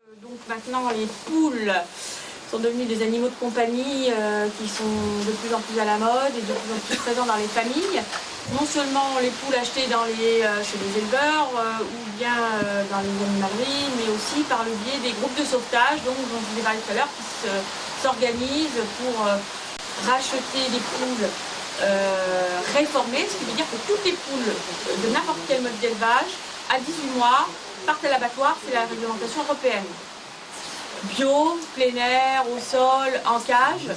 Donc maintenant, les poules sont devenues des animaux de compagnie qui sont de plus en plus à la mode et de plus en plus présents dans les familles. Non seulement les poules achetées chez les éleveurs ou bien dans les animaleries, mais aussi par le biais des groupes de sauvetage, dont je vous ai parlé tout à l'heure, qui s'organisent pour racheter des poules réformées, ce qui veut dire que toutes les poules de n'importe quel mode d'élevage, à 18 mois, partent à l'abattoir, c'est la réglementation européenne. Bio, plein air, au sol, en cage,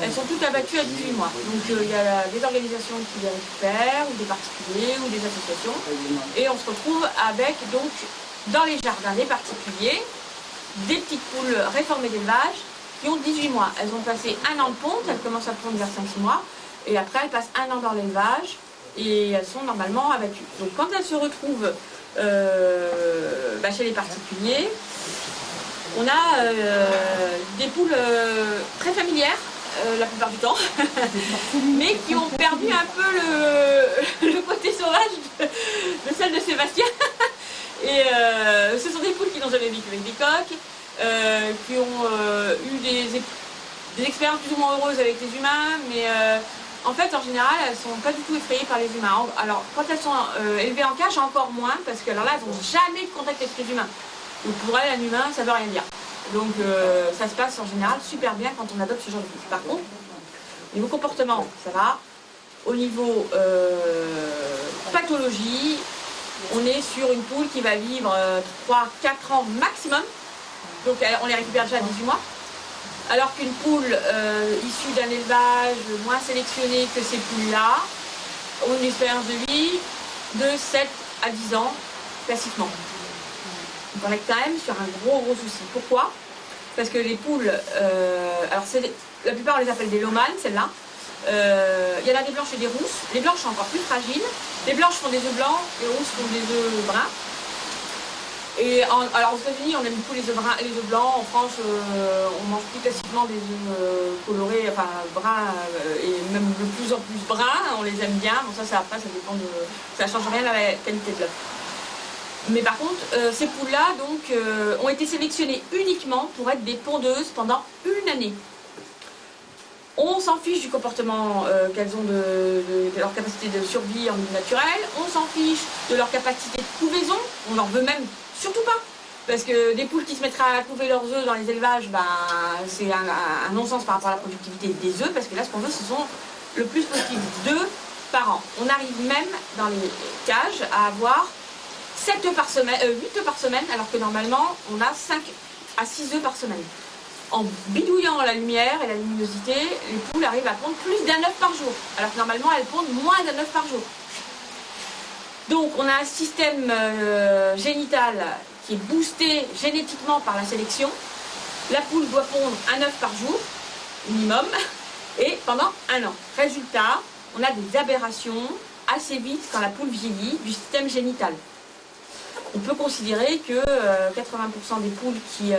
elles sont toutes abattues à 18 mois. Donc il y a des organisations qui les récupèrent, ou des particuliers, ou des associations. Et on se retrouve avec, donc, dans les jardins des particuliers, des petites poules réformées d'élevage qui ont 18 mois. Elles ont passé 1 an de ponte, elles commencent à pondre vers 5-6 mois, et après elles passent 1 an dans l'élevage, et elles sont normalement abattues. Donc quand elles se retrouvent chez les particuliers, on a des poules très familières, la plupart du temps, mais qui ont perdu un peu le côté sauvage de celle de Sébastien. Et ce sont des poules qui n'ont jamais vécu avec des coqs, qui ont eu des expériences plus ou moins heureuses avec les humains, mais en fait, en général, elles ne sont pas du tout effrayées par les humains. Alors, quand elles sont élevées en cage, encore moins, parce que alors là, elles n'ont jamais de contact avec les humains. Donc pour elles, un humain, ça ne veut rien dire. Donc ça se passe en général super bien quand on adopte ce genre de poules. Par contre, au niveau comportement, ça va. Au niveau pathologie, on est sur une poule qui va vivre 3-4 ans maximum. Donc on les récupère déjà à 18 mois. Alors qu'une poule issue d'un élevage moins sélectionné que ces poules-là ont une espérance de vie de 7 à 10 ans, classiquement. Donc on est quand même sur un gros souci. Pourquoi? Parce que les poules, la plupart on les appelle des lomanes, celles-là. Il y en a des blanches et des rousses. Les blanches sont encore plus fragiles. Les blanches font des œufs blancs, les rousses font des œufs bruns. Et alors aux États-Unis, on aime beaucoup les œufs blancs. En France, on mange plus classiquement des œufs colorés, enfin bruns, et même de plus en plus bruns. On les aime bien. Bon, ça dépend de. Ça change rien à la qualité de l'œuf. Mais par contre, ces poules-là ont été sélectionnées uniquement pour être des pondeuses pendant 1 année. On s'en fiche du comportement qu'elles ont de leur capacité de survie en milieu naturel, on s'en fiche de leur capacité de couvaison, on n'en veut même surtout pas. Parce que des poules qui se mettraient à couver leurs œufs dans les élevages, c'est un non-sens par rapport à la productivité des œufs, parce que là, ce qu'on veut, ce sont le plus possible 2 par an. On arrive même dans les cages à avoir 8 œufs par semaine, alors que normalement, on a 5 à 6 œufs par semaine. En bidouillant la lumière et la luminosité, les poules arrivent à pondre plus d'1 œuf par jour, alors que normalement, elles pondent moins d'1 œuf par jour. Donc, on a un système génital qui est boosté génétiquement par la sélection. La poule doit pondre 1 œuf par jour, minimum, et pendant 1 an. Résultat, on a des aberrations assez vite quand la poule vieillit du système génital. On peut considérer que 80% des poules qui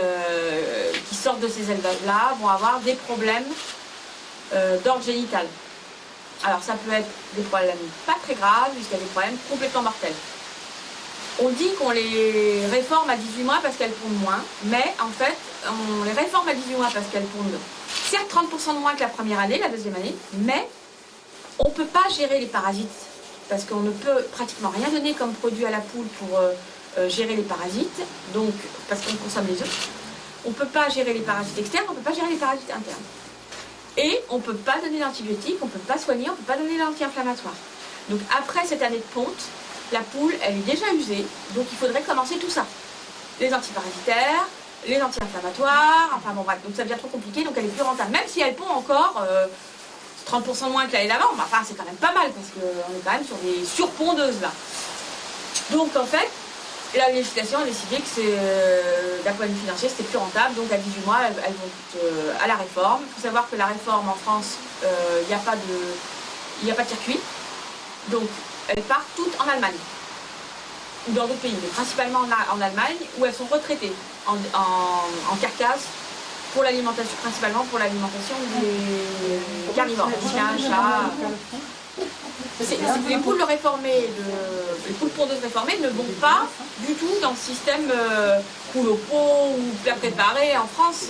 sortent de ces élevages-là vont avoir des problèmes d'ordre génital. Alors ça peut être des problèmes pas très graves jusqu'à des problèmes complètement mortels. On dit qu'on les réforme à 18 mois parce qu'elles pondent moins, mais en fait, on les réforme à 18 mois parce qu'elles pondent certes 30% de moins que la première année, la deuxième année, mais on ne peut pas gérer les parasites parce qu'on ne peut pratiquement rien donner comme produit à la poule pour gérer les parasites, donc parce qu'on consomme les œufs. On ne peut pas gérer les parasites externes, on ne peut pas gérer les parasites internes. Et on ne peut pas donner d'antibiotiques, on ne peut pas soigner, on ne peut pas donner d'anti-inflammatoire. Donc après cette année de ponte, la poule, elle est déjà usée, donc il faudrait commencer tout ça. Les antiparasitaires, les anti-inflammatoires, enfin bon bref, donc ça devient trop compliqué, donc elle est plus rentable. Même si elle pond encore 30% de moins que l'année d'avant, enfin c'est quand même pas mal, parce qu'on est quand même sur des surpondeuses là. Donc en fait, la législation a décidé que d'un point de vue financier, c'était plus rentable, donc à 18 mois, elles vont toutes à la réforme. Il faut savoir que la réforme en France, il n'y a pas de circuit, donc elles partent toutes en Allemagne, ou dans d'autres pays, mais principalement en Allemagne, où elles sont retraitées en carcasse, pour l'alimentation, principalement pour l'alimentation des carnivores, chiens, chats. Les poules réformées, les poules pondeuses réformées ne vont pas du tout dans le système poule au pot ou plat préparé en France.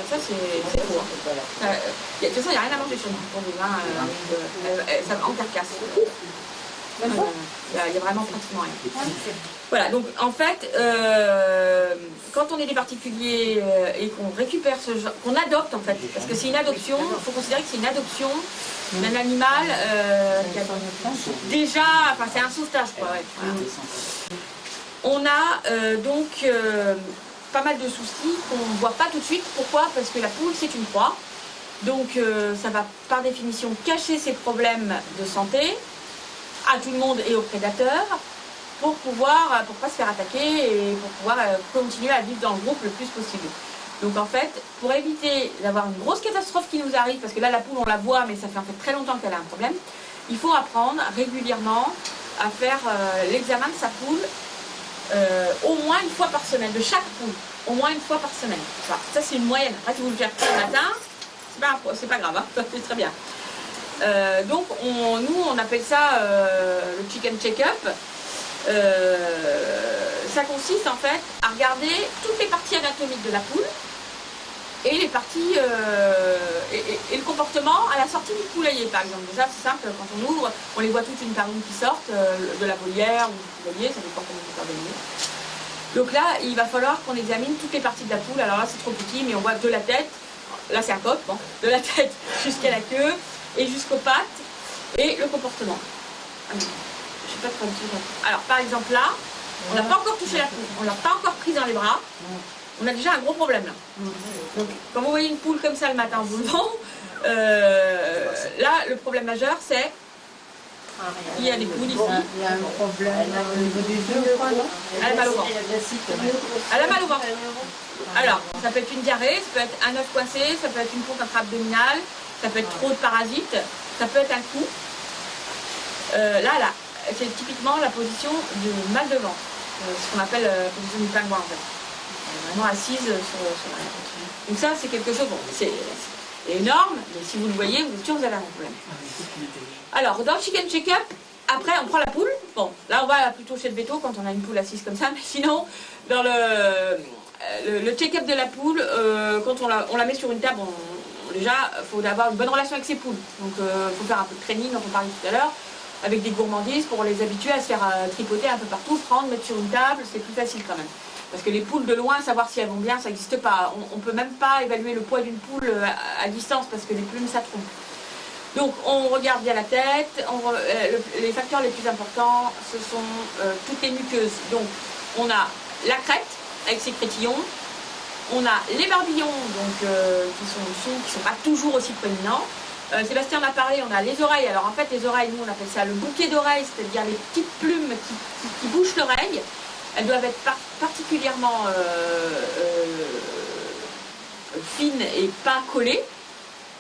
Ça, c'est faux. De toute façon, il n'y a rien à manger sur une poule pondeuse. Ça va en carcasse. Il y a vraiment pratiquement rien. Voilà, donc en fait, quand on est des particuliers et qu'on récupère ce genre, qu'on adopte en fait, parce que c'est une adoption, il faut considérer que c'est une adoption d'un animal qui a déjà, enfin c'est un sauvetage quoi. Ouais, voilà. On a donc pas mal de soucis qu'on ne voit pas tout de suite. Pourquoi? Parce que la poule c'est une proie, donc ça va par définition cacher ses problèmes de santé à tout le monde et aux prédateurs pour pas se faire attaquer et pour pouvoir continuer à vivre dans le groupe le plus possible. Donc en fait, pour éviter d'avoir une grosse catastrophe qui nous arrive, parce que là la poule on la voit mais ça fait en fait très longtemps qu'elle a un problème, il faut apprendre régulièrement à faire l'examen de sa poule au moins une fois par semaine, de chaque poule, au moins une fois par semaine. Voilà. Ça c'est une moyenne. Après si vous le faites le matin, c'est pas grave, hein, c'est très bien. Donc nous on appelle ça le chicken check-up. Ça consiste en fait à regarder toutes les parties anatomiques de la poule et les parties et le comportement à la sortie du poulailler par exemple. Déjà c'est simple, quand on ouvre, on les voit toutes une par une qui sortent de la volière ou du poulailler, ça dépend comment c'est organisé. Donc là il va falloir qu'on examine toutes les parties de la poule. Alors là c'est trop petit mais on voit de la tête, là c'est un coq, bon, de la tête jusqu'à la queue et jusqu'aux pattes et le comportement. Je sais pas trop dire. Alors par exemple là, on n'a pas encore touché la poule, on l'a pas encore prise dans les bras, on a déjà un gros problème là. Donc quand vous voyez une poule comme ça le matin en vous levant, là le problème majeur c'est il y a des poules ici. Il y a un problème au niveau des œufs, non? Elle a mal au ventre. Elle a mal au ventre. Alors, ça peut être une diarrhée, ça peut être un œuf coincé, ça peut être une pompe intra-abdominale, ça peut être trop de parasites, ça peut être un coup. Là, c'est typiquement la position du mal de ventre, ce qu'on appelle la position du pingouin en fait. Elle est vraiment assise sur la. Donc ça, c'est quelque chose, bon, c'est énorme, mais si vous le voyez, vous êtes sûr que vous avez un problème. Alors, dans le chicken check-up, après on prend la poule. Bon, là on va plutôt chez le béto quand on a une poule assise comme ça, mais sinon, dans le check-up de la poule, quand on la met sur une table, déjà, il faut avoir une bonne relation avec ses poules. Donc, il faut faire un peu de training, dont on parlait tout à l'heure, avec des gourmandises pour les habituer à se faire tripoter un peu partout, prendre, mettre sur une table, c'est plus facile quand même. Parce que les poules de loin, savoir si elles vont bien, ça n'existe pas. On ne peut même pas évaluer le poids d'une poule à distance parce que les plumes, ça trompe. Donc on regarde bien la tête, les facteurs les plus importants, ce sont toutes les muqueuses. Donc on a la crête avec ses crétillons, on a les barbillons donc, qui sont dessous, qui ne sont pas toujours aussi proéminents. Sébastien en a parlé, on a les oreilles. Alors en fait les oreilles, nous on appelle ça le bouquet d'oreilles, c'est-à-dire les petites plumes qui bouchent l'oreille. Elles doivent être particulièrement fines et pas collées.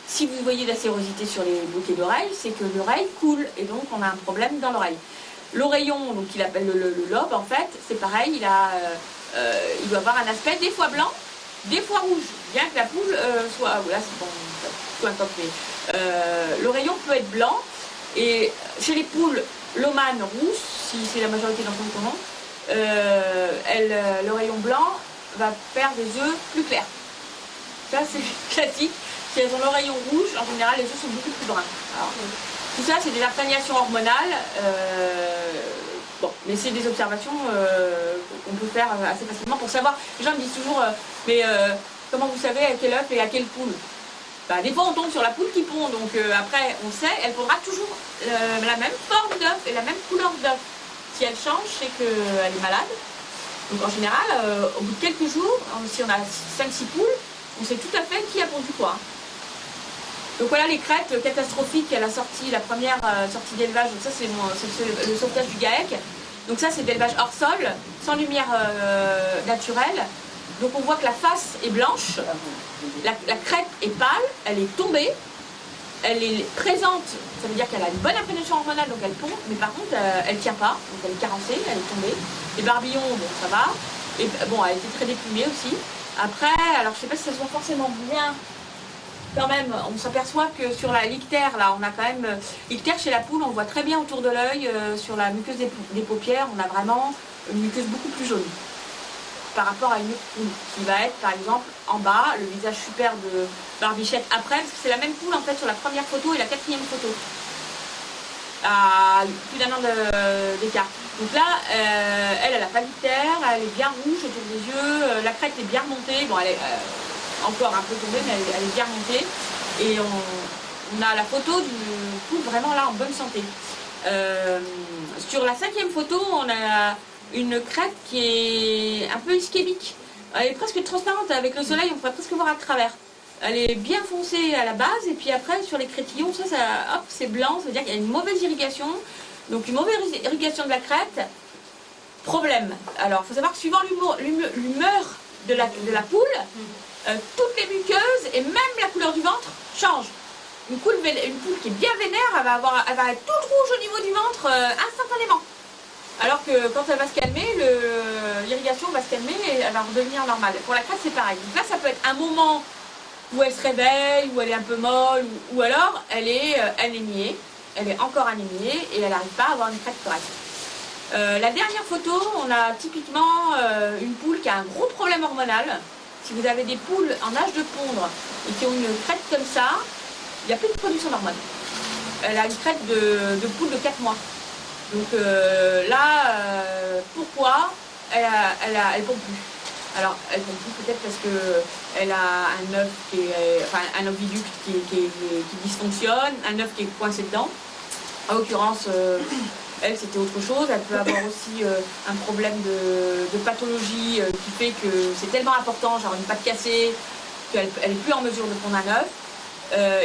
Si vous voyez de la sérosité sur les bouquets d'oreilles, c'est que l'oreille coule et donc on a un problème dans l'oreille. L'oreillon, donc il appelle le lobe, en fait, c'est pareil, il doit avoir un aspect des fois blanc, des fois rouge, bien que la poule soit, là c'est bon, soit un coq, mais l'oreillon peut être blanc et chez les poules, l'omane rousse, si c'est la majorité d'entre vous qu'on l'oreillon blanc va faire des œufs plus clairs. Ça c'est classique. Si elles ont l'oreillon rouge, en général, les œufs sont beaucoup plus bruns. Alors, tout ça, c'est des imprénations hormonales. Bon, mais c'est des observations qu'on peut faire assez facilement pour savoir. Les gens me disent toujours, mais comment vous savez à quel œuf et à quelle poule? Bah, des fois, on tombe sur la poule qui pond. Donc après, on sait, elle pondra toujours la même forme d'œuf et la même couleur d'œuf. Si elle change, c'est qu'elle est malade. Donc en général, au bout de quelques jours, si on a 5-6 poules, on sait tout à fait qui a pondu quoi. Donc voilà les crêtes catastrophiques à la sortie, la première sortie d'élevage. Donc ça c'est le sauvetage du GAEC. Donc ça c'est d'élevage hors sol, sans lumière naturelle. Donc on voit que la face est blanche, la crête est pâle, elle est tombée, elle est présente, ça veut dire qu'elle a une bonne imprégnation hormonale, donc elle pond, mais par contre elle ne tient pas, donc elle est carencée, elle est tombée. Les barbillons, bon ça va, et bon elle était très déplumée aussi. Après, alors je sais pas si ça se voit forcément bien quand même, on s'aperçoit que sur la l'ictère, là, on a quand même... L'ictère chez la poule, on voit très bien autour de l'œil, sur la muqueuse des paupières, on a vraiment une muqueuse beaucoup plus jaune par rapport à une autre poule, qui va être, par exemple, en bas, le visage super de Barbichette après, parce que c'est la même poule, en fait, sur la première photo et la quatrième photo. À plus d'un an d'écart. Donc là, elle a pas d'ictère, elle est bien rouge autour des yeux, la crête est bien remontée, bon, elle est encore un peu tombée, mais elle est bien remontée. Et on a la photo d'une poule vraiment là en bonne santé. Sur la cinquième photo, on a une crête qui est un peu ischémique. Elle est presque transparente, avec le soleil, on pourrait presque voir à travers. Elle est bien foncée à la base, et puis après, sur les crétillons, ça hop, c'est blanc, ça veut dire qu'il y a une mauvaise irrigation. Donc une mauvaise irrigation de la crête, problème. Alors, il faut savoir que suivant l'humeur de la poule, toutes les muqueuses, et même la couleur du ventre, changent. Une poule qui est bien vénère, elle va être toute rouge au niveau du ventre instantanément. Alors que quand elle va se calmer, l'irrigation va se calmer et elle va redevenir normale. Pour la crête, c'est pareil. Donc là, ça peut être un moment où elle se réveille, où elle est un peu molle, ou alors elle est anémiée, elle est encore anémiée et elle n'arrive pas à avoir une crête correcte. La dernière photo, on a typiquement une poule qui a un gros problème hormonal. Si vous avez des poules en âge de pondre et qui ont une crête comme ça, il n'y a plus de production d'hormones. Elle a une crête de poule de 4 mois. Donc pourquoi elle pompe plus? Alors, elle pompe plus peut-être parce qu'elle a un œuf un oviduc qui dysfonctionne, un œuf qui est coincé dedans. En l'occurrence, elle, c'était autre chose. Elle peut avoir aussi un problème de pathologie qui fait que c'est tellement important, genre une patte cassée, qu'elle n'est plus en mesure de pondre un œuf.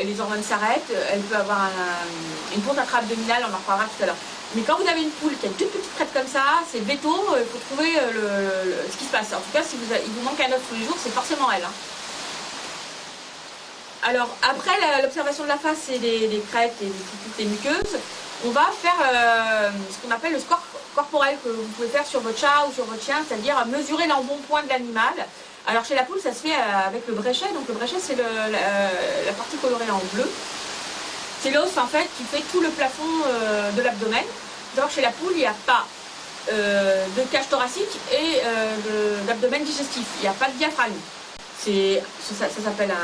Et les hormones s'arrêtent. Elle peut avoir une ponte intra-abdominale, on en reparlera tout à l'heure. Mais quand vous avez une poule qui a une toute petite crête comme ça, c'est béton, il faut trouver ce qui se passe. En tout cas, si il vous manque un œuf tous les jours, c'est forcément elle. Hein. Alors, après l'observation de la face et des crêtes et toutes les muqueuses, on va faire ce qu'on appelle le score corporel que vous pouvez faire sur votre chat ou sur votre chien, c'est-à-dire mesurer l'embonpoint de l'animal. Alors, chez la poule, ça se fait avec le bréchet. Donc, le bréchet, c'est la partie colorée en bleu. C'est l'os en fait qui fait tout le plafond de l'abdomen. Donc chez la poule, il n'y a pas de cage thoracique et d'abdomen digestif. Il n'y a pas de diaphragme. Ça s'appelle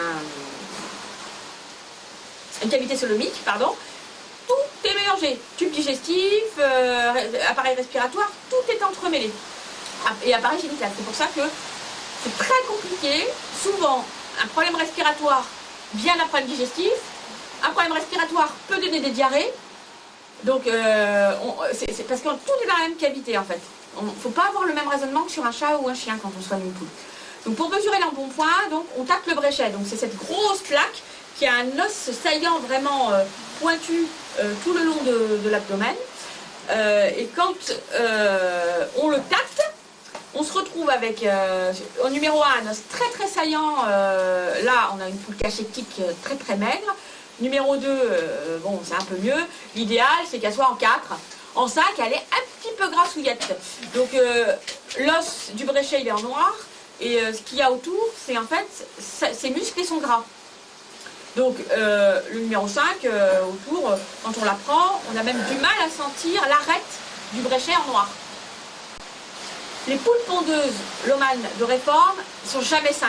une cavité coelomique, pardon. Tout est mélangé. Tube digestif, appareil respiratoire, tout est entremêlé. Et appareil génital. C'est pour ça que c'est très compliqué. Souvent, un problème respiratoire vient d'un problème digestif. Un problème respiratoire peut donner des diarrhées, donc c'est parce que tout est dans la même cavité en fait. Il ne faut pas avoir le même raisonnement que sur un chat ou un chien quand on soigne une poule. Donc pour mesurer l'embonpoint, on tape le bréchet, donc c'est cette grosse plaque qui a un os saillant vraiment pointu tout le long de l'abdomen. Et quand on le tape, on se retrouve avec au numéro 1 un os très très saillant. Là on a une poule cachétique très très maigre. Numéro 2, bon, c'est un peu mieux. L'idéal, c'est qu'elle soit en 4. En 5, elle est un petit peu grassouillette. Donc, l'os du bréchet, il est en noir. Et ce qu'il y a autour, c'est en fait, ses muscles et son gras. Donc, le numéro 5, autour, quand on la prend, on a même du mal à sentir l'arête du bréchet en noir. Les poules pondeuses, Lohmann de réforme, ne sont jamais 5.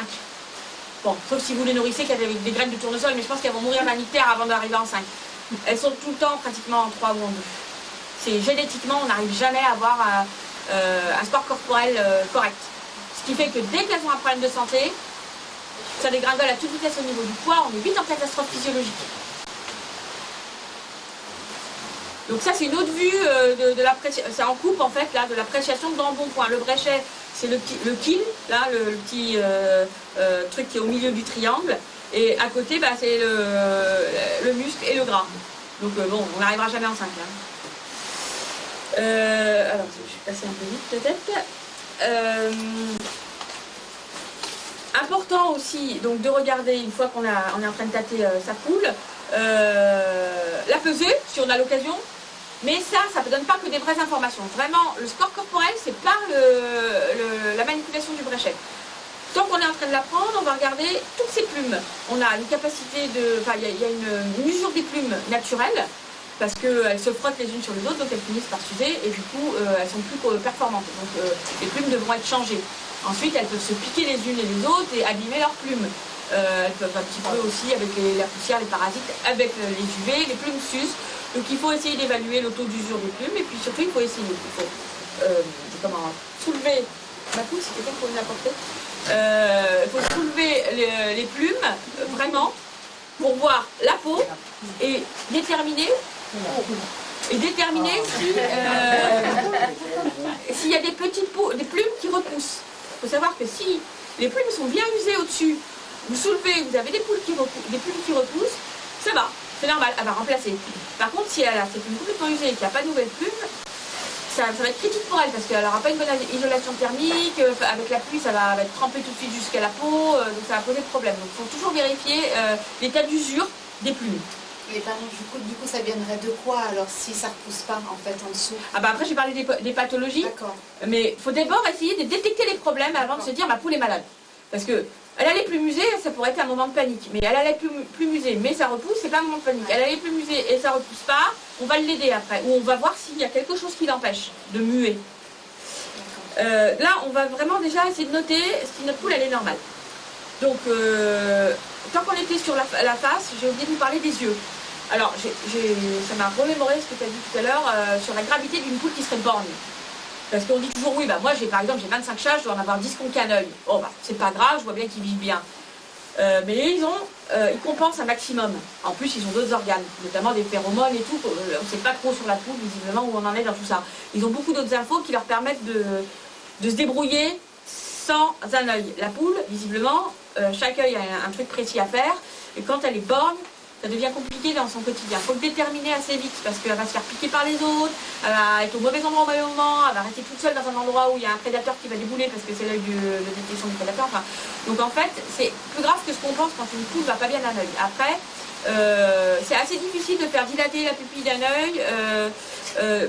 Bon, sauf si vous les nourrissez avec des graines de tournesol, mais je pense qu'elles vont mourir d'un ictère avant d'arriver en 5. Elles sont tout le temps pratiquement en 3 ou en 2. C'est génétiquement, on n'arrive jamais à avoir un score corporel correct. Ce qui fait que dès qu'elles ont un problème de santé, ça dégringole à toute vitesse au niveau du poids, on est vite en catastrophe physiologique. Donc ça c'est une autre vue de l'appréciation, c'est en coupe en fait là, de l'appréciation de l'embonpoint. Le bréchet, c'est le kill, là, le petit truc qui est au milieu du triangle. Et à côté, bah, c'est le muscle et le gras. Donc bon, on n'arrivera jamais en 5. Hein. Alors, je suis passée un peu vite peut-être. Important aussi donc, de regarder, une fois qu'on est en train de tâter sa poule, la peser si on a l'occasion. Mais ça ne donne pas que des vraies informations. Vraiment, le score corporel, c'est par la manipulation du bréchet. Tant qu'on est en train de l'apprendre, on va regarder toutes ces plumes. On a une capacité de... Enfin, il y a une usure des plumes naturelle, parce qu'elles se frottent les unes sur les autres, donc elles finissent par s'user, et du coup, elles sont plus performantes. Donc, les plumes devront être changées. Ensuite, elles peuvent se piquer les unes et les autres et abîmer leurs plumes. Elles peuvent un petit peu aussi, avec la poussière, les parasites, avec les UV, les plumes s'usent. Donc, il faut essayer d'évaluer le taux d'usure des plumes, et puis surtout, il faut essayer. Il faut soulever... Ma pousse, c'est quelqu'un qui peut me l'apporter. Il faut soulever les plumes, vraiment, pour voir la peau et déterminer s'il y a des petites des plumes qui repoussent. Il faut savoir que si les plumes sont bien usées au-dessus, vous soulevez, vous avez des plumes qui repoussent, ça va, c'est normal, elle va remplacer. Par contre, si elle a cette plume complètement usée et qu'il n'y a pas de nouvelles plumes, ça va être critique pour elle parce qu'elle n'aura pas une bonne isolation thermique, avec la pluie ça va être trempé tout de suite jusqu'à la peau, donc ça va poser problème. Donc il faut toujours vérifier l'état d'usure des plumes. Et pardon, du coup, ça viendrait de quoi alors si ça ne repousse pas en fait en dessous? Ah bah après j'ai parlé des pathologies, mais il faut d'abord essayer de détecter les problèmes avant de se dire ma poule est malade. Parce que elle a les plumes usées, ça pourrait être un moment de panique, mais elle a les plumes usées, mais ça repousse, c'est pas un moment de panique. Elle a les plumes usées et ça repousse pas, on va l'aider après, ou on va voir s'il y a quelque chose qui l'empêche de muer. Là, on va vraiment déjà essayer de noter si notre poule elle est normale. Donc, tant qu'on était sur la face, j'ai oublié de vous parler des yeux. Alors, ça m'a remémoré ce que tu as dit tout à l'heure sur la gravité d'une poule qui serait borgne. Parce qu'on dit toujours, oui, bah moi, par exemple, j'ai 25 chats, je dois en avoir 10 qui ont qu'un œil. Oh, bah, c'est pas grave, je vois bien qu'ils vivent bien. Mais ils compensent un maximum. En plus, ils ont d'autres organes, notamment des phéromones et tout. On ne sait pas trop sur la poule, visiblement, où on en est dans tout ça. Ils ont beaucoup d'autres infos qui leur permettent de se débrouiller sans un œil. La poule, visiblement, chaque œil a un truc précis à faire. Et quand elle est borgne, ça devient compliqué dans son quotidien. Il faut le déterminer assez vite parce qu'elle va se faire piquer par les autres, elle va être au mauvais endroit au mauvais moment, elle va rester toute seule dans un endroit où il y a un prédateur qui va débouler parce que c'est l'œil de détection du prédateur. Enfin, donc en fait, c'est plus grave que ce qu'on pense quand une poule va pas bien d'un œil. Après, c'est assez difficile de faire dilater la pupille d'un œil,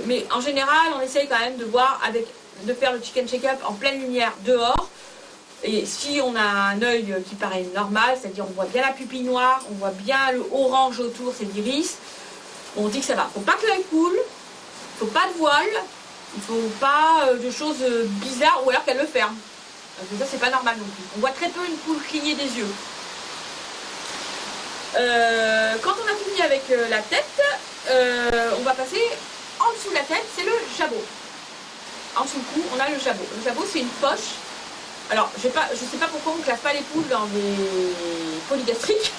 mais en général, on essaye quand même de faire le chicken check-up en pleine lumière dehors. Et si on a un œil qui paraît normal, c'est-à-dire on voit bien la pupille noire, on voit bien le orange autour, c'est l'iris, on dit que ça va. Il ne faut pas que l'œil coule, il ne faut pas de voile, il ne faut pas de choses bizarres, ou alors qu'elle le ferme. Parce que ça, c'est pas normal non plus. On voit très peu une poule cligner des yeux. Quand on a fini avec la tête, on va passer en dessous de la tête, c'est le jabot. En dessous du cou, on a le jabot. Le jabot, c'est une poche. Alors, je ne sais pas pourquoi on ne classe pas les poules dans des polygastriques,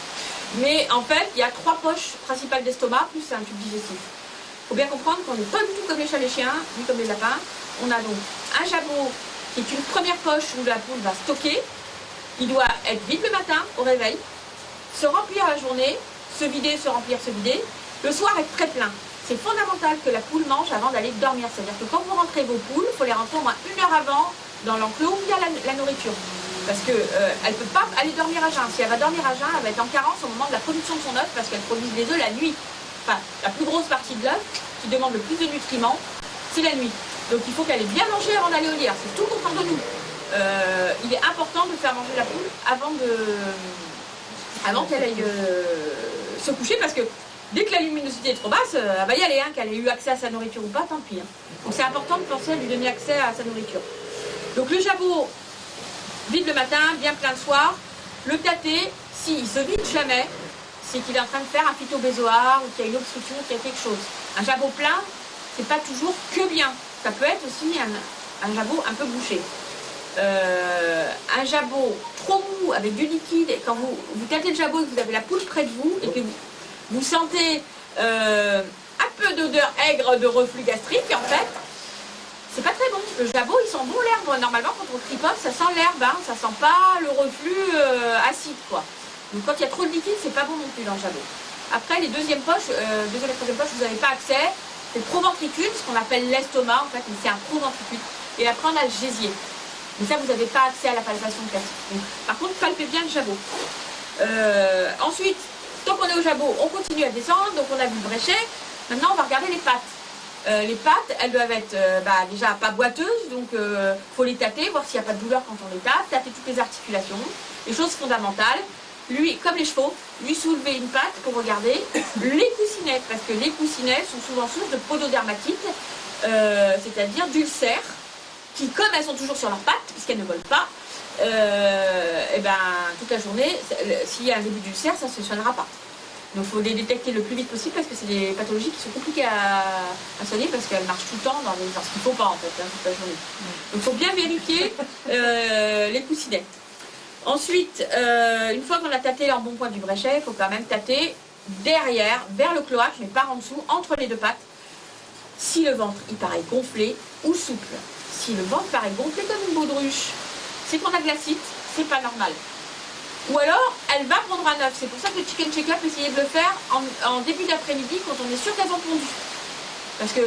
mais en fait, il y a 3 poches principales d'estomac, plus un tube digestif. Il faut bien comprendre qu'on n'est pas du tout comme les chats et les chiens, ni comme les lapins. On a donc un jabot qui est une première poche où la poule va stocker. Il doit être vide le matin au réveil, se remplir la journée, se vider, se remplir, se vider. Le soir, être très plein. C'est fondamental que la poule mange avant d'aller dormir. C'est-à-dire que quand vous rentrez vos poules, il faut les rentrer au moins 1 heure avant dans l'enclos où il y a la nourriture. Parce qu'elle ne peut pas aller dormir à jeun. Si elle va dormir à jeun, elle va être en carence au moment de la production de son œuf parce qu'elle produit des œufs la nuit. Enfin, la plus grosse partie de l'œuf qui demande le plus de nutriments, c'est la nuit. Donc il faut qu'elle ait bien mangé avant d'aller au lit. C'est tout content de nous. Il est important de faire manger la poule avant qu'elle aille se coucher parce que dès que la luminosité est trop basse, elle va y aller, qu'elle ait eu accès à sa nourriture ou pas, tant pis. Donc c'est important de penser à lui donner accès à sa nourriture. Donc le jabot, vide le matin, bien plein le soir. Le tâter, s'il se vide jamais, c'est qu'il est en train de faire un phytobézoar ou qu'il y a une obstruction, qu'il y a quelque chose. Un jabot plein, c'est pas toujours que bien. Ça peut être aussi un jabot un peu bouché. Un jabot trop mou avec du liquide, et quand vous tâtez le jabot et que vous avez la poule près de vous et que vous sentez un peu d'odeur aigre de reflux gastrique, en fait, c'est pas très bon. Le jabot, il sent bon l'herbe. Normalement, quand on tripote, ça sent l'herbe, ça sent pas le reflux acide, quoi. Donc quand il y a trop de liquide, c'est pas bon non plus dans le jabot. Après, les deuxième et troisième poches, vous n'avez pas accès. C'est le proventricule, ce qu'on appelle l'estomac, en fait, mais c'est un proventricule. Et après, on a le gésier. Mais ça, vous n'avez pas accès à la palpation classique. Donc, par contre, palpez bien le jabot. Ensuite, tant qu'on est au jabot, on continue à descendre. Donc, on a vu le bréchet. Maintenant, on va regarder les pattes. Les pattes, elles doivent être déjà pas boiteuses, donc faut les tâter, voir s'il n'y a pas de douleur quand on les tâte, tâter toutes les articulations. Les choses fondamentales, lui, comme les chevaux, lui soulever une patte pour regarder les coussinets, parce que les coussinets sont souvent source de pododermatite, c'est-à-dire d'ulcères, qui, comme elles sont toujours sur leurs pattes, puisqu'elles ne volent pas, toute la journée, s'il y a un début d'ulcère, ça ne se soignera pas. Donc il faut les détecter le plus vite possible parce que c'est des pathologies qui sont compliquées à soigner parce qu'elles marchent tout le temps dans ce qu'il ne faut pas en fait, toute la journée. Donc il faut bien vérifier les coussinets. Ensuite, une fois qu'on a tâté en bon point du bréchet, il faut quand même tâter derrière, vers le cloaque, mais par en dessous, entre les deux pattes, si le ventre il paraît gonflé ou souple. Si le ventre paraît gonflé comme une baudruche, c'est qu'on a de l'acide, c'est pas normal. Ou alors, elle va prendre un œuf. C'est pour ça que le chicken check-up, essayez de le faire en début d'après-midi quand on est sûr qu'elles ont pondu. Parce que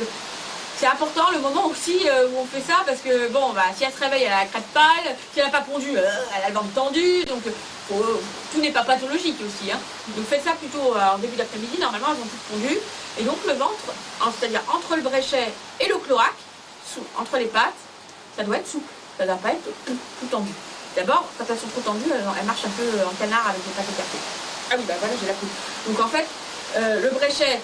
c'est important le moment aussi où on fait ça, parce que bon, si elle se réveille, elle a la crête pâle, si elle n'a pas pondu, elle a le ventre tendu, donc tout n'est pas pathologique aussi. Hein. Donc faites ça plutôt en début d'après-midi, normalement elles ont toutes pondu. Et donc le ventre, c'est-à-dire entre le bréchet et le cloaque, entre les pattes, ça doit être souple, ça ne doit pas être tout tendu. D'abord, quand elles sont trop tendues, elles marchent un peu en canard avec les pattes écartées. Ah oui, voilà, j'ai la poule. Donc en fait, le bréchet,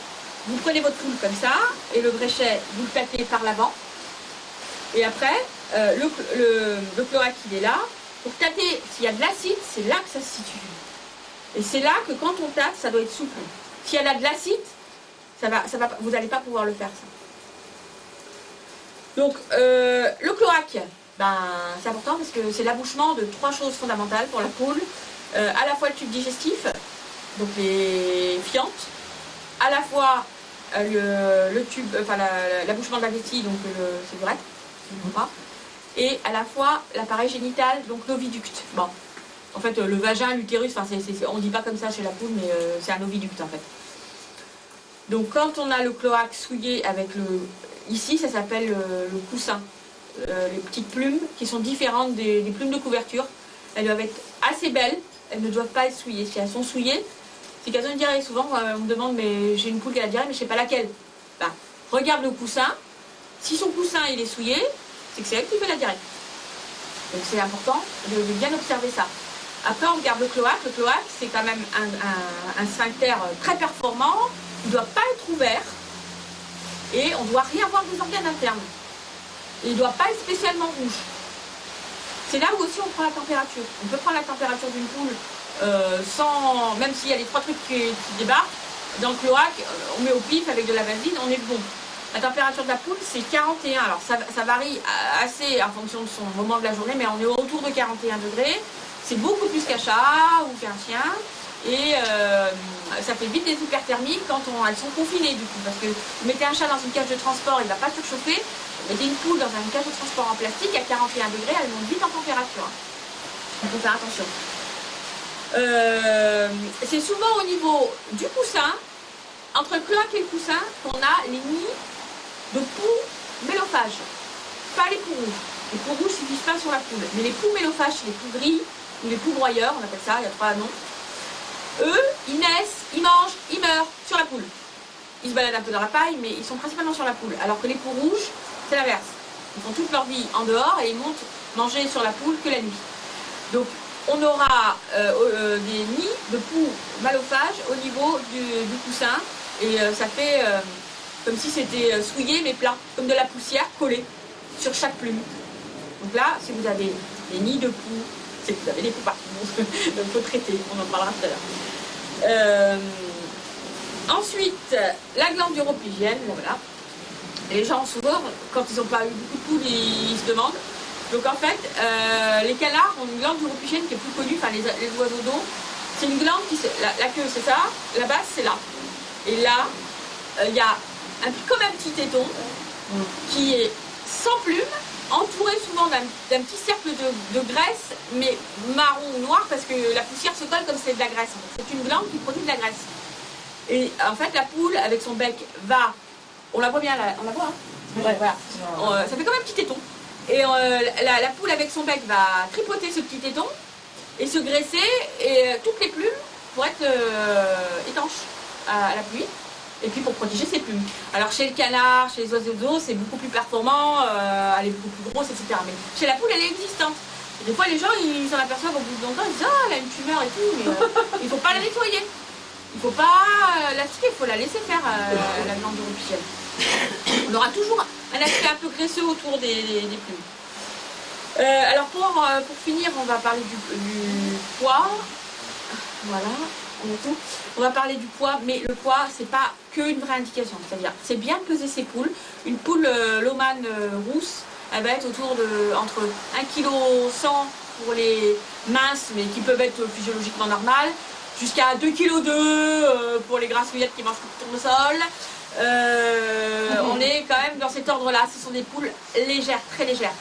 vous prenez votre poule comme ça, et le bréchet, vous le tâtez par l'avant. Et après, le cloaque, il est là. Pour tâter, s'il y a de l'acide, c'est là que ça se situe. Et c'est là que quand on tâte, ça doit être souple. Si elle a de l'acide, vous n'allez pas pouvoir le faire, ça. Donc, le cloaque, c'est important parce que c'est l'abouchement de 3 choses fondamentales pour la poule. À la fois le tube digestif, donc les fientes, à la fois le tube, l'abouchement de la vessie, donc c'est l'urètre, et à la fois l'appareil génital, donc l'oviducte. Bon, en fait, le vagin, l'utérus, on ne dit pas comme ça chez la poule, mais c'est un oviducte en fait. Donc quand on a le cloaque souillé avec ici, ça s'appelle le coussin. Les petites plumes qui sont différentes des plumes de couverture. Elles doivent être assez belles, elles ne doivent pas être souillées. Si elles sont souillées, c'est qu'elles ont une diarrhée. Souvent, on me demande, mais j'ai une poule qui a la diarrhée, mais je ne sais pas laquelle. Regarde le coussin. Si son coussin il est souillé, c'est que c'est elle qui fait la diarrhée. Donc c'est important de bien observer ça. Après, on regarde le cloaque. Le cloaque, c'est quand même un sphincter très performant. Il ne doit pas être ouvert. Et on ne doit rien voir des organes internes. Et il ne doit pas être spécialement rouge. C'est là où aussi on prend la température. On peut prendre la température d'une poule même s'il y a les 3 trucs qui débarquent. Dans le cloaque, on met au pif avec de la vaseline, on est bon. La température de la poule, c'est 41. Alors ça varie assez en fonction de son moment de la journée, mais on est autour de 41 degrés. C'est beaucoup plus qu'un chat ou qu'un chien. Et ça fait vite des hyperthermies quand elles sont confinées du coup. Parce que vous mettez un chat dans une cage de transport, il ne va pas surchauffer. Vous mettez une poule dans une cage de transport en plastique, à 41 degrés, elle monte vite en température. Il faut faire attention. C'est souvent au niveau du coussin, entre le cloaque et le coussin, qu'on a les nids de poux mélophages. Pas les poux rouges. Les poux rouges ne suffisent pas sur la poule. Mais les poux mélophages, c'est les poux gris ou les poux broyeurs, on appelle ça, il y a 3 noms. Eux, ils naissent, ils mangent, ils meurent sur la poule. Ils se baladent un peu dans la paille, mais ils sont principalement sur la poule. Alors que les poux rouges, c'est l'inverse. Ils font toute leur vie en dehors et ils montent manger sur la poule que la nuit. Donc on aura des nids de poux malophages au niveau du coussin. Et ça fait comme si c'était souillé mais plat, comme de la poussière collée sur chaque plume. Donc là, si vous avez des nids de poux, c'est que vous avez des poux partout. Donc il faut traiter, on en parlera tout à l'heure. Ensuite, la glande uropygienne, voilà. Les gens souvent, quand ils n'ont pas eu beaucoup de poules, ils se demandent. Donc en fait, les canards ont une glande uropygienne qui est plus connue, enfin les oiseaux d'eau. C'est une glande qui, la queue c'est ça, la base c'est là. Et là, il y a comme un petit téton qui est sans plumes, entouré souvent d'un petit cercle de graisse, mais marron ou noir, parce que la poussière se colle comme c'est de la graisse. C'est une glande qui produit de la graisse. Et en fait, la poule, avec son bec, on la voit bien, on la voit, hein ouais, voilà. Ça fait comme un petit téton. Et la poule, avec son bec, va tripoter ce petit téton et se graisser, et toutes les plumes pour être étanches à la pluie. et puis pour protéger ses plumes. Alors chez le canard, chez les oiseaux d'eau, c'est beaucoup plus performant, elle est beaucoup plus grosse, etc. Mais chez la poule, elle est existante. Et des fois, les gens, ils s'en aperçoivent au bout de longtemps, ils disent « Ah, elle a une tumeur et tout, mais il ne faut pas la nettoyer. Il ne faut pas l'astiquer, il faut la laisser faire, la glande uripicienne. » On aura toujours un aspect un peu graisseux autour des plumes. Alors pour finir, on va parler du poids. Voilà, on a tout. On va parler du poids, mais le poids, c'est pas qu'une vraie indication. C'est-à-dire, c'est bien de peser ses poules. Une poule Lohmann rousse, elle va être autour de entre 1,1 kg pour les minces, mais qui peuvent être physiologiquement normales, jusqu'à 2,2 kg pour les grassouillettes qui mangent tout le tournesol. On est quand même dans cet ordre-là. Ce sont des poules légères, très légères.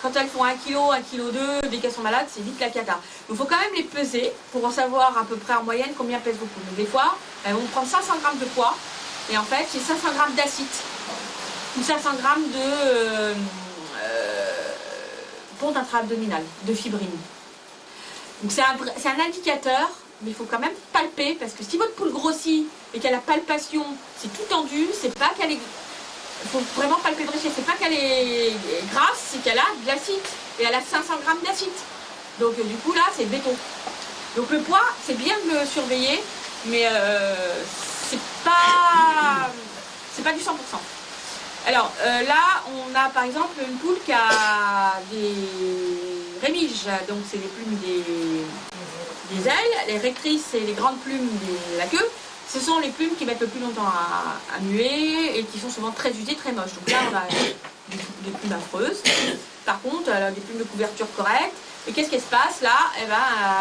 Quand elles font 1 kg, 1,2 kg, dès qu'elles sont malades, c'est vite la cata. Donc il faut quand même les peser pour en savoir à peu près en moyenne combien pèsent vos poules. Donc, des fois, elles vont prendre 500 g de poids et en fait, c'est 500 g d'acide ou 500 g de ponte intra-abdominale, de fibrine. Donc c'est un indicateur, mais il faut quand même palper parce que si votre poule grossit et qu'elle a palpation, c'est tout tendu, c'est pas qu'elle est... Il faut vraiment palper le c'est pas qu'elle est grasse, c'est qu'elle a de l'acide. Et elle a 500 g d'acide. Donc du coup là, c'est béton. Donc le poids, c'est bien de le surveiller, mais c'est pas du 100%. Alors là, on a par exemple une poule qui a des rémiges. Donc c'est les plumes des ailes, les rectrices et les grandes plumes de la queue. Ce sont les plumes qui mettent le plus longtemps à muer et qui sont souvent très usées, très moches. Donc là, on a des plumes affreuses. Par contre, elle a des plumes de couverture correctes. Et qu'est-ce qui se passe là? Elle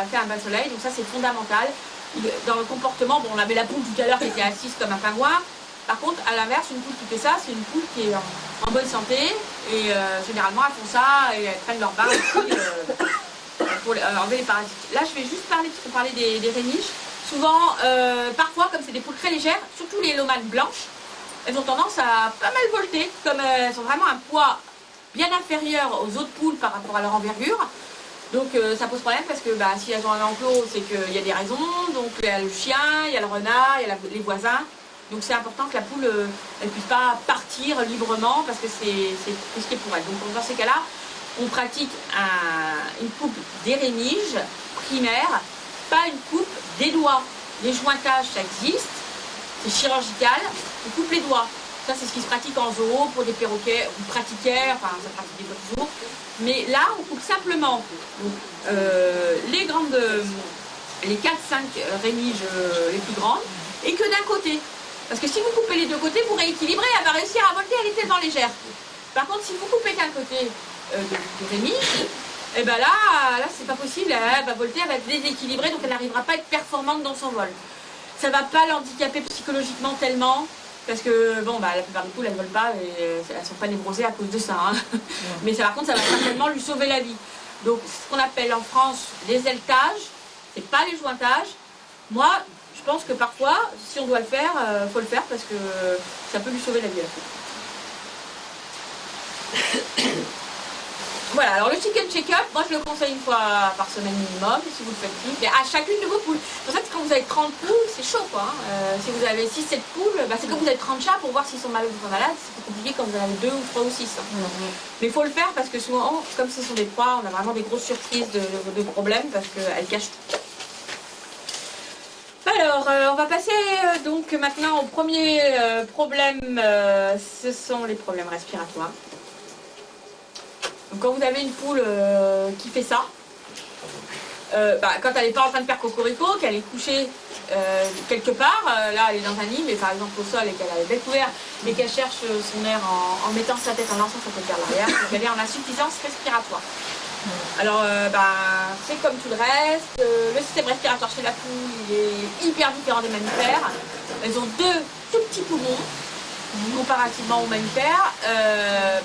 fait un bain soleil, donc ça c'est fondamental. Dans le comportement, bon, on avait la poule tout à l'heure qui était assise comme un pingouin. Par contre, à l'inverse, une poule qui fait ça, c'est une poule qui est en bonne santé. Et généralement, elles font ça et elles prennent leur bain aussi, pour enlever les parasites. Là, je vais juste parler des rémiges. Souvent, parfois, comme c'est des poules très légères, surtout les Lohmann blanches, elles ont tendance à pas mal volter, comme elles ont vraiment un poids bien inférieur aux autres poules par rapport à leur envergure. Donc ça pose problème parce que si elles ont un enclos, c'est qu'il y a des raisons. Donc il y a le chien, il y a le renard, il y a les voisins. Donc c'est important que la poule elle ne puisse pas partir librement parce que c'est risqué pour elle. Donc dans ces cas-là, on pratique une coupe des rémiges primaires, pas une coupe des doigts. Les jointages, ça existe, c'est chirurgical, on coupe les doigts. Ça, c'est ce qui se pratique en zoo pour des perroquets, on pratiquait, enfin, ça pratique des fois toujours. Mais là, on coupe simplement donc, les 4-5 rémiges les plus grandes, et que d'un côté. Parce que si vous coupez les deux côtés, vous rééquilibrez, elle va réussir à volter, elle est tellement légère. Par contre, si vous coupez qu'un côté de rémige, et bien là c'est pas possible, elle va volter, elle va être déséquilibrée, donc elle n'arrivera pas à être performante dans son vol. Ça ne va pas l'handicaper psychologiquement tellement, parce que bon, la plupart des poules elles ne volent pas et elles ne sont pas névrosées à cause de ça. Hein. Mais ça, par contre, ça va certainement lui sauver la vie. Donc ce qu'on appelle en France les ailetages, c'est pas les jointages. Moi, je pense que parfois, si on doit le faire, il faut le faire parce que ça peut lui sauver la vie à la poule. Voilà, alors le chicken check-up, moi je le conseille une fois par semaine minimum, si vous le faites plus, mais à chacune de vos poules. Pour ça que quand vous avez 30 poules, c'est chaud quoi. Hein. Si vous avez 6-7 poules, c'est comme vous avez 30 chats pour voir s'ils sont malades ou pas malades, c'est plus compliqué quand vous en avez 2 ou 3 ou 6. Hein. Mais il faut le faire parce que souvent, comme ce sont des proies, on a vraiment des grosses surprises de problèmes parce qu'elles cachent tout. Alors, on va passer donc maintenant au premier problème, ce sont les problèmes respiratoires. Donc quand vous avez une poule qui fait ça, quand elle n'est pas en train de faire cocorico, qu'elle est couchée quelque part, là elle est dans un nid, mais par exemple au sol et qu'elle a les becs ouverts, mais qu'elle cherche son air en mettant sa tête en lançant sa tête vers l'arrière, donc elle est en insuffisance respiratoire. Alors c'est comme tout le reste, le système respiratoire chez la poule il est hyper différent des mammifères. Elles ont 2 tout petits poumons comparativement aux mammifères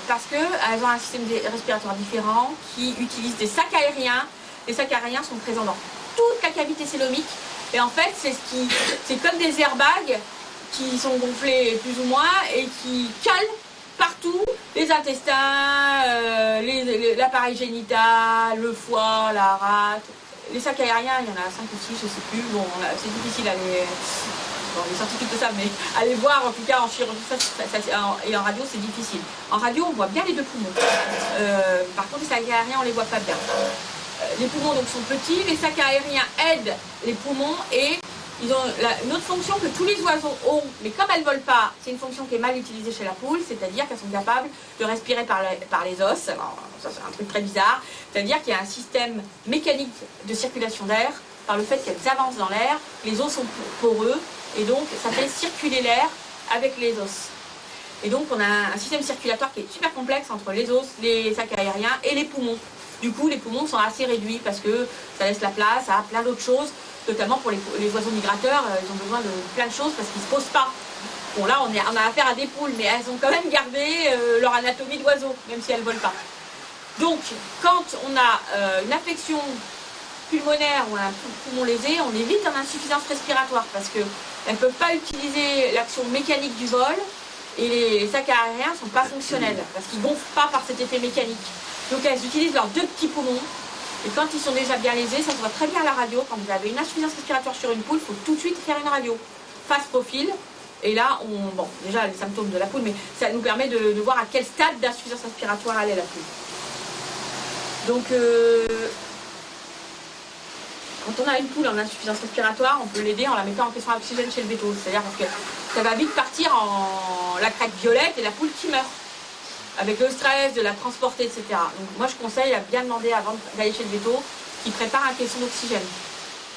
parce qu'elles ont un système respiratoire différent qui utilise des sacs aériens. Les sacs aériens sont présents dans toute la cavité célomique et en fait c'est comme des airbags qui sont gonflés plus ou moins et qui calent partout, les intestins, l'appareil génital, le foie, la rate. Les sacs aériens, il y en a 5 ou 6, je ne sais plus. Bon, c'est difficile à bon, les scientifiques de ça, mais allez voir en tout cas en chirurgie et en radio c'est difficile. En radio on voit bien les deux poumons. Par contre les sacs aériens on les voit pas bien. Les poumons donc sont petits, les sacs aériens aident les poumons et ils ont une autre fonction que tous les oiseaux ont, mais comme elles ne volent pas, c'est une fonction qui est mal utilisée chez la poule, c'est-à-dire qu'elles sont capables de respirer par les os. Alors ça c'est un truc très bizarre, c'est-à-dire qu'il y a un système mécanique de circulation d'air par le fait qu'elles avancent dans l'air, les os sont poreux et donc ça fait circuler l'air avec les os. Et donc on a un système circulatoire qui est super complexe entre les os, les sacs aériens et les poumons. Du coup les poumons sont assez réduits parce que ça laisse la place à plein d'autres choses. Notamment pour les oiseaux migrateurs, ils ont besoin de plein de choses parce qu'ils ne se posent pas. Bon là, on a affaire à des poules, mais elles ont quand même gardé leur anatomie d'oiseau, même si elles ne volent pas. Donc, quand on a une affection pulmonaire ou un poumon lésé, on évite une insuffisance respiratoire parce qu'elles ne peuvent pas utiliser l'action mécanique du vol et les sacs aériens ne sont pas fonctionnels parce qu'ils ne gonflent pas par cet effet mécanique. Donc elles utilisent leurs deux petits poumons. Et quand ils sont déjà bien lésés, ça se voit très bien à la radio. Quand vous avez une insuffisance respiratoire sur une poule, il faut tout de suite faire une radio. Face profil. Et là, bon, déjà les symptômes de la poule, mais ça nous permet de voir à quel stade d'insuffisance respiratoire elle est la poule. Donc, quand on a une poule en insuffisance respiratoire, on peut l'aider en la mettant en pression à oxygène chez le béto. C'est-à-dire parce que ça va vite partir en la crête violette et la poule qui meurt. Avec le stress, de la transporter, etc. Donc moi je conseille à bien demander avant d'aller chez le véto qu'il prépare un caisson d'oxygène.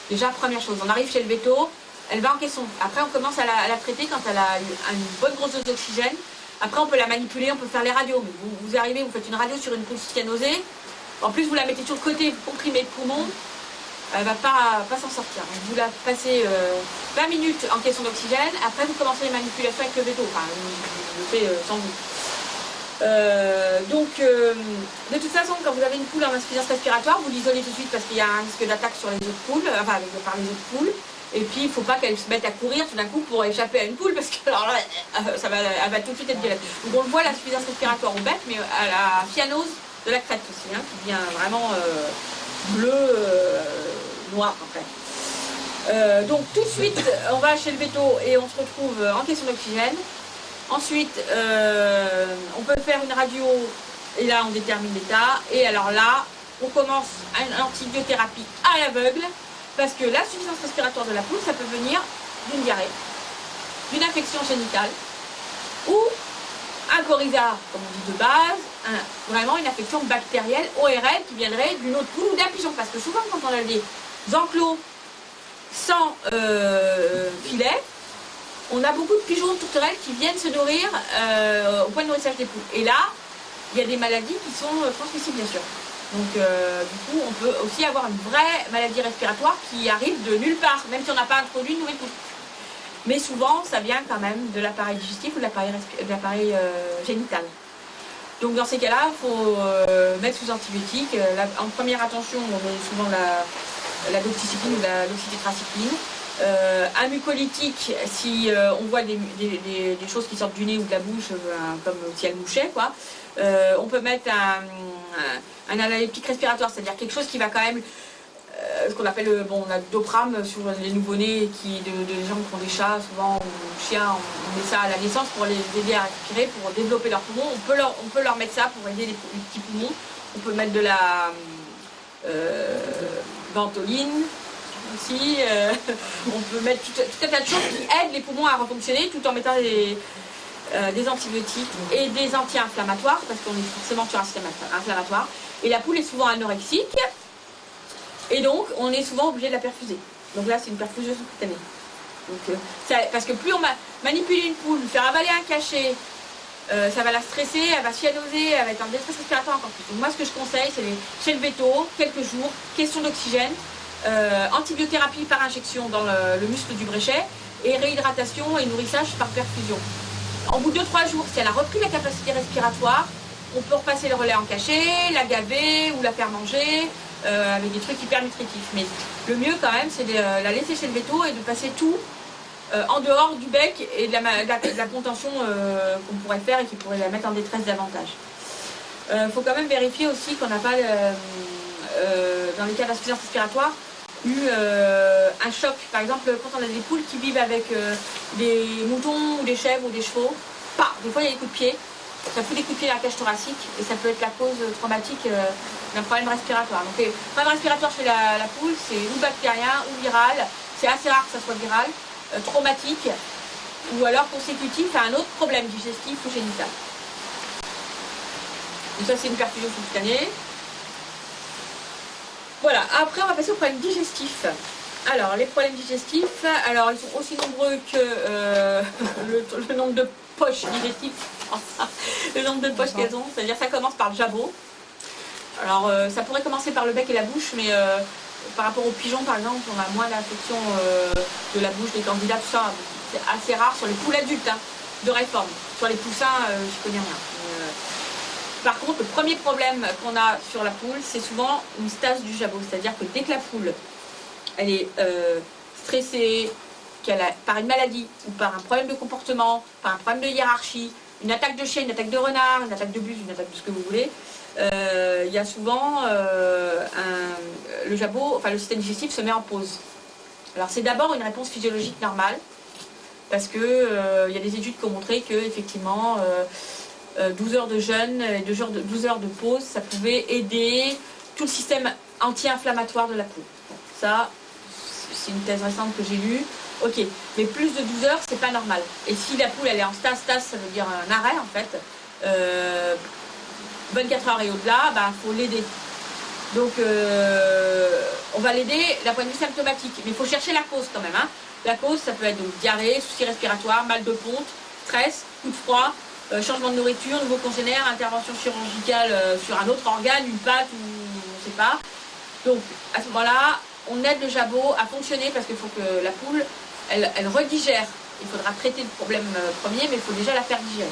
Déjà première chose, on arrive chez le véto, elle va en caisson. Après on commence à la traiter quand elle a une bonne grosse dose d'oxygène. Après on peut la manipuler, on peut faire les radios. Mais vous arrivez, vous faites une radio sur une poule cyanosée. En plus vous la mettez sur le côté, vous comprimez le poumon. Elle ne va pas s'en sortir. Donc, vous la passez 20 minutes en caisson d'oxygène. Après vous commencez les manipulations avec le véto. Enfin, je le fais sans vous. De toute façon, quand vous avez une poule en insuffisance respiratoire, vous l'isolez tout de suite parce qu'il y a un risque d'attaque sur les autres poules, enfin par les autres poules. Et puis il ne faut pas qu'elle se mette à courir tout d'un coup pour échapper à une poule parce que alors là, elle va tout de suite être violette. Donc on le voit l'insuffisance respiratoire au bec, mais à la cyanose de la crête aussi, hein, qui devient vraiment bleu, noir après. Donc tout de suite, on va chez le véto et on se retrouve en caisson d'oxygène. Ensuite, on peut faire une radio et là on détermine l'état. Et alors là, on commence une antibiothérapie à l'aveugle parce que l'insuffisance respiratoire de la poule, ça peut venir d'une diarrhée, d'une infection génitale ou un coryza, comme on dit de base, vraiment une infection bactérienne ORL qui viendrait d'une autre poule ou d'un pigeon. Parce que souvent quand on a des enclos sans filet, on a beaucoup de pigeons tourterelles qui viennent se nourrir au point de nourrissage des poules. Et là, il y a des maladies qui sont transmissibles, bien sûr. Donc, du coup, on peut aussi avoir une vraie maladie respiratoire qui arrive de nulle part, même si on n'a pas introduit une nouvelle poule. Mais souvent, ça vient quand même de l'appareil digestif ou de l'appareil génital. Donc, dans ces cas-là, il faut mettre sous antibiotiques. En première attention, on met souvent la doxycycline ou l'oxytétracycline. Un mucolytique si on voit des choses qui sortent du nez ou de la bouche comme si elle mouchait quoi. On peut mettre un analgésique respiratoire, c'est-à-dire quelque chose qui va quand même ce qu'on appelle on a Dopram sur les nouveau-nés des gens qui ont des chats souvent ou chiens, on met ça à la naissance pour les aider à respirer, pour développer leurs poumons. On peut leur mettre ça pour aider les petits poumons. On peut mettre de la ventoline aussi, on peut mettre tout un tas de choses qui aident les poumons à refonctionner tout en mettant des antibiotiques et des anti-inflammatoires parce qu'on est forcément sur un système inflammatoire. Et la poule est souvent anorexique et donc on est souvent obligé de la perfuser. Donc là c'est une perfusion sous-cutanée. Parce que plus on manipule une poule, faire avaler un cachet, ça va la stresser, elle va cyanoser, elle va être en détresse respiratoire encore plus. Donc moi ce que je conseille c'est chez le véto, quelques jours, question d'oxygène, antibiothérapie par injection dans le muscle du bréchet et réhydratation et nourrissage par perfusion. En bout de 2-3 jours, si elle a repris la capacité respiratoire, on peut repasser le relais en cachet, la gaver ou la faire manger avec des trucs hyper nutritifs. Mais le mieux quand même, c'est de la laisser chez le véto et de passer tout en dehors du bec et de la contention qu'on pourrait faire et qui pourrait la mettre en détresse davantage. Faut quand même vérifier aussi qu'on n'a pas, dans les cas d'insuffisance respiratoire, eu un choc. Par exemple, quand on a des poules qui vivent avec des moutons ou des chèvres ou des chevaux, des fois il y a des coups de pied, ça fout des coups de pied à la cage thoracique et ça peut être la cause traumatique d'un problème respiratoire. Donc les problèmes respiratoires chez la poule, c'est ou bactérien ou viral, c'est assez rare que ça soit viral, traumatique ou alors consécutif à un autre problème digestif ou génital. Donc ça c'est une perfusion sous-cutanée. Voilà, après on va passer aux problèmes digestifs. Alors les problèmes digestifs, alors ils sont aussi nombreux que le nombre de poches digestives, le nombre de poches qu'elles ont, c'est-à-dire ça commence par le jabot. Alors ça pourrait commencer par le bec et la bouche, mais par rapport aux pigeons par exemple, on a moins d'infection de la bouche, des candidats, tout ça, c'est assez rare sur les poules adultes de réforme. Sur les poussins, je connais rien. Par contre, le premier problème qu'on a sur la poule, c'est souvent une stase du jabot. C'est-à-dire que dès que la poule, elle est stressée, qu'elle a, par une maladie ou par un problème de comportement, par un problème de hiérarchie, une attaque de chien, une attaque de renard, une attaque de buse, une attaque de ce que vous voulez, il y a souvent le jabot, enfin le système digestif se met en pause. Alors c'est d'abord une réponse physiologique normale, parce que il y a des études qui ont montré que effectivement 12 heures de jeûne et 12 heures de pause, ça pouvait aider tout le système anti-inflammatoire de la poule. Bon, ça, c'est une thèse récente que j'ai lue. Ok, mais plus de 12 heures, c'est pas normal. Et si la poule, elle est en stase, ça veut dire un arrêt en fait, 24 heures et au-delà, faut l'aider. Donc, on va l'aider d'un point de vue symptomatique. Mais il faut chercher la cause quand même. La cause, ça peut être donc diarrhée, soucis respiratoires, mal de ponte, stress, coup de froid, changement de nourriture, nouveau congénère, intervention chirurgicale sur un autre organe, une patte ou on ne sait pas. Donc à ce moment-là, on aide le jabot à fonctionner parce qu'il faut que la poule, elle redigère. Il faudra traiter le problème premier, mais il faut déjà la faire digérer.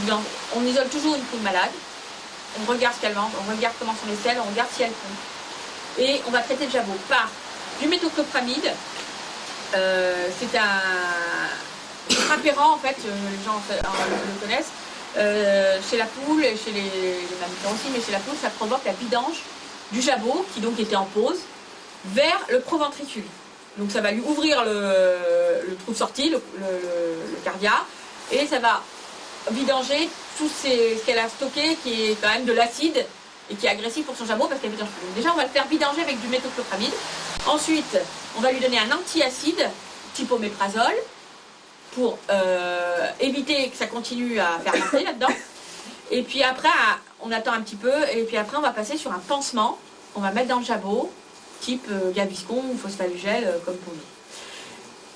Donc on isole toujours une poule malade, on regarde ce qu'elle mange, on regarde comment sont les selles, on regarde si elle pond. Et on va traiter le jabot par du métoclopramide. C'est un appérant en fait, les gens le connaissent, chez la poule et chez les mammifères aussi, mais chez la poule ça provoque la vidange du jabot qui donc était en pause vers le proventricule. Donc ça va lui ouvrir le trou de sortie, le cardia, et ça va vidanger tout ce qu'elle a stocké qui est quand même de l'acide et qui est agressif pour son jabot parce qu'elle vidange plus. Donc déjà on va le faire vidanger avec du métoclopramide. Ensuite on va lui donner un antiacide type oméprazole pour éviter que ça continue à fermenter là-dedans. Et puis après, on attend un petit peu, et puis après on va passer sur un pansement, on va mettre dans le jabot, type Gaviscon ou Phosphalugel, comme pour nous.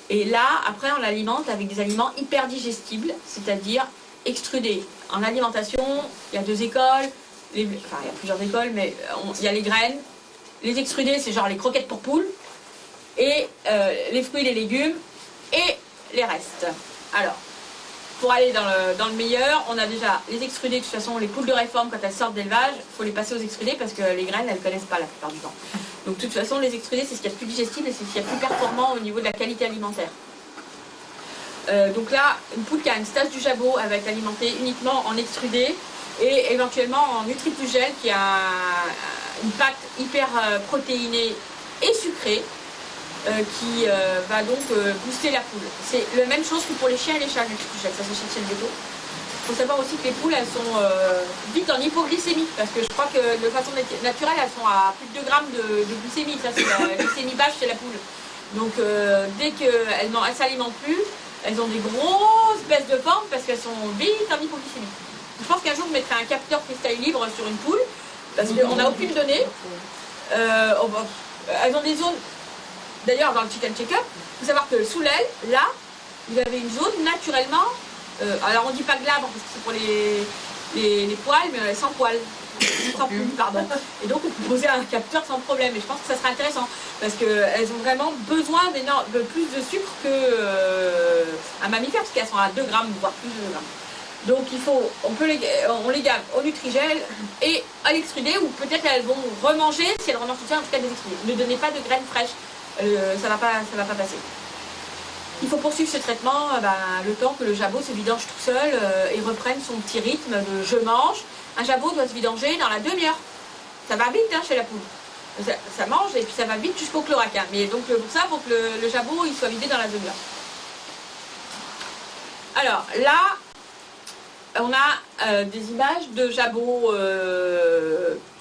Et là, après on l'alimente avec des aliments hyper digestibles, c'est-à-dire extrudés. En alimentation, il y a deux écoles, il y a plusieurs écoles, mais il y a les graines. Les extrudés, c'est genre les croquettes pour poules, et les fruits et les légumes, et les restes. Alors, pour aller dans le meilleur, on a déjà les extrudés. De toute façon, les poules de réforme, quand elles sortent d'élevage, il faut les passer aux extrudés parce que les graines, elles ne connaissent pas la plupart du temps. Donc, de toute façon, les extrudés, c'est ce qu'il y a de plus digestible et c'est ce qu'il y a de plus performant au niveau de la qualité alimentaire. Donc là, une poule qui a une stase du jabot, elle va être alimentée uniquement en extrudé et éventuellement en nutripugel qui a une pâte hyper protéinée et sucrée. Qui va donc booster la poule. C'est la même chose que pour les chiens et les chats, ça s'achète chez le veto. Il faut savoir aussi que les poules, elles sont vite en hypoglycémie, parce que je crois que de façon naturelle, elles sont à plus de 2 grammes de glycémie. Ça, c'est la glycémie basse chez la poule. Donc, dès qu'elles ne s'alimentent plus, elles ont des grosses baisses de forme parce qu'elles sont vite en hypoglycémie. Je pense qu'un jour, je mettrai un capteur cristal libre sur une poule, parce qu'on n'a aucune donnée. Elles ont des zones. D'ailleurs, dans le chicken check-up, il faut savoir que sous l'aile, là, vous avez une zone naturellement, alors on ne dit pas glabre parce que c'est pour les poils, mais sans poils, sans plumes, pardon. Et donc on peut poser un capteur sans problème. Et je pense que ça serait intéressant parce qu'elles ont vraiment besoin de plus de sucre qu'un mammifère, parce qu'elles sont à 2 grammes, voire plus de 2 grammes. Donc on les garde au Nutri-Gel et à l'extrudé, ou peut-être elles vont remanger, si elles remangent tout ça, en tout cas des extrudés. Ne donnez pas de graines fraîches. Ça va pas passer. Il faut poursuivre ce traitement le temps que le jabot se vidange tout seul et reprenne son petit rythme de je mange. Un jabot doit se vidanger dans la demi-heure. Ça va vite chez la poule. Ça mange et puis ça va vite jusqu'au cloaque. Mais donc pour ça, il faut que le jabot il soit vidé dans la demi-heure. Alors là, on a des images de jabot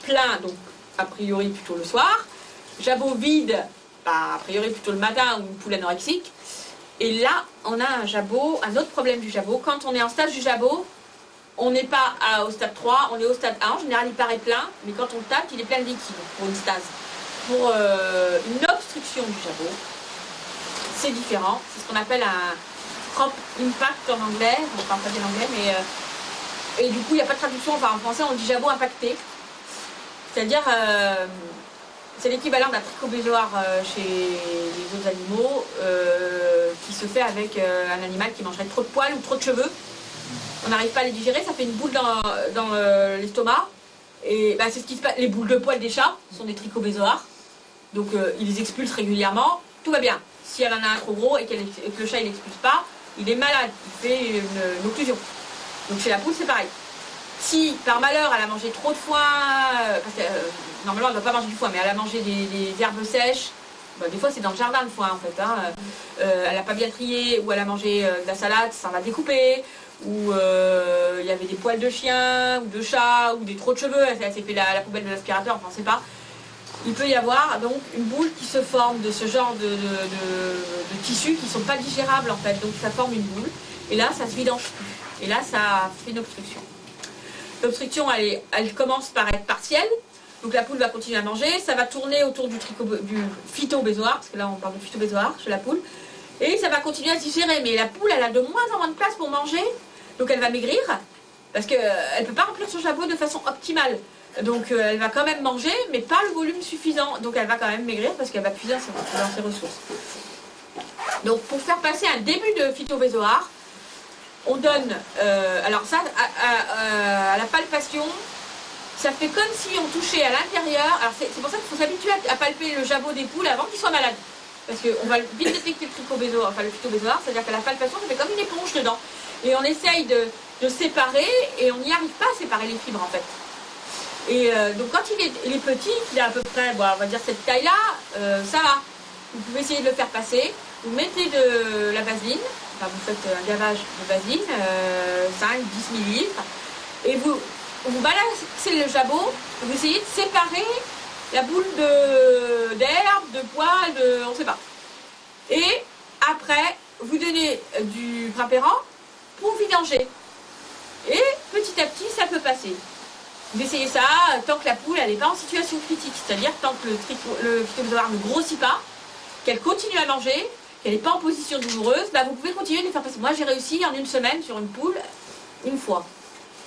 plein, donc a priori plutôt le soir. Jabot vide, bah, a priori plutôt le matin ou une poule anorexique. Et là, on a un autre problème du jabot. Quand on est en stage du jabot, on n'est pas au stade 3, on est au stade 1. En général, il paraît plein, mais quand on le tape, il est plein de liquide pour une stase. Pour une obstruction du jabot, c'est différent. C'est ce qu'on appelle un crop impact en anglais. On ne parle pas bien anglais, mais... et du coup, il n'y a pas de traduction. Enfin, en français, on dit jabot impacté. C'est-à-dire... c'est l'équivalent d'un tricobézoar chez les autres animaux qui se fait avec un animal qui mangerait trop de poils ou trop de cheveux. On n'arrive pas à les digérer, ça fait une boule dans l'estomac. Et bah, c'est ce qui se passe. Les boules de poils des chats sont des tricobézoars. Donc ils les expulsent régulièrement. Tout va bien. Si elle en a un trop gros et que le chat il l'expulse pas, il est malade, il fait une occlusion. Donc chez la poule c'est pareil. Si par malheur elle a mangé trop de foin, parce que normalement elle ne doit pas manger du foin, mais elle a mangé des herbes sèches, bah, des fois c'est dans le jardin le foin en fait, hein. Elle n'a pas bien trié, ou elle a mangé de la salade, ça va découper, ou il y avait des poils de chien, ou de chat, ou des trop de cheveux, elle s'est fait la poubelle de l'aspirateur, enfin on ne sait pas. Il peut y avoir donc une boule qui se forme de ce genre de tissus qui ne sont pas digérables en fait, donc ça forme une boule, et là ça se vidange plus, et là ça fait une obstruction. L'obstruction, elle commence par être partielle. Donc la poule va continuer à manger. Ça va tourner autour du phytobézoar, parce que là on parle de phytobézoar chez la poule. Et ça va continuer à se digérer. Mais la poule, elle a de moins en moins de place pour manger. Donc elle va maigrir, parce qu'elle ne peut pas remplir son jabot de façon optimale. Donc elle va quand même manger, mais pas le volume suffisant. Donc elle va quand même maigrir, parce qu'elle va puiser dans ses ressources. Donc pour faire passer un début de phytobézoar, on donne, alors ça, à la palpation, ça fait comme si on touchait à l'intérieur. Alors c'est pour ça qu'il faut s'habituer à palper le jabot des poules avant qu'ils soient malades. Parce qu'on va vite détecter le tricobézoar, enfin le phytobézoar, c'est-à-dire qu'à la palpation, ça fait comme une éponge dedans. Et on essaye de séparer, et on n'y arrive pas à séparer les fibres en fait. Et donc quand il est petit, qu'il a à peu près, bon, on va dire cette taille-là, ça va. Vous pouvez essayer de le faire passer. Vous mettez de la vaseline. Enfin, vous faites un gavage de vaseline, 5-10 ml, et vous balancez le jabot, vous essayez de séparer la boule d'herbe, de poils, on ne sait pas. Et après, vous donnez du Grimpéran pour vidanger. Et petit à petit, ça peut passer. Vous essayez ça tant que la poule n'est pas en situation critique, c'est-à-dire tant que le phytobézoar ne grossit pas, qu'elle continue à manger, qu'elle n'est pas en position douloureuse, bah vous pouvez continuer de les faire passer. Moi j'ai réussi en une semaine sur une poule, une fois.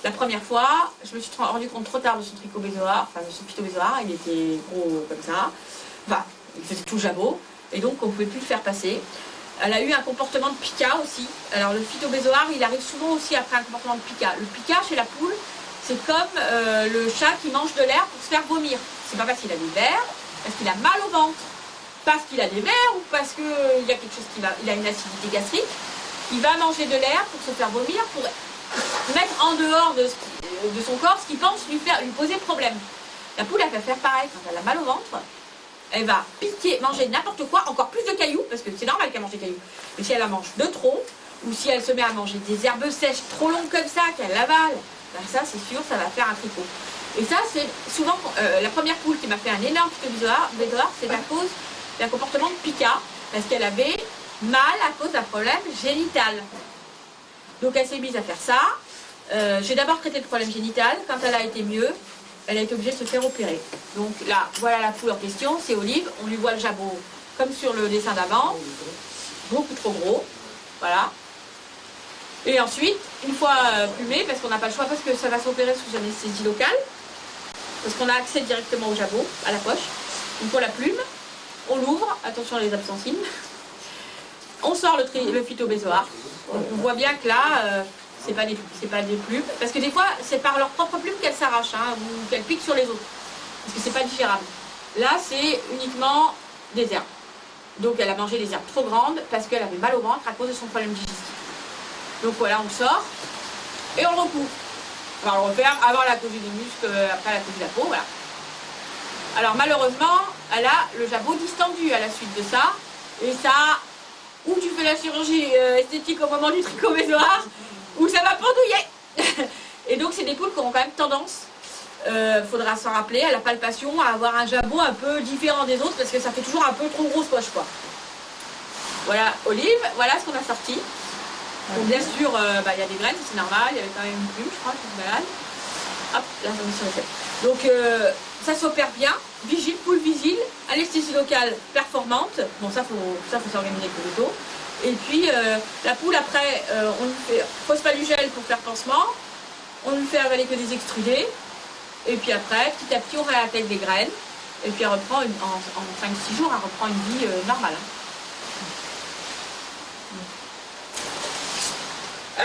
La première fois, je me suis rendu compte trop tard de son tricobézoar, enfin de son phytobézoar, il était gros comme ça, enfin il faisait tout le jabot, et donc on ne pouvait plus le faire passer. Elle a eu un comportement de pica aussi. Alors le phytobézoar, il arrive souvent aussi après un comportement de pica. Le pica chez la poule, c'est comme le chat qui mange de l'air pour se faire vomir. C'est pas parce qu'il a des vers, parce qu'il a mal au ventre. Parce qu'il a des vers ou parce qu'il y a quelque chose il a une acidité gastrique, il va manger de l'air pour se faire vomir, pour mettre en dehors de son corps ce qu'il pense lui poser problème. La poule, elle va faire pareil quand elle a mal au ventre, elle va piquer, manger n'importe quoi, encore plus de cailloux, parce que c'est normal qu'elle mange des cailloux. Mais si elle en mange de trop, ou si elle se met à manger des herbes sèches trop longues comme ça, qu'elle avale, ben ça c'est sûr, ça va faire un tricot. Et ça c'est souvent, la première poule qui m'a fait un énorme phytobézoar, c'est à cause d'un comportement de pica, parce qu'elle avait mal à cause d'un problème génital. Donc elle s'est mise à faire ça. J'ai d'abord traité le problème génital. Quand elle a été mieux, elle a été obligée de se faire opérer. Donc là, voilà la poule en question, c'est Olive. On lui voit le jabot comme sur le dessin d'avant, beaucoup trop gros. Voilà. Et ensuite, une fois plumée, parce qu'on n'a pas le choix, parce que ça va s'opérer sous anesthésie locale, parce qu'on a accès directement au jabot, à la poche. Une fois la plume, on l'ouvre, attention à les abscensines, on sort le phytobézoar. On voit bien que là, c'est pas des plumes, parce que des fois, c'est par leurs propres plumes qu'elles s'arrachent, hein, ou qu'elles piquent sur les autres, parce que c'est pas digérable. Là, c'est uniquement des herbes. Donc elle a mangé des herbes trop grandes, parce qu'elle avait mal au ventre à cause de son problème digestif. Donc voilà, on le sort, et on le recouvre. On va le refaire avant la couche des muscles, après la couche de la peau, voilà. Alors malheureusement, elle a le jabot distendu à la suite de ça. Et ça, ou tu fais la chirurgie esthétique au moment du trichomésoire, ou ça va pendouiller. Et donc c'est des poules qui ont quand même tendance, faudra s'en rappeler, à la palpation, à avoir un jabot un peu différent des autres, parce que ça fait toujours un peu trop grosse poche, quoi. Voilà, Olive, voilà ce qu'on a sorti. Donc bien sûr, il y a des graines, c'est normal, il y avait quand même une plume, je crois, qui se balade. Hop, là, j'en ai sur les têtes. Donc ça s'opère bien, vigile, poule vigile, anesthésie locale performante. Bon, ça faut s'organiser avec le veto. Et puis la poule, après, on lui fait phosphalugel pour faire pansement, on lui fait avaler que des extrudés. Et puis après, petit à petit, on réintègre des graines. Et puis elle reprend, en 5-6 jours, elle reprend une vie normale.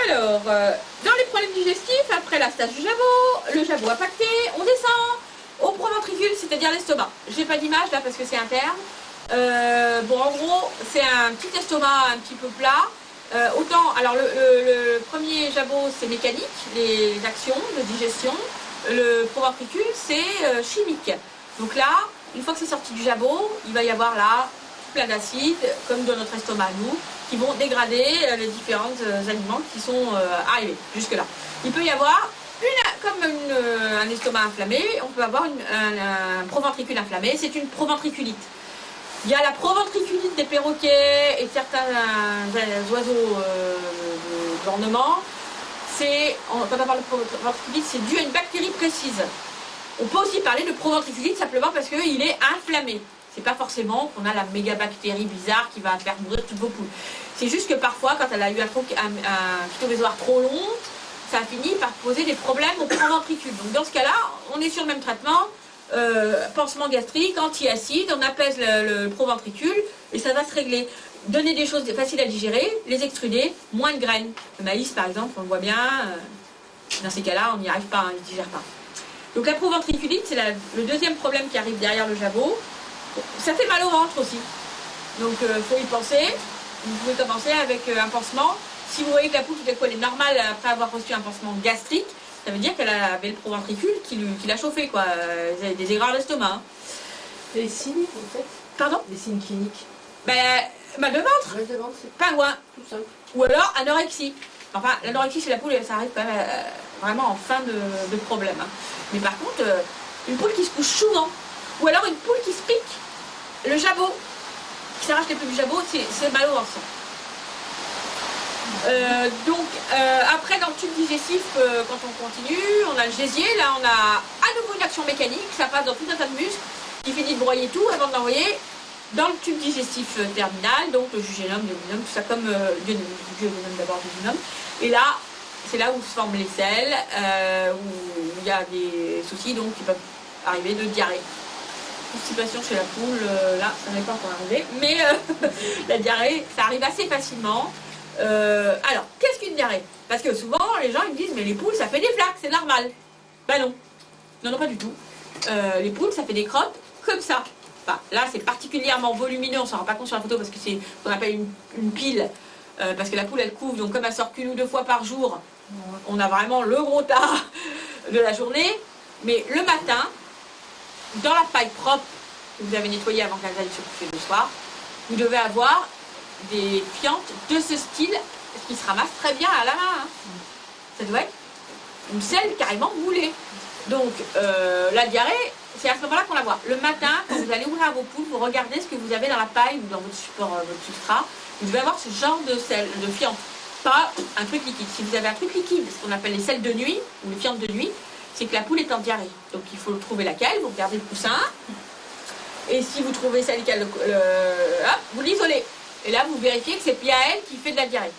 Alors, dans les problèmes digestifs, après la stage du jabot, le jabot impacté, on descend au proventricule, c'est-à-dire l'estomac. J'ai pas d'image là parce que c'est interne. Bon, en gros, c'est un petit estomac un petit peu plat. Alors le premier jabot, c'est mécanique, les actions de digestion. Le proventricule, c'est chimique. Donc là, une fois que c'est sorti du jabot, il va y avoir là plein d'acides, comme dans notre estomac à nous, qui vont dégrader les différents aliments qui sont arrivés jusque-là. Il peut y avoir, un estomac inflammé, on peut avoir un proventricule inflammé, c'est une proventriculite. Il y a la proventriculite des perroquets et de certains oiseaux d'ornement. Quand on parle de proventriculite, c'est dû à une bactérie précise. On peut aussi parler de proventriculite simplement parce qu'il est inflammé. C'est pas forcément qu'on a la méga bactérie bizarre qui va faire mourir toutes vos poules. C'est juste que parfois, quand elle a eu un phytomésoire trop long, ça a fini par poser des problèmes au proventricule. Donc dans ce cas-là, on est sur le même traitement, pansement gastrique, anti-acide, on apaise le proventricule et ça va se régler. Donner des choses faciles à digérer, les extruder, moins de graines. Le maïs par exemple, on le voit bien, dans ces cas-là, on n'y arrive pas, il ne digère pas. Donc la proventriculite, c'est le deuxième problème qui arrive derrière le jabot. Ça fait mal au ventre aussi. Donc il faut y penser. Vous pouvez commencer avec un pansement. Si vous voyez que la poule tout à coup elle est normale après avoir reçu un pansement gastrique, ça veut dire qu'elle avait le proventricule qui l'a chauffé, quoi. Des aigreurs d'estomac. Hein. Les signes, en fait. Pardon? Les signes cliniques. Mal de ventre. Mal de ventre, c'est Pas loin. tout simple. Ou alors anorexie. Enfin, l'anorexie chez la poule, ça arrive quand même vraiment en fin de problème. Hein. Mais par contre, une poule qui se couche souvent, ou alors une poule qui se pique, le jabot, qui s'arrache les plumes du jabot, c'est mal au ventre. Après, dans le tube digestif, quand on continue, on a le gésier. Là, on a à nouveau une action mécanique. Ça passe dans tout un tas de muscles qui finit de broyer tout avant de l'envoyer dans le tube digestif terminal. Donc, le jugénum, le duodenum, tout ça comme le duodenum d'abord, le duodenum. Et là, c'est là où se forment les selles, où il y a des soucis donc qui peuvent arriver de diarrhée. Constipation chez la poule, là, ça n'est pas encore arrivé. Mais la diarrhée, ça arrive assez facilement. Alors, qu'est-ce qu'une diarrhée? Parce que souvent, les gens ils me disent, mais les poules, ça fait des flaques, c'est normal. Ben non. Non, pas du tout. Les poules, ça fait des crottes comme ça. Enfin, là, c'est particulièrement volumineux, on ne s'en rend pas compte sur la photo parce que c'est ce qu'on appelle une pile. Parce que la poule, elle couve, donc comme elle sort qu'une ou deux fois par jour, on a vraiment le gros tas de la journée. Mais le matin, dans la paille propre que vous avez nettoyée avant qu'elle aille se coucher le soir, vous devez avoir des fientes de ce style qui se ramassent très bien à la main. Hein. Ça doit être une selle carrément moulée. Donc la diarrhée, c'est à ce moment-là qu'on la voit. Le matin, quand vous allez ouvrir vos poules, vous regardez ce que vous avez dans la paille ou dans votre support, votre substrat. Vous devez avoir ce genre de selle, de fientes, pas un truc liquide. Si vous avez un truc liquide, ce qu'on appelle les selles de nuit ou les fientes de nuit, c'est que la poule est en diarrhée. Donc il faut trouver laquelle, vous regardez le coussin, et si vous trouvez celle qui a hop, vous l'isolez. Et là, vous vérifiez que c'est bien elle qui fait de la diarrhée.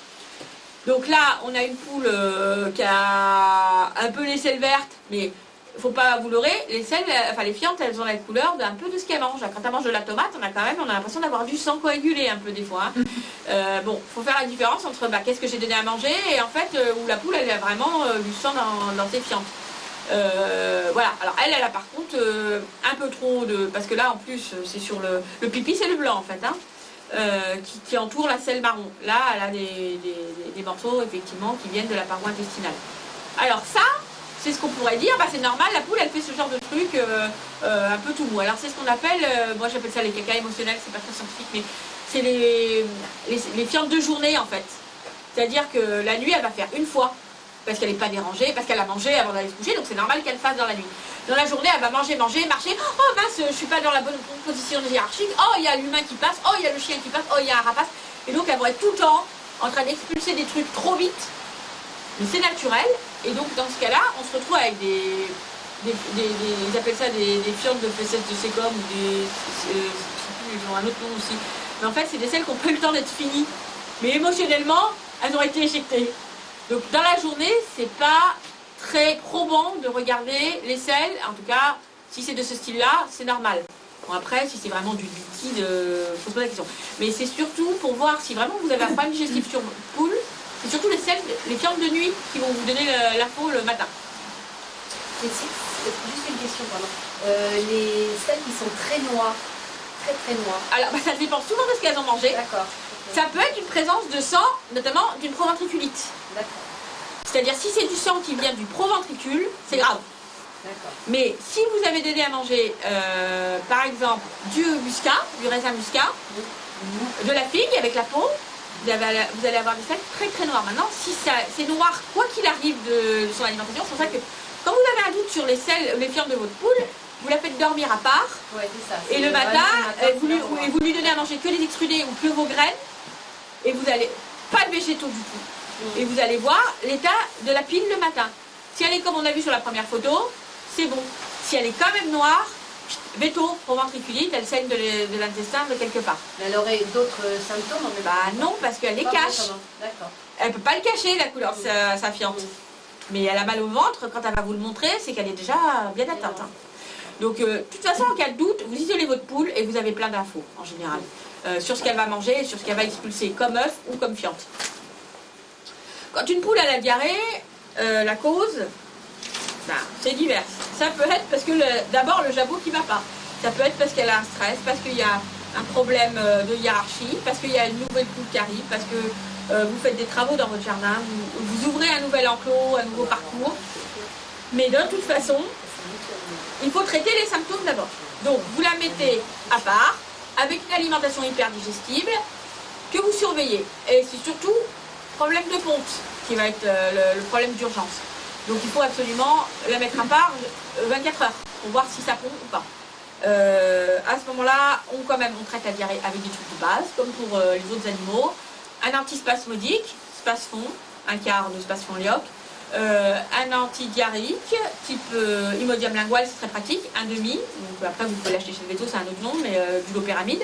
Donc là, on a une poule qui a un peu les selles vertes, mais il ne faut pas vous leurrer. Les selles, enfin les fientes, elles ont la couleur d'un peu de ce qu'elles mangent. Quand elles mangent de la tomate, on a l'impression d'avoir du sang coagulé un peu des fois. Hein. Bon, il faut faire la différence entre qu'est-ce que j'ai donné à manger et en fait où la poule, elle a vraiment du sang dans ses fientes. Voilà, alors elle a par contre un peu trop de... Parce que là, en plus, c'est sur le pipi, c'est le blanc en fait. Hein. Qui entoure la selle marron. Là, elle a des morceaux, effectivement, qui viennent de la paroi intestinale. Alors ça, c'est ce qu'on pourrait dire, bah, c'est normal, la poule elle fait ce genre de truc un peu tout mou. Alors c'est ce qu'on appelle, moi j'appelle ça les caca émotionnels, c'est pas très scientifique, mais c'est les fientes de journée en fait. C'est-à-dire que la nuit elle va faire une fois, parce qu'elle n'est pas dérangée, parce qu'elle a mangé avant d'aller se coucher, donc c'est normal qu'elle fasse dans la nuit. Dans la journée elle va manger, marcher, oh mince, je suis pas dans la bonne position hiérarchique, oh il y a l'humain qui passe, oh il y a le chien qui passe, oh il y a un rapace, et donc elles vont être tout le temps en train d'expulser des trucs trop vite, mais c'est naturel, et donc dans ce cas-là, on se retrouve avec ils appellent ça des fientes de fessettes de sécom, ou je sais plus, ils ont un autre nom aussi, mais en fait c'est des selles qui n'ont pas eu le temps d'être finies, mais émotionnellement, elles ont été éjectées. Donc dans la journée, c'est pas très probant de regarder les selles, en tout cas, si c'est de ce style-là, c'est normal. Bon après, si c'est vraiment du liquide, faut se poser la question. Mais c'est surtout pour voir si vraiment vous avez un problème digestif sur poule, c'est surtout les selles, les fientes de nuit qui vont vous donner l'info le matin. Et juste une question, pardon. Les selles qui sont très noires, très noires. Alors bah, ça dépend souvent de ce qu'elles ont mangé. D'accord. Ça peut être une présence de sang, notamment d'une proventriculite. D'accord. C'est-à-dire si c'est du sang qui vient du proventricule, c'est grave. D'accord. Mais si vous avez donné à manger, par exemple, du muscat, du raisin muscat, de la figue avec la peau, vous allez avoir des selles très très noires. Maintenant, si c'est noir, quoi qu'il arrive de son alimentation, c'est pour ça que quand vous avez un doute sur les fientes de votre poule, vous la faites dormir à part, ouais, c'est ça. et le matin, vous lui donnez à manger que les extrudés ou que vos graines, et vous n'allez pas de végétaux du tout. Et vous allez voir l'état de la pile le matin. Si elle est comme on a vu sur la première photo, c'est bon. Si elle est quand même noire, veto, proventriculite, elle saigne de l'intestin de quelque part. Mais elle aurait d'autres symptômes? Bah non, parce qu'elle les cache. D'accord. Elle ne peut pas le cacher, la couleur de sa fiente. Mais elle a mal au ventre, quand elle va vous le montrer, c'est qu'elle est déjà bien atteinte. Hein. Donc, de toute façon, en cas de doute, vous isolez votre poule et vous avez plein d'infos, en général, sur ce qu'elle va manger et sur ce qu'elle va expulser, comme œuf ou comme fiente. Quand une poule a la diarrhée, la cause, ben, c'est divers. Ça peut être parce que, d'abord, le jabot qui ne va pas. Ça peut être parce qu'elle a un stress, parce qu'il y a un problème de hiérarchie, parce qu'il y a une nouvelle poule qui arrive, parce que vous faites des travaux dans votre jardin, vous ouvrez un nouvel enclos, un nouveau parcours. Mais de toute façon, il faut traiter les symptômes d'abord. Donc, vous la mettez à part, avec une alimentation hyper digestible, que vous surveillez. Et c'est surtout problème de ponte qui va être le problème d'urgence. Donc, il faut absolument la mettre à part 24 heures pour voir si ça pond ou pas. À ce moment-là, on traite la diarrhée avec des trucs de base, comme pour les autres animaux. Un antispasmodique, Spasfon, un quart de Spasfon Lyoc. Un antidiarrhéique type Imodium lingual, c'est très pratique, un demi, donc après vous pouvez l'acheter chez le veto, c'est un autre nom, mais du lopéramide.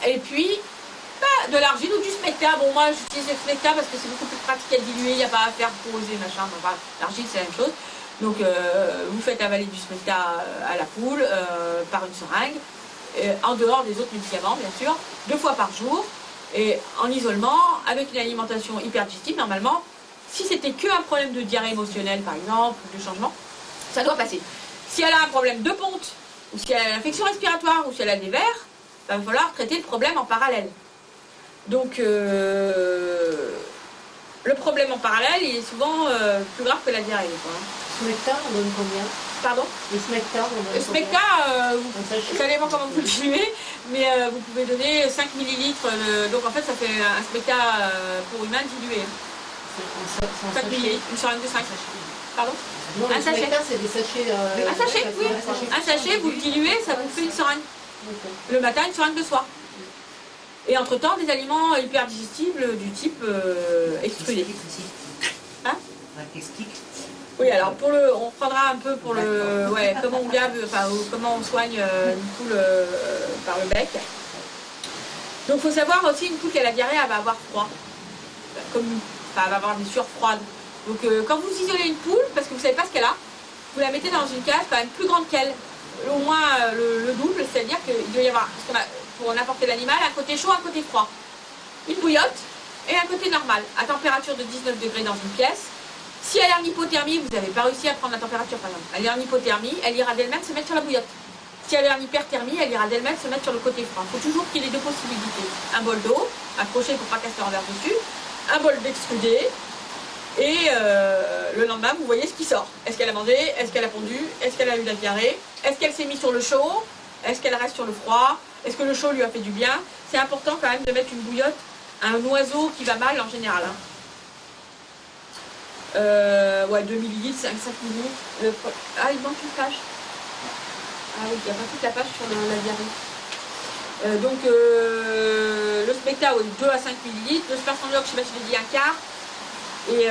Et puis de l'argile ou du smecta. Bon, moi j'utilise le smecta parce que c'est beaucoup plus pratique à diluer, il n'y a pas à faire poser, machin. Enfin, l'argile c'est la même chose. Donc vous faites avaler du smecta à la poule par une seringue, en dehors des autres médicaments bien sûr, 2 fois par jour, et en isolement, avec une alimentation hyper digestible normalement. Si c'était qu'un problème de diarrhée émotionnelle, par exemple, ou de changement, ça doit passer. Si elle a un problème de ponte, ou si elle a une infection respiratoire, ou si elle a des vers, il va falloir traiter le problème en parallèle. Donc, le problème en parallèle, il est souvent plus grave que la diarrhée. Le smecta, on donne combien? Pardon? Le smecta, on donne le smecta, ça dépend comment vous le diluez, mais vous pouvez donner 5 ml. Donc, en fait, ça fait un smecta pour humain dilué. 5 ml, une seringue de 5. Pardon? Non, un sachet. C'est des sachets. Un sachet, oui. Un sachet, vous le diluez, ça vous fait une seringue. Le matin, une seringue de soir. Et entre-temps, des aliments hyper digestibles du type extrudé. Hein? Oui, alors on prendra un peu pour le. Ouais, comment on gave, enfin, comment on soigne une poule par le bec. Donc, il faut savoir aussi, une poule qui a la diarrhée, elle va avoir froid. Elle va avoir des sueurs froides. Donc quand vous isolez une poule, parce que vous ne savez pas ce qu'elle a, vous la mettez dans une cage quand même plus grande qu'elle, au moins le double, c'est-à-dire qu'il doit y avoir, pour n'importe quel animal, un côté chaud, un côté froid. Une bouillotte et un côté normal, à température de 19 degrés dans une pièce. Si elle est en hypothermie, vous n'avez pas réussi à prendre la température par exemple, elle est en hypothermie, elle ira d'elle-même se mettre sur la bouillotte. Si elle est en hyperthermie, elle ira d'elle-même se mettre sur le côté froid. Il faut toujours qu'il y ait les deux possibilités. Un bol d'eau, accroché pour ne pas qu'elle se renverse dessus, un bol d'extrudé Et le lendemain, vous voyez ce qui sort. Est-ce qu'elle a mangé? Est-ce qu'elle a pondu? Est-ce qu'elle a eu la diarrhée? Est-ce qu'elle s'est mise sur le chaud? Est-ce qu'elle reste sur le froid? Est-ce que le chaud lui a fait du bien? C'est important quand même de mettre une bouillotte à un oiseau qui va mal en général. Hein. Ouais, 2 millilitres, 5 millilitres. Ah, il manque une page. Ah oui, il n'y a pas toute la page sur la diarrhée. Donc, le Smecta, oui, 2 à 5 millilitres. Le Spersendoc, je ne sais pas si je l'ai dit, un quart. Et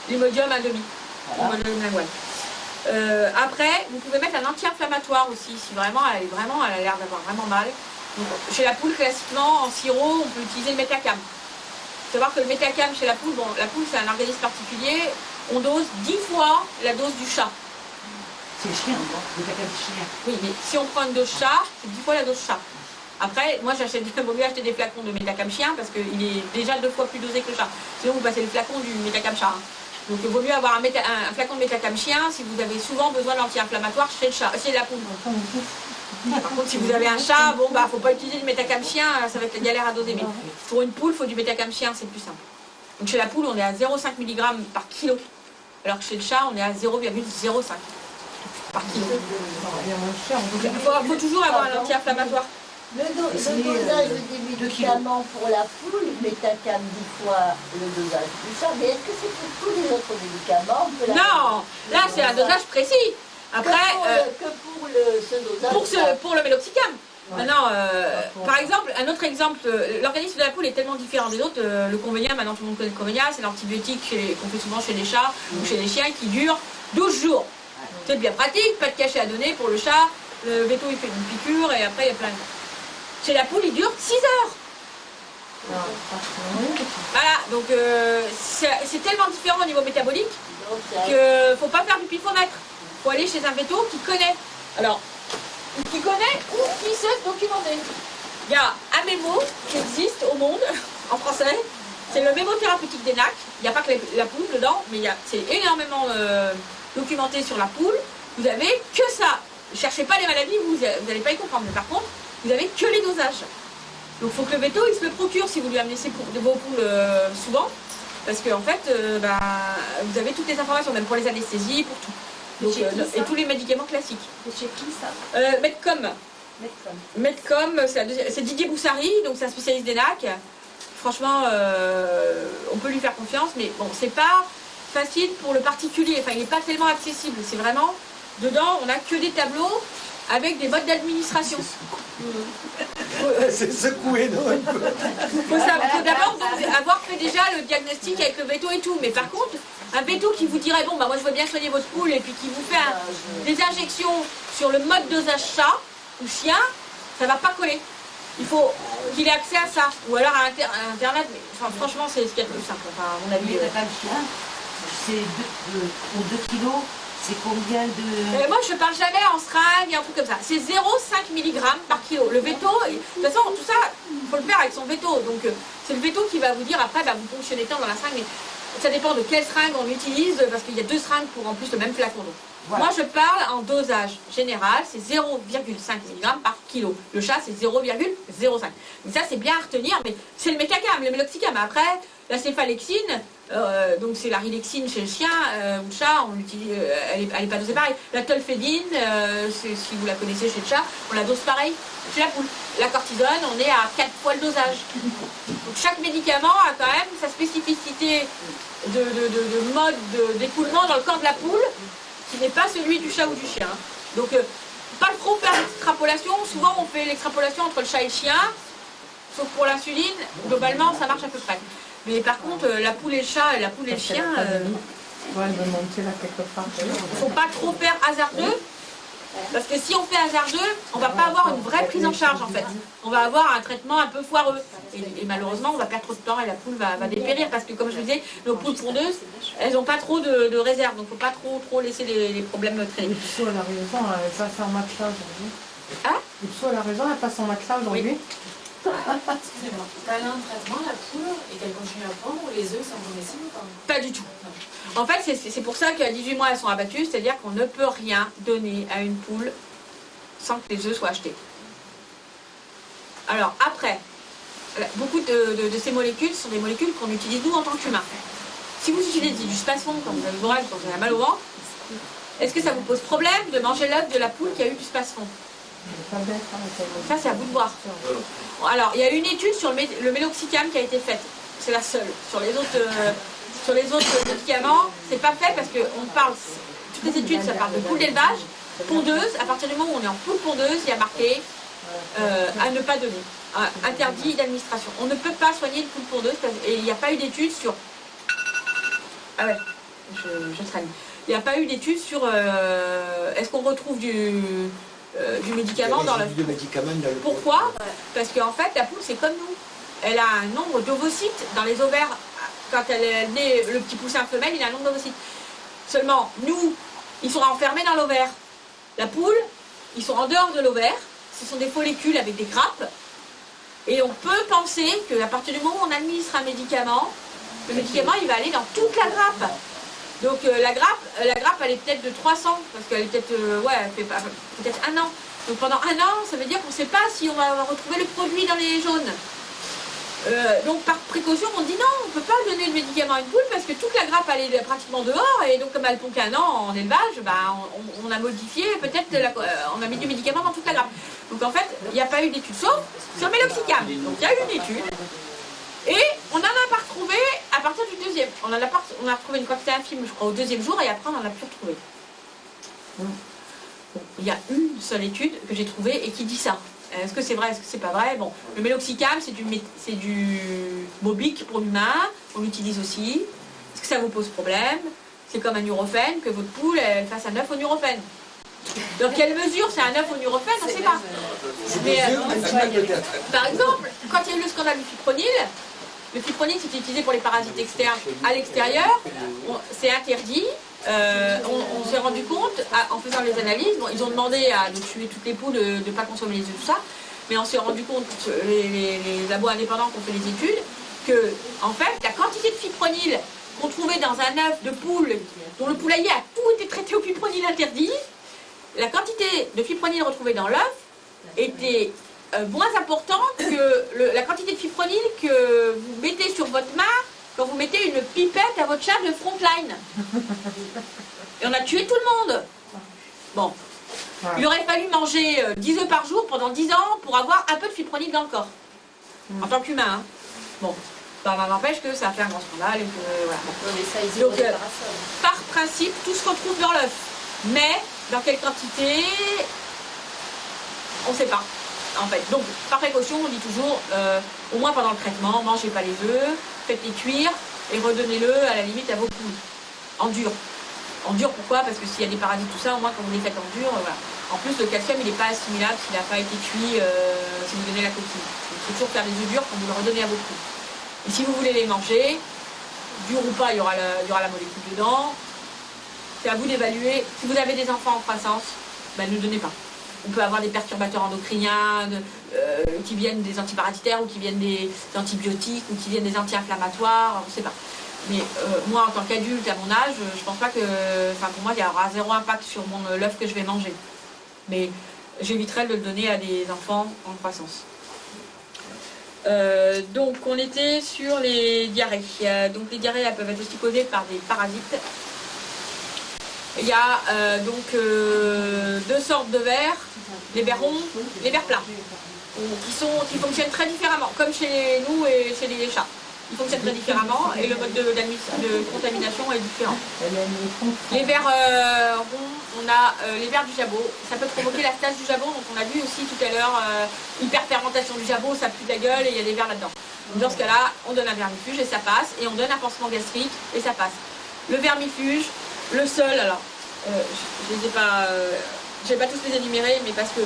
l'Imodium, un demi. Voilà. Après, vous pouvez mettre un anti-inflammatoire aussi, si vraiment elle a l'air d'avoir vraiment mal. Donc, chez la poule, classiquement, en sirop, on peut utiliser le métacam. Il faut savoir que le métacam chez la poule, bon, la poule c'est un organisme particulier, on dose 10 fois la dose du chat. C'est le chien, non? Le métacam chien. Oui, mais si on prend une dose chat, c'est 10 fois la dose chat. Après, moi vaut mieux acheter des flacons de métacam chien parce qu'il est déjà 2 fois plus dosé que le chat. Sinon, vous passez le flacon du métacam chat. Hein. Donc, il vaut mieux avoir un flacon de métacam chien si vous avez souvent besoin d'anti-inflammatoire chez le chat, chez la poule. Par contre, si vous avez un chat, bon, bah, faut pas utiliser du métacam chien, ça va être la galère à doser. Mais pour une poule, il faut du métacam chien, c'est plus simple. Donc, chez la poule, on est à 0,5 mg par kilo. Alors que chez le chat, on est à 0,05 par kilo. Donc, il faut toujours avoir un anti-inflammatoire. Le dosage des médicaments pour la poule, Métacam 10 fois le dosage du chat, mais est-ce que c'est pour tous les autres médicaments? Non, là c'est un dosage précis. Après, que pour ce dosage pour le méloxicam. Ouais. Maintenant, par exemple, un autre exemple, l'organisme de la poule est tellement différent des autres. Le convénia, maintenant tout le monde connaît le convénia, c'est l'antibiotique qu'on fait souvent chez les chats ou chez les chiens qui dure 12 jours. C'est bien pratique, pas de cachet à donner pour le chat. Le veto il fait une piqûre et après il y a plein de... Chez la poule, il dure 6 heures. Voilà, donc c'est tellement différent au niveau métabolique qu'il ne faut pas faire du pifomètre. Il faut aller chez un véto qui connaît. Alors, qui connaît ou qui sait se documenter. Il y a un mémo qui existe au monde, en français. C'est le mémo thérapeutique d'ENAC. Il n'y a pas que la poule dedans, mais c'est énormément documenté sur la poule. Vous avez que ça. Ne cherchez pas les maladies, vous n'allez pas y comprendre. Mais par contre, vous n'avez que les dosages. Donc il faut que le véto il se le procure si vous lui amenez vos poules souvent. Parce qu'en fait, vous avez toutes les informations, même pour les anesthésies, pour tout. Donc, et tous les médicaments classiques. C'est chez qui ça? Medcom. Medcom, c'est Didier Boussary, donc c'est un spécialiste d'ENAC. Franchement, on peut lui faire confiance, mais bon, c'est pas facile pour le particulier. Enfin, il n'est pas tellement accessible. C'est vraiment, dedans, on n'a que des tableaux avec des modes d'administration. C'est secoué, non? Il faut d'abord avoir fait déjà le diagnostic avec le veto et tout. Mais par contre, un veto qui vous dirait, bon, bah moi je veux bien soigner votre poule et puis qui vous fait des injections sur le mode dosage chat ou chien, ça va pas coller. Il faut qu'il ait accès à ça. Ou alors à Internet. Mais, enfin, franchement, c'est ce qu'il y a de plus simple. Enfin, à mon avis. C'est pour 2 kilos. C'est combien de... moi je parle jamais en seringue et un truc comme ça. C'est 0,5 mg par kilo. Le veto, de toute façon tout ça, il faut le faire avec son veto. Donc c'est le veto qui va vous dire après, vous fonctionnez tant dans la seringue. Mais ça dépend de quelle seringue on utilise parce qu'il y a 2 seringues pour en plus le même flacon d'eau. Voilà. Moi je parle en dosage général, c'est 0,5 mg par kilo. Le chat c'est 0,05. Donc ça c'est bien à retenir, mais c'est le métacam, le méloxicam. Après, la céphalexine, donc c'est la rilexine chez le chien ou le chat, on l'utilise, elle n'est pas dosée pareil. La tolfédine, si vous la connaissez chez le chat, on la dose pareil chez la poule. La cortisone, on est à 4 fois le dosage. Donc chaque médicament a quand même sa spécificité de mode d'écoulement dans le corps de la poule, qui n'est pas celui du chat ou du chien. Donc pas trop faire l'extrapolation, souvent on fait l'extrapolation entre le chat et le chien, sauf pour l'insuline, globalement ça marche à peu près. Mais par contre, la poule et le chat, la poule et le chien, il ne faut pas trop faire hasardeux, parce que si on fait hasardeux, on ne va pas avoir une vraie prise en charge en fait. On va avoir un traitement un peu foireux. Et malheureusement, on va perdre trop de temps et la poule va dépérir, parce que comme je vous disais, nos poules pondeuses, elles n'ont pas trop de réserve, donc il ne faut pas trop laisser les problèmes traîner. Le Pso, elle a raison, elle passe en matelas aujourd'hui. Hein? Le Pso, elle a raison, elle passe en matelas aujourd'hui. Oui. Excusez-moi, quand elle a un traitement, la poule, et qu'elle continue à prendre, les œufs sont comestibles ou pas? Pas du tout. En fait, c'est pour ça qu'à 18 mois, elles sont abattues, c'est-à-dire qu'on ne peut rien donner à une poule sans que les œufs soient achetés. Alors après, beaucoup de ces molécules sont des molécules qu'on utilise nous en tant qu'humains. Si vous utilisez du spasfon quand vous avez le bourrage, quand vous avez mal au ventre, est-ce que ça vous pose problème de manger l'œuf de la poule qui a eu du spasfon? Ça, c'est à vous de voir. Alors, il y a une étude sur le méloxicam qui a été faite. C'est la seule. Sur les autres médicaments, c'est pas fait parce que on parle. Toutes les études, ça parle de poule d'élevage, pondeuse. À partir du moment où on est en poule pondeuse, il y a marqué à ne pas donner. Interdit d'administration. On ne peut pas soigner une poule pondeuse et il n'y a pas eu d'étude sur. Ah ouais, je traîne. Il n'y a pas eu d'étude sur est-ce qu'on retrouve du médicament dans le. Pourquoi? Parce qu'en fait, la poule, c'est comme nous. Elle a un nombre d'ovocytes dans les ovaires. Quand elle est née, le petit poussin femelle, il a un nombre d'ovocytes. Seulement, nous, ils sont enfermés dans l'ovaire. La poule, ils sont en dehors de l'ovaire. Ce sont des follicules avec des grappes. Et on peut penser qu'à partir du moment où on administre un médicament, le médicament, il va aller dans toute la grappe. Donc la grappe, elle est peut-être de 300, parce qu'elle est peut-être, elle fait peut-être 1 an. Donc pendant 1 an, ça veut dire qu'on ne sait pas si on va retrouver le produit dans les jaunes. Donc par précaution, on dit non, on ne peut pas donner le médicament à une poule parce que toute la grappe elle est pratiquement dehors et donc comme elles pond qu'1 an en élevage, on a modifié, peut-être on a mis du médicament dans toute la grappe. Donc en fait, il n'y a pas eu d'étude sauf sur méloxicam. Donc il y a eu une étude et on n'en a pas retrouvé à partir du deuxième. On a retrouvé une quantité infime, je crois, au 2e jour et après on n'en a plus retrouvé. Il y a une seule étude que j'ai trouvée et qui dit ça. Est-ce que c'est vrai, est-ce que c'est pas vrai? Bon, le méloxicam, c'est du Mobic pour l'humain, on l'utilise aussi. Est-ce que ça vous pose problème? C'est comme un Nurofen, que votre poule elle fasse un œuf au Nurofen. Dans quelle mesure c'est un œuf au Nurofen, on ne sait pas. Mais, par exemple, quand il y a eu le scandale du fipronil, le fipronil c'était utilisé pour les parasites externes à l'extérieur, c'est interdit. On s'est rendu compte, en faisant les analyses, ils ont demandé de tuer toutes les poules, de ne pas consommer les œufs, tout ça, mais on s'est rendu compte, les labos indépendants qui ont fait les études, que en fait, la quantité de fipronil qu'on trouvait dans un œuf de poule, dont le poulailler a tout été traité au fipronil interdit, la quantité de fipronil retrouvée dans l'œuf était moins importante que la quantité de fipronil que vous mettez sur votre main quand vous mettez une pipette à votre chat de Frontline. Et on a tué tout le monde. Bon. Il aurait fallu manger 10 œufs par jour pendant 10 ans pour avoir un peu de fipronil dans le corps. En tant qu'humain. Hein. Bon. Ça n'empêche que ça a fait un grand scandale. Et que, voilà. Donc, par principe, tout se retrouve dans l'œuf. Mais, dans quelle quantité, on ne sait pas. En fait, donc par précaution, on dit toujours, au moins pendant le traitement, mangez pas les œufs, faites-les cuire et redonnez-le à la limite à vos poules. En dur. En dur pourquoi? Parce que s'il y a des parasites, tout ça, au moins quand vous les faites en dur, voilà. En plus, le calcium, il n'est pas assimilable s'il n'a pas été cuit, si vous donnez la coquille. Il faut toujours faire des œufs durs quand vous le redonnez à vos poules. Et si vous voulez les manger, dur ou pas, il y aura la molécule dedans. C'est à vous d'évaluer. Si vous avez des enfants en croissance, ne donnez pas. On peut avoir des perturbateurs endocriniens qui viennent des antiparasitaires ou qui viennent des antibiotiques ou qui viennent des anti-inflammatoires, on ne sait pas. Mais moi, en tant qu'adulte, à mon âge, je pense pas que... Enfin, pour moi, il y aura 0 impact sur l'œuf que je vais manger. Mais j'éviterai de le donner à des enfants en croissance. Donc, on était sur les diarrhées. Donc, les diarrhées, elles peuvent être aussi causées par des parasites. Il y a 2 sortes de vers, les vers ronds, les vers plats, qui fonctionnent très différemment, comme chez nous et chez les chats. Ils fonctionnent très différemment et le mode de contamination est différent. Les vers ronds, on a les vers du jabot. Ça peut provoquer la stase du jabot, donc on a vu aussi tout à l'heure hyperfermentation du jabot, ça pue de la gueule et il y a des vers là-dedans. Dans ce cas-là, on donne un vermifuge et ça passe, et on donne un pansement gastrique et ça passe. Le vermifuge, le seul, alors, je ne les ai pas, je vais pas tous les énumérer, mais parce que,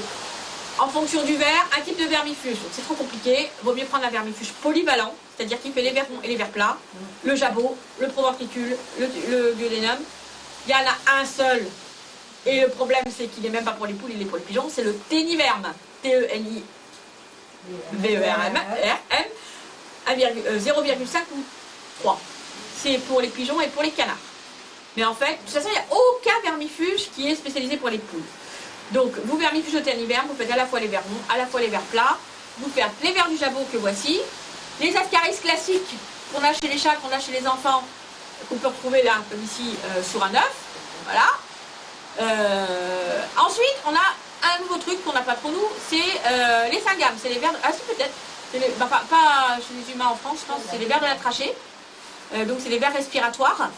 en fonction du ver, un type de vermifuge, c'est trop compliqué, il vaut mieux prendre un vermifuge polyvalent, c'est-à-dire qui fait les vers ronds et les vers plats, le jabot, le proventricule, le duodénum. Il y en a un seul, et le problème c'est qu'il n'est même pas pour les poules, il est pour les pigeons, c'est le téniverme, T-E-N-I-V-E-R-M, 0,5 ou 3. C'est pour les pigeons et pour les canards. Mais en fait, de toute façon, il n'y a aucun vermifuge qui est spécialisé pour les poules. Donc, vous vermifugez au téniverme, vous faites à la fois les vers ronds, à la fois les vers plats. vous faire les vers du jabot que voici, les ascaris classiques qu'on a chez les chats, qu'on a chez les enfants, qu'on peut retrouver là, comme ici, sur un œuf. Voilà. Ensuite, on a un nouveau truc qu'on n'a pas trop nous, c'est les syngams. C'est les vers. Ah si, peut-être. Pas chez les humains en France, je pense. C'est les vers de la trachée. Donc, c'est les vers respiratoires.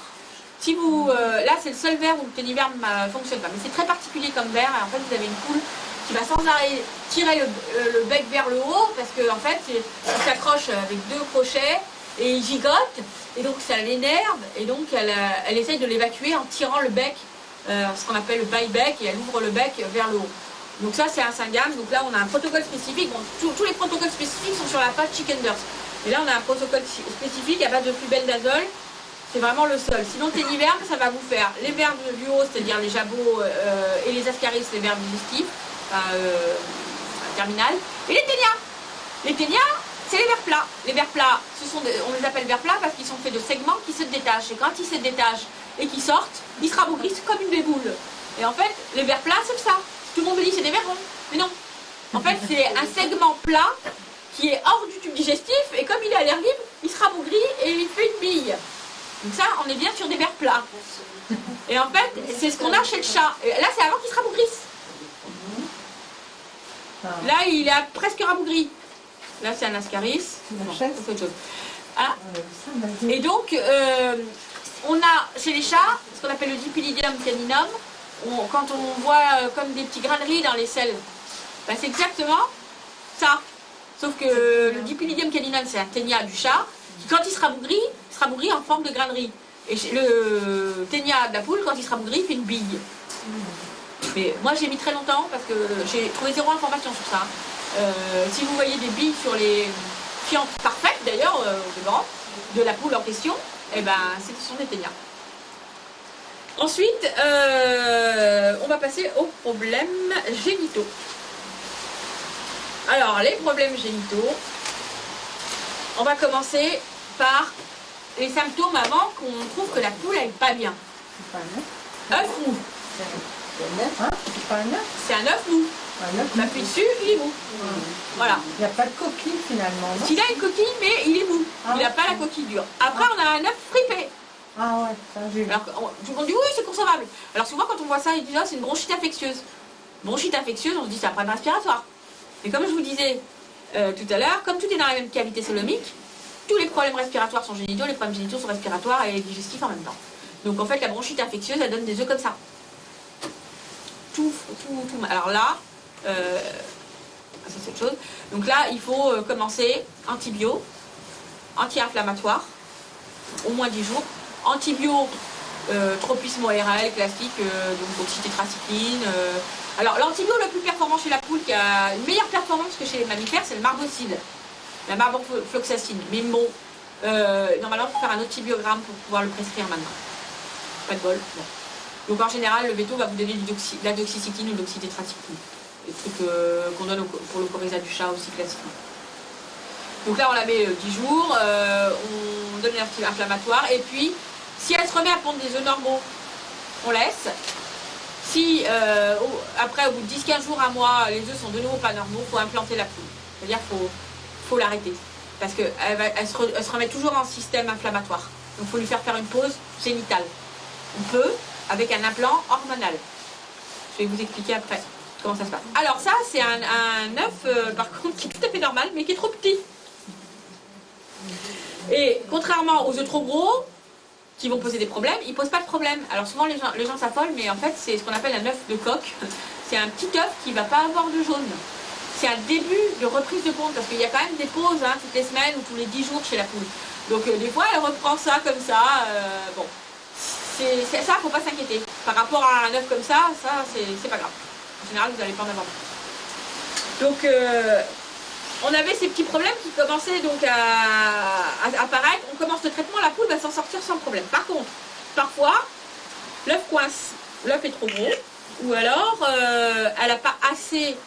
Si vous, là, c'est le seul ver où le tenniverme ne fonctionne pas. Mais c'est très particulier comme ver. En fait, vous avez une poule qui va sans arrêt tirer le bec vers le haut parce qu'en fait, il s'accroche avec 2 crochets et il gigote. Et donc, ça l'énerve. Et donc, elle essaye de l'évacuer en tirant le bec, ce qu'on appelle le bye-bec, et elle ouvre le bec vers le haut. Donc ça, c'est un syngame. Donc là, on a un protocole spécifique. Bon, tous les protocoles spécifiques sont sur la page Chickenders. Et là, on a un protocole spécifique à base de flubendazole. C'est vraiment le seul. Sinon, le tenniverme, ça va vous faire les vers du haut, c'est-à-dire les jabots et les ascaris, les vers digestifs, terminal. Et les ténias. Les ténias, c'est les vers plats. Les vers plats, on les appelle vers plats parce qu'ils sont faits de segments qui se détachent. Et quand ils se détachent et qu'ils sortent, ils se rabougrissent comme une béboule. Et en fait, les vers plats, c'est ça. Tout le monde me dit c'est des vers ronds. Mais non. En fait, c'est un segment plat qui est hors du tube digestif et comme il est à l'air libre, il se rabougrit et il fait une bille. Donc ça, on est bien sur des vers plats. Et en fait, c'est ce qu'on a chez le chat. Et là, c'est avant qu'il se rabougrisse. Là, il est presque rabougri. Là, c'est un ascaris. Non, c'est autre chose. Hein? Et donc, on a chez les chats ce qu'on appelle le Dipylidium caninum. Quand on voit comme des petits graineries dans les selles, ben, c'est exactement ça. Sauf que le Dipylidium caninum, c'est un ténia du chat, qui quand il se rabougrit en forme de grainerie. Et le ténia de la poule, quand il se rabougrit, il fait une bille. Mais moi, j'ai mis très longtemps parce que j'ai trouvé 0 information sur ça. Si vous voyez des billes sur les fientes parfaites, d'ailleurs, de la poule en question, eh ben, ce sont des ténias. Ensuite, on va passer aux problèmes génitaux. Alors, les problèmes génitaux, on va commencer par les symptômes avant qu'on trouve que la poule n'est pas bien. C'est pas un œuf. œuf mou. Hein? C'est pas un œuf. C'est un œuf mou. Un œuf. On appuie dessus, il est mou. Voilà. Il n'y a pas de coquille finalement. Non? Il a une coquille, mais il est mou. Il n'a pas la coquille dure. Après, on a un œuf fripé. Ah ouais, ça j'ai vu. Alors, tout le monde dit oui, c'est consommable. Alors souvent, quand on voit ça, ils disent ah, c'est une bronchite infectieuse. Bronchite infectieuse, on se dit c'est un problème respiratoire. Mais comme je vous disais tout à l'heure, comme tout est dans la même cavité cœlomique, tous les problèmes respiratoires sont génitaux, les problèmes génitaux sont respiratoires et digestifs en même temps. Donc en fait, la bronchite infectieuse, elle donne des œufs comme ça. Tout. Alors là, ça c'est autre chose. Donc là, il faut commencer antibio, anti-inflammatoire, au moins 10 jours. Antibio, tropisme ORL classique, donc oxytétracycline. Alors l'antibio le plus performant chez la poule, qui a une meilleure performance que chez les mammifères, c'est le marbocil, la marbofloxacine. Mais bon, normalement, il faut faire un antibiogramme pour pouvoir le prescrire maintenant. Pas de bol. Bon. Donc en général, le veto va vous donner de la doxycycline ou de l'oxytétracycline. Les trucs qu'on donne pour le coryza du chat aussi classiquement. Donc là, on la met 10 jours, on donne un inflammatoire, et puis, si elle se remet à pondre des œufs normaux, on laisse. Si, après, au bout de 10-15 jours, un mois, les œufs sont de nouveau pas normaux, il faut implanter la poule. C'est-à-dire qu'il faut l'arrêter. Parce qu'elle se remet toujours en système inflammatoire. Donc il faut lui faire une pause génitale. On peut, avec un implant hormonal. Je vais vous expliquer après comment ça se passe. Alors ça, c'est un œuf, par contre, qui est tout à fait normal, mais qui est trop petit. Et contrairement aux œufs trop gros, qui vont poser des problèmes, ils ne posent pas de problème. Alors souvent les gens s'affolent, mais en fait c'est ce qu'on appelle un œuf de coque. C'est un petit œuf qui ne va pas avoir de jaune. C'est un début de reprise de ponte, parce qu'il y a quand même des pauses toutes les semaines ou tous les 10 jours chez la poule. Donc des fois elle reprend ça comme ça. Bon, c'est ça, il ne faut pas s'inquiéter. Par rapport à un œuf comme ça c'est pas grave. En général vous n'allez pas en avoir. Donc on avait ces petits problèmes qui commençaient donc à apparaître. On commence le traitement, la poule va s'en sortir sans problème. Par contre, parfois, l'œuf coince, l'œuf est trop gros, ou alors elle n'a pas assez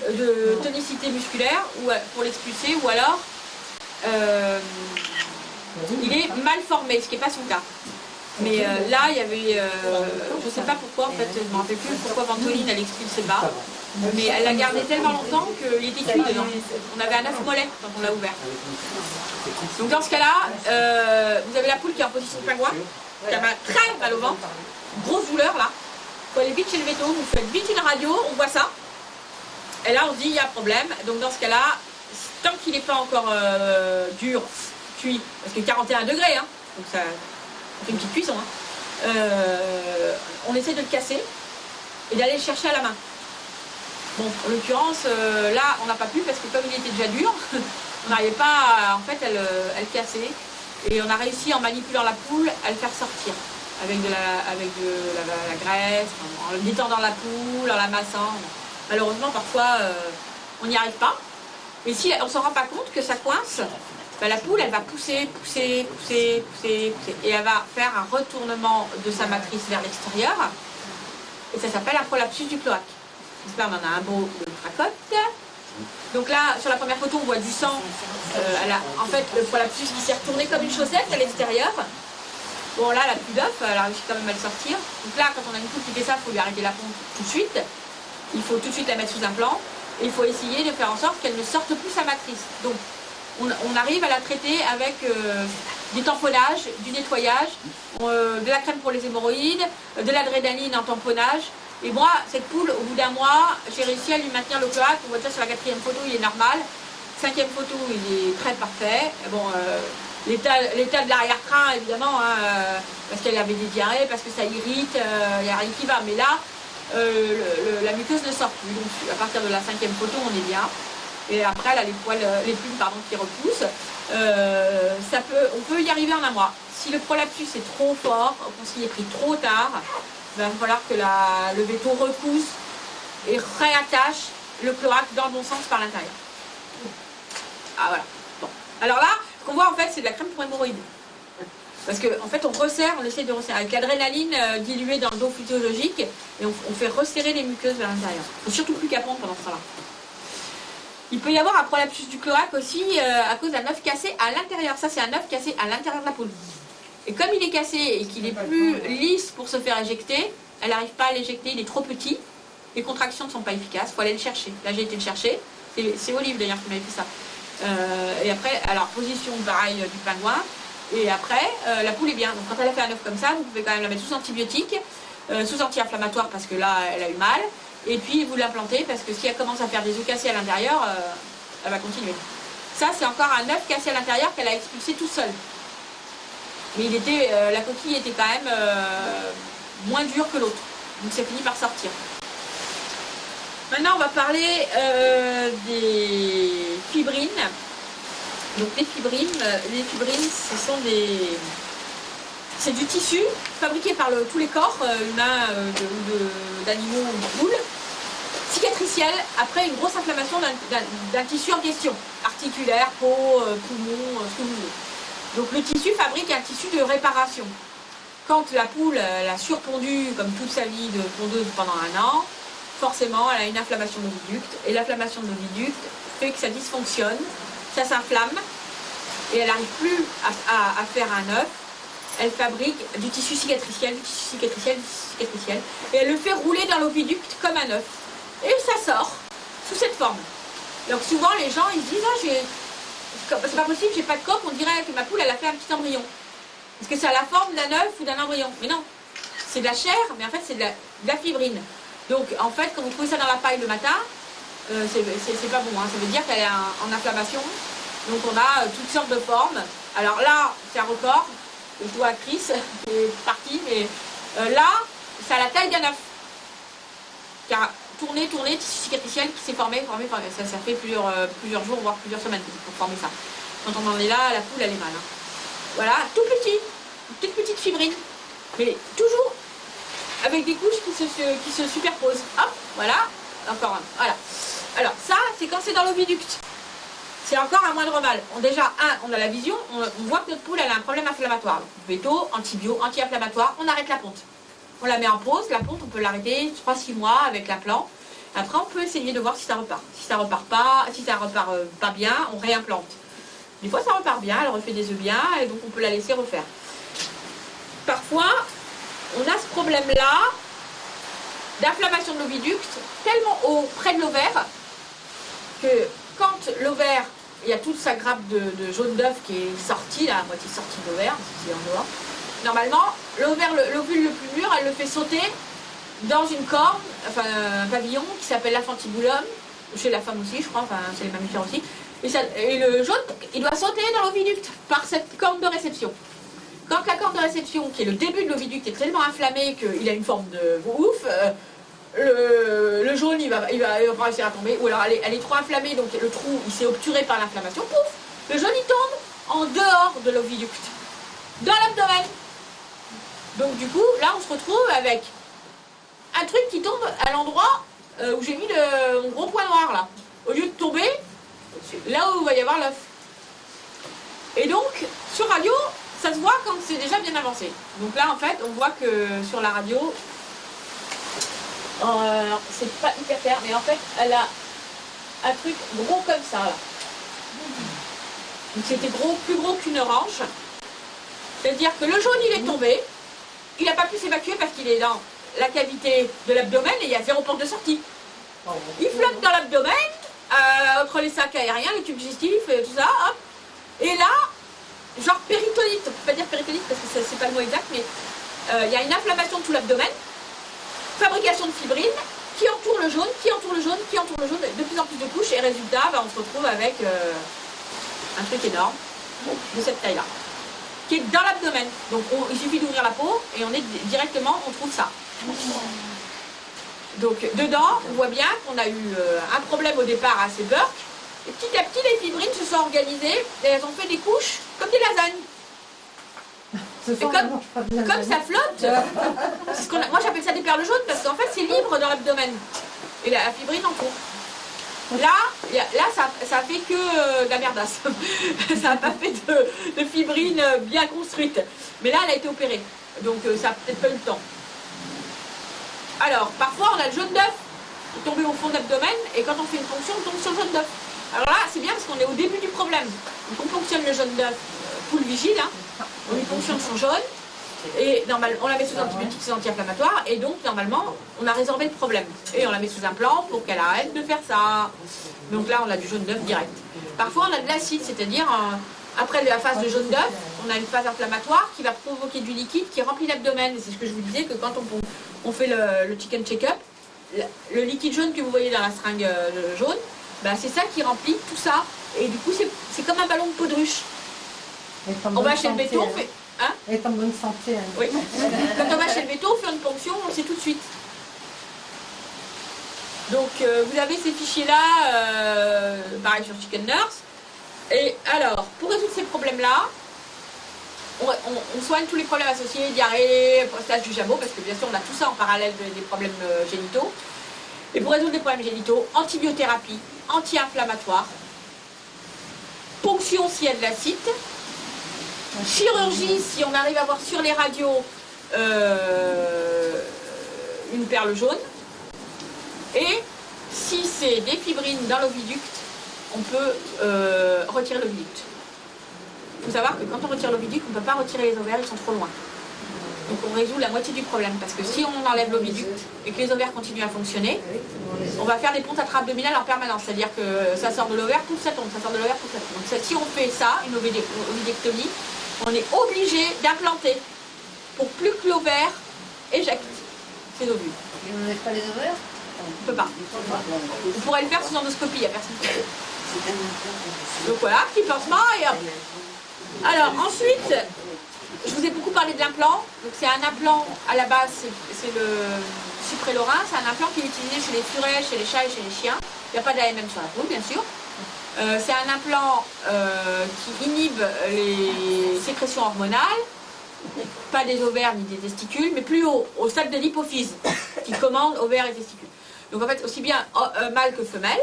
de tonicité musculaire pour l'expulser, ou alors il est mal formé, ce qui n'est pas son cas. Mais là, il y avait, je ne sais pas pourquoi, en fait, je ne me rappelle plus pourquoi Ventoline elle expulsait pas. Mais elle l'a gardé tellement longtemps qu'il était cuit dedans. On avait un œuf mollet quand on l'a ouvert. Donc dans ce cas-là, vous avez la poule qui est en position de pingouin, qui a très mal au ventre, grosse douleur là. Il faut aller vite chez le véto, vous faites vite une radio, on voit ça. Et là on se dit il y a problème. Donc dans ce cas-là, tant qu'il n'est pas encore dur, cuit, parce que 41 degrés, hein, donc ça fait une petite cuisson, hein, on essaie de le casser et d'aller le chercher à la main. Bon, en l'occurrence, là, on n'a pas pu parce que comme il était déjà dur, on n'arrivait pas, en fait, à le casser. Et on a réussi, en manipulant la poule, à le faire sortir avec de la graisse, en le détendant la poule, en la massant. Malheureusement, parfois, on n'y arrive pas. Mais si on ne s'en rend pas compte que ça coince, ben, la poule, elle va pousser. Et elle va faire un retournement de sa matrice vers l'extérieur. Et ça s'appelle un prolapsus du cloaque. Donc là, on en a un beau de cracotte. Donc là, sur la première photo, on voit du sang. En fait, le prolapsus qui s'est retourné comme une chaussette à l'extérieur. Bon, là, elle n'a plus d'œuf, elle a réussi quand même à le sortir. Donc là, quand on a une poule qui fait ça, il faut lui arrêter la pompe tout de suite. Il faut tout de suite la mettre sous un plan. Et il faut essayer de faire en sorte qu'elle ne sorte plus sa matrice. Donc, on arrive à la traiter avec des tamponnages, du nettoyage, de la crème pour les hémorroïdes, de l'adrénaline en tamponnage. Et moi, cette poule, au bout d'un mois, j'ai réussi à lui maintenir le cloaque. On voit ça sur la 4e photo, il est normal. 5e photo, il est très parfait. Bon, l'état de l'arrière-train, évidemment, hein, parce qu'elle avait des diarrhées, parce que ça irrite, il n'y a rien qui va. Mais là, la muqueuse ne sort plus. Donc, à partir de la 5e photo, on est bien. Et après, elle a les plumes qui repoussent. On peut y arriver en un mois. Si le prolapsus est trop fort, qu'on s'y est pris trop tard, il va falloir que le véto repousse et réattache le cloaque dans le bon sens par l'intérieur. Ah voilà. Bon. Alors là, ce qu'on voit en fait, c'est de la crème pour hémorroïdes. Parce qu'en fait, on essaie de resserrer avec l'adrénaline diluée dans le dos physiologique et on fait resserrer les muqueuses vers l'intérieur. Il ne faut surtout plus qu'à pondre pendant ce temps-là. Il peut y avoir un prolapsus du cloaque aussi à cause d'un œuf cassé à l'intérieur. Ça, c'est un œuf cassé à l'intérieur de la poule. Et comme il est cassé et qu'il est plus lisse pour se faire éjecter, elle n'arrive pas à l'éjecter, il est trop petit. Les contractions ne sont pas efficaces, il faut aller le chercher. Là, j'ai été le chercher. C'est Olive d'ailleurs qui m'avait fait ça. Et après, alors, position pareil du pingouin. Et après, la poule est bien. Donc quand elle a fait un œuf comme ça, vous pouvez quand même la mettre sous antibiotique, sous anti-inflammatoire parce que là, elle a eu mal. Et puis vous l'implantez parce que si elle commence à faire des œufs cassés à l'intérieur, elle va continuer. Ça, c'est encore un œuf cassé à l'intérieur qu'elle a expulsé tout seul. Mais la coquille était quand même moins dure que l'autre. Donc ça finit par sortir. Maintenant, on va parler des fibrines. Donc les fibrines, c'est du tissu fabriqué par tous les corps humains d'animaux ou de poules, cicatriciel après une grosse inflammation d'un tissu en question, articulaire, peau, poumon, ce que vous voulez. Donc le tissu fabrique un tissu de réparation. Quand la poule a surpondu comme toute sa vie de pondeuse pendant un an, forcément elle a une inflammation de l'oviducte et l'inflammation de l'oviducte fait que ça dysfonctionne, ça s'inflamme et elle n'arrive plus à faire un œuf. Elle fabrique du tissu cicatriciel, et elle le fait rouler dans l'oviducte comme un œuf. Et ça sort sous cette forme. Donc souvent les gens ils se disent c'est pas possible, j'ai pas de coque, on dirait que ma poule elle a fait un petit embryon. Parce que c'est à la forme d'un œuf ou d'un embryon. Mais non, c'est de la chair, mais en fait c'est de la fibrine. Donc en fait quand vous trouvez ça dans la paille le matin, c'est pas bon, hein. Ça veut dire qu'elle est en inflammation. Donc on a toutes sortes de formes. Alors là, c'est un record. Je dois à Chris, c'est parti, mais là, c'est à la taille d'un œuf. Car tourner, tissu cicatriciel qui s'est formé, ça fait plusieurs jours, voire plusieurs semaines pour former ça. Quand on en est là, la poule, elle est mal. Hein. Voilà, tout petit, une toute petite fibrine, mais toujours avec des couches qui se superposent. Hop, voilà, encore un, voilà. Alors ça, c'est quand c'est dans l'oviducte. C'est encore un moindre mal. Déjà, on a la vision, on voit que notre poule elle a un problème inflammatoire. Véto, antibio, anti-inflammatoire, on arrête la ponte. On la met en pause, la ponte, on peut l'arrêter 3-6 mois avec l'implant. Après, on peut essayer de voir si ça repart. Si ça repart pas bien, on réimplante. Des fois, ça repart bien, elle refait des œufs bien, et donc on peut la laisser refaire. Parfois, on a ce problème-là d'inflammation de l'oviducte tellement haut près de l'ovaire que quand l'ovaire, il y a toute sa grappe de jaune d'œuf qui est sortie, là, à moitié sortie de l'ovaire, c'est en dehors. Normalement, l'ovule le plus mûr, elle le fait sauter dans une corne, enfin un pavillon qui s'appelle l'infantibulum, chez la femme aussi, je crois, enfin c'est les mammifères aussi. Et le jaune, il doit sauter dans l'oviducte par cette corne de réception. Quand la corne de réception, qui est le début de l'oviducte, est tellement inflammée qu'il a une forme de ouf, le jaune il va pas réussir à tomber, ou alors elle est trop inflammée, donc le trou il s'est obturé par l'inflammation, pouf, le jaune il tombe en dehors de l'oviducte, dans l'abdomen. Donc du coup, là on se retrouve avec un truc qui tombe à l'endroit où j'ai mis mon gros point noir là, au lieu de tomber là où il va y avoir l'œuf. Et donc, sur radio, ça se voit quand c'est déjà bien avancé. Donc là, en fait, on voit que sur la radio, c'est pas hyper clair, mais en fait, elle a un truc gros comme ça, là. Donc c'était plus gros qu'une orange. C'est-à-dire que le jaune, il est tombé. Il n'a pas pu s'évacuer parce qu'il est dans la cavité de l'abdomen et il y a 0 porte de sortie. Il flotte dans l'abdomen, entre les sacs aériens, le tube digestif, tout ça, hop. Et là, genre péritonite, on ne peut pas dire péritonite parce que c'est pas le mot exact, mais il y a une inflammation de tout l'abdomen, fabrication de fibrine, qui entoure le jaune, qui entoure le jaune, qui entoure le jaune, de plus en plus de couches, et résultat, on se retrouve avec un truc énorme, de cette taille-là, qui est dans l'abdomen. Donc il suffit d'ouvrir la peau, et on trouve ça. Donc dedans, on voit bien qu'on a eu un problème au départ assez burk, et petit à petit, les fibrines se sont organisées, et elles ont fait des couches comme des lasagnes. Et comme ça flotte, moi j'appelle ça des perles jaunes parce qu'en fait c'est libre dans l'abdomen. Et la fibrine entoure. Là ça a fait que de la merdasse. Ça n'a pas fait de fibrine bien construite. Mais là elle a été opérée. Donc ça n'a peut-être pas eu le temps. Alors parfois on a le jaune d'œuf qui est tombé au fond de l'abdomen et quand on fait une ponction on tombe sur le jaune d'œuf. Alors là c'est bien parce qu'on est au début du problème. Donc on ponctionne le jaune d'œuf, poule vigile, hein. On lui ponctionne son jaune, et normalement, on la met sous antibiotiques, sous anti-inflammatoires, et donc normalement, on a résorbé le problème. Et on la met sous un plan pour qu'elle arrête de faire ça. Donc là, on a du jaune d'œuf direct. Parfois, on a de l'acide, c'est-à-dire, après la phase de jaune d'œuf, on a une phase inflammatoire qui va provoquer du liquide qui remplit l'abdomen. Et c'est ce que je vous disais, que quand on fait le chicken check-up, le liquide jaune que vous voyez dans la seringue jaune, ben, c'est ça qui remplit tout ça. Et du coup, c'est comme un ballon de baudruche. On va chez le béton, on fait... Hein? Elle est en bonne santé. Hein. Oui. Quand on va chez le béton, on fait une ponction, on le sait tout de suite. Donc, vous avez ces fichiers-là, pareil sur Chicken Nurse. Et alors, pour résoudre ces problèmes-là, on soigne tous les problèmes associés, diarrhée, prostate du jabot, parce que bien sûr, on a tout ça en parallèle des problèmes génitaux. Et pour résoudre les problèmes génitaux, antibiothérapie, anti-inflammatoire, ponction s'il y a de l'acide, chirurgie si on arrive à voir sur les radios une perle jaune, et si c'est des fibrines dans l'oviducte, on peut retirer l'oviducte. Il faut savoir que quand on retire l'oviducte, on ne peut pas retirer les ovaires, ils sont trop loin. Donc on résout la moitié du problème, parce que si on enlève l'oviducte et que les ovaires continuent à fonctionner, on va faire des pontes intra-abdominales en permanence, c'est-à-dire que ça sort de l'ovaire, tout ça tombe, ça sort de l'ovaire, tout ça tombe. Donc si on fait ça, une ovidectomie, on est obligé d'implanter pour plus que l'ovaire éjecte ses ovules. Et on n'enlève pas les ovaires? On ne peut pas. On pourrait le faire sous endoscopie, il n'y a personne qui fait. Donc voilà, petit pansement et hop. Alors ensuite, je vous ai beaucoup parlé de l'implant. Donc c'est un implant, à la base, c'est le suprélorhin. C'est un implant qui est utilisé chez les furets, chez les chats et chez les chiens. Il n'y a pas d'AMM sur la peau, bien sûr. C'est un implant qui inhibe les sécrétions hormonales, pas des ovaires ni des testicules, mais plus haut, au stade de l'hypophyse, qui commande ovaires et testicules. Donc en fait, aussi bien mâle que femelle,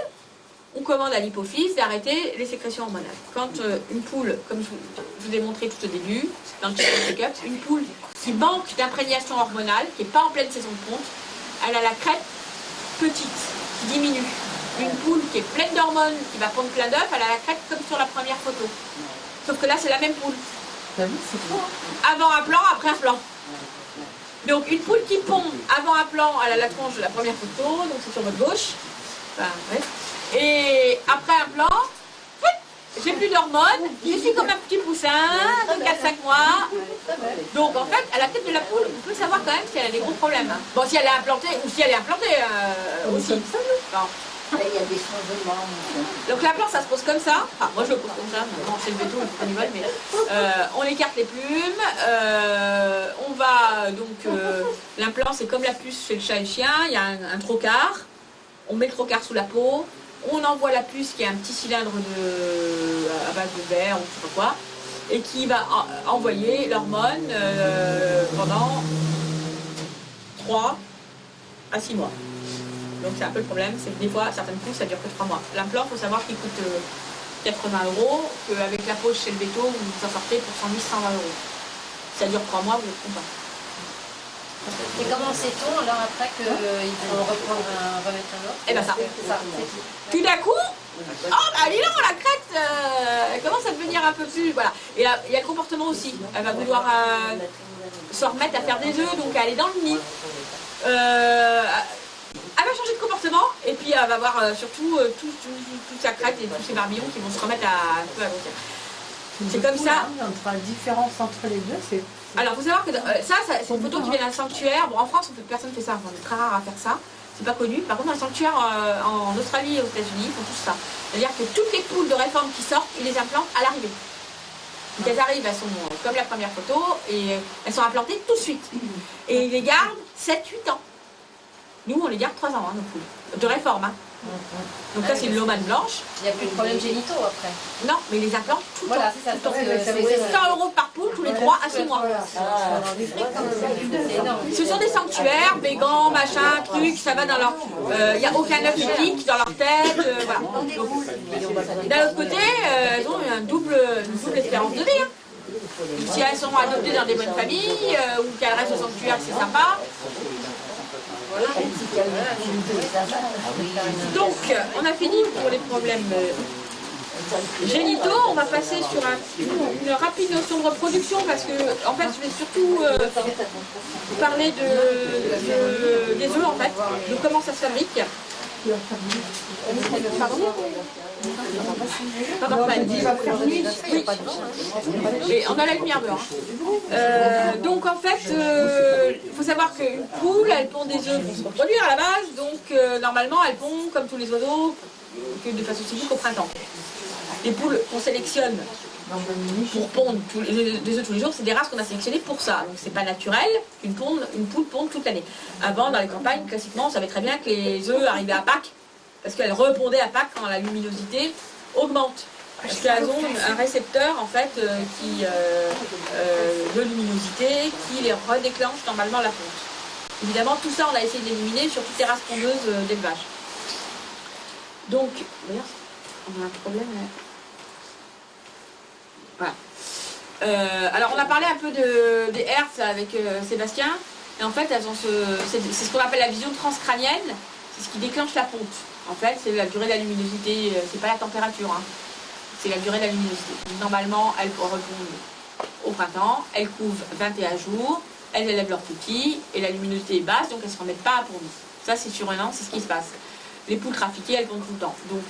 on commande à l'hypophyse d'arrêter les sécrétions hormonales. Quand une poule, comme je vous ai montré tout au début, dans le check-up, une poule qui manque d'imprégnation hormonale, qui n'est pas en pleine saison de ponte, elle a la crête petite, qui diminue. Une poule qui est pleine d'hormones, qui va pondre plein d'œufs, elle a la crête comme sur la première photo. Sauf que là, c'est la même poule. T'as vu, c'est fou, hein? Avant un plan, après un plan. Donc une poule qui pond avant un plan, elle a la tronche de la première photo, donc c'est sur votre gauche. Enfin, ouais. Et après un plan, j'ai plus d'hormones, je suis comme un petit poussin de 4-5 mois. Donc en fait, à la tête de la poule, on peut savoir quand même si elle a des gros problèmes. Bon, si elle est implantée, ou si elle est implantée aussi. Bon. Là, il y a des changements. Donc l'implant, ça se pose comme ça. Enfin, moi je le pose comme ça. Bon, c'est le béton, il faut qu'on y vole, mais on écarte les plumes. On va donc l'implant, c'est comme la puce chez le chat et le chien. Il y a un trocard. On met le trocard sous la peau. On envoie la puce qui est un petit cylindre à base de verre ou je sais pas quoi, et qui va envoyer l'hormone pendant 3 à 6 mois. Donc c'est un peu le problème, c'est que des fois, certaines poules, ça dure que 3 mois. L'implant, il faut savoir qu'il coûte 80 €, qu'avec la poche chez le béto, vous en sortez pour 110-120 €. Ça dure 3 mois, vous êtes content. Et comment sait-on alors après qu'il faut reprendre remettre un autre? Eh ben ça. C'est Tout d'un coup, oh bah dis donc, la crête, elle commence à devenir un peu plus, voilà. Et il y a le comportement aussi. Elle va vouloir se remettre à faire des œufs, donc à aller dans le nid. Elle va changer de comportement et puis elle va avoir surtout toute sa crête et tous ses barbillons qui vont se remettre un peu à grossir. C'est comme ça. Entre la différence entre les deux, c'est... Alors, il faut savoir que ça c'est une photo qui vient d'un sanctuaire. Bon, en France, personne ne fait ça. On est très rare à faire ça. C'est pas connu. Par contre, dans les sanctuaires en Australie et aux États-Unis, ils font tout ça. C'est-à-dire que toutes les poules de réforme qui sortent, ils les implantent à l'arrivée. Donc, elles arrivent, elles sont comme la première photo et elles sont implantées tout de suite. Et ils les gardent 7-8 ans. Nous, on les garde 3 ans, nos poules. De réforme, hein. Donc ça, c'est une lomane blanche. Il n'y a plus de problème génitaux après. Non, mais ils les implantent tout le temps. Voilà, c'est ça. C'est 100 € par poule tous les 3 à 6 mois. C'est énorme. Ce sont des sanctuaires, végans, machin, trucs, ça va dans leur... Il n'y a aucun œuf éthique dans leur tête, voilà. D'un autre côté, elles ont une double espérance de vie. Hein. Si elles sont adoptées dans des bonnes familles, ou qu'elles restent au sanctuaire, c'est sympa. Donc, on a fini pour les problèmes génitaux. On va passer sur une rapide notion de reproduction parce que, en fait, je vais surtout parler des œufs, en fait, de comment ça se fabrique. Pardon, oui. Et on a la lumière dehors. Donc en fait, il faut savoir qu'une poule, elle pond des œufs pour se reproduire à la base. Donc normalement, elle pond comme tous les oiseaux, que de façon cyclique au printemps. Les poules qu'on sélectionne pour pondre des œufs tous les jours, c'est des races qu'on a sélectionnées pour ça. Donc c'est pas naturel qu'une poule ponde toute l'année. Avant, dans les campagnes, classiquement, on savait très bien que les œufs arrivaient à Pâques, parce qu'elles repondaient à Pâques quand la luminosité augmente. Parce qu'elles ont un récepteur en fait de luminosité qui les redéclenche normalement la ponte. Évidemment, tout ça on a essayé d'éliminer sur toutes les races pondeuses d'élevage. Donc, d'ailleurs, on a un problème là. Voilà. Alors on a parlé un peu des hertz avec Sébastien, et en fait elles ont c'est ce qu'on appelle la vision transcrânienne, c'est ce qui déclenche la ponte. En fait, c'est la durée de la luminosité, c'est pas la température, hein. C'est la durée de la luminosité. Normalement, elles répondent au printemps, elles couvent 21 jours, elles élèvent leurs petits, et la luminosité est basse, donc elles ne se remettent pas à pondre. Ça, c'est sur un an, c'est ce qui se passe. Les poules trafiquées, elles pondent tout le temps. Donc,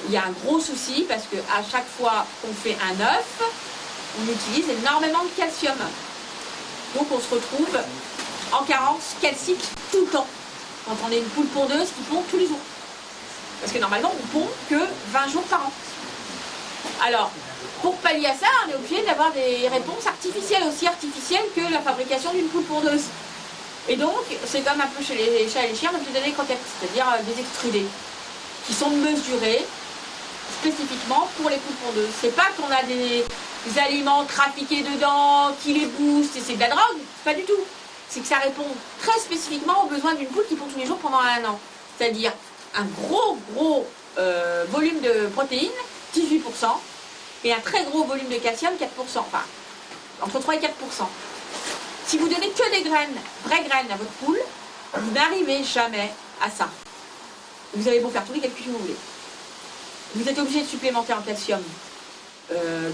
il y a un gros souci, parce qu'à chaque fois qu'on fait un œuf, on utilise énormément de calcium. Donc, on se retrouve en carence calcique tout le temps. Quand on est une poule pondeuse qui pond tous les jours. Parce que normalement, on pond que 20 jours par an. Alors, pour pallier à ça, on est obligé d'avoir des réponses artificielles, aussi artificielles que la fabrication d'une poule pondeuse. Et donc, c'est comme un peu chez les chats et les chiens, on peut donner des croquettes, c'est-à-dire des extrudés, qui sont mesurés spécifiquement pour les poules pondeuses. C'est pas qu'on a des aliments trafiqués dedans, qui les boostent, et c'est de la drogue, pas du tout. C'est que ça répond très spécifiquement aux besoins d'une poule qui pond tous les jours pendant 1 an. C'est-à-dire un gros volume de protéines, 18%, et un très gros volume de calcium, 4%, enfin, entre 3 et 4%. Si vous donnez que des graines, vraies graines à votre poule, vous n'arrivez jamais à ça. Vous avez beau faire tous les calculs que vous voulez. Vous êtes obligé de supplémenter en calcium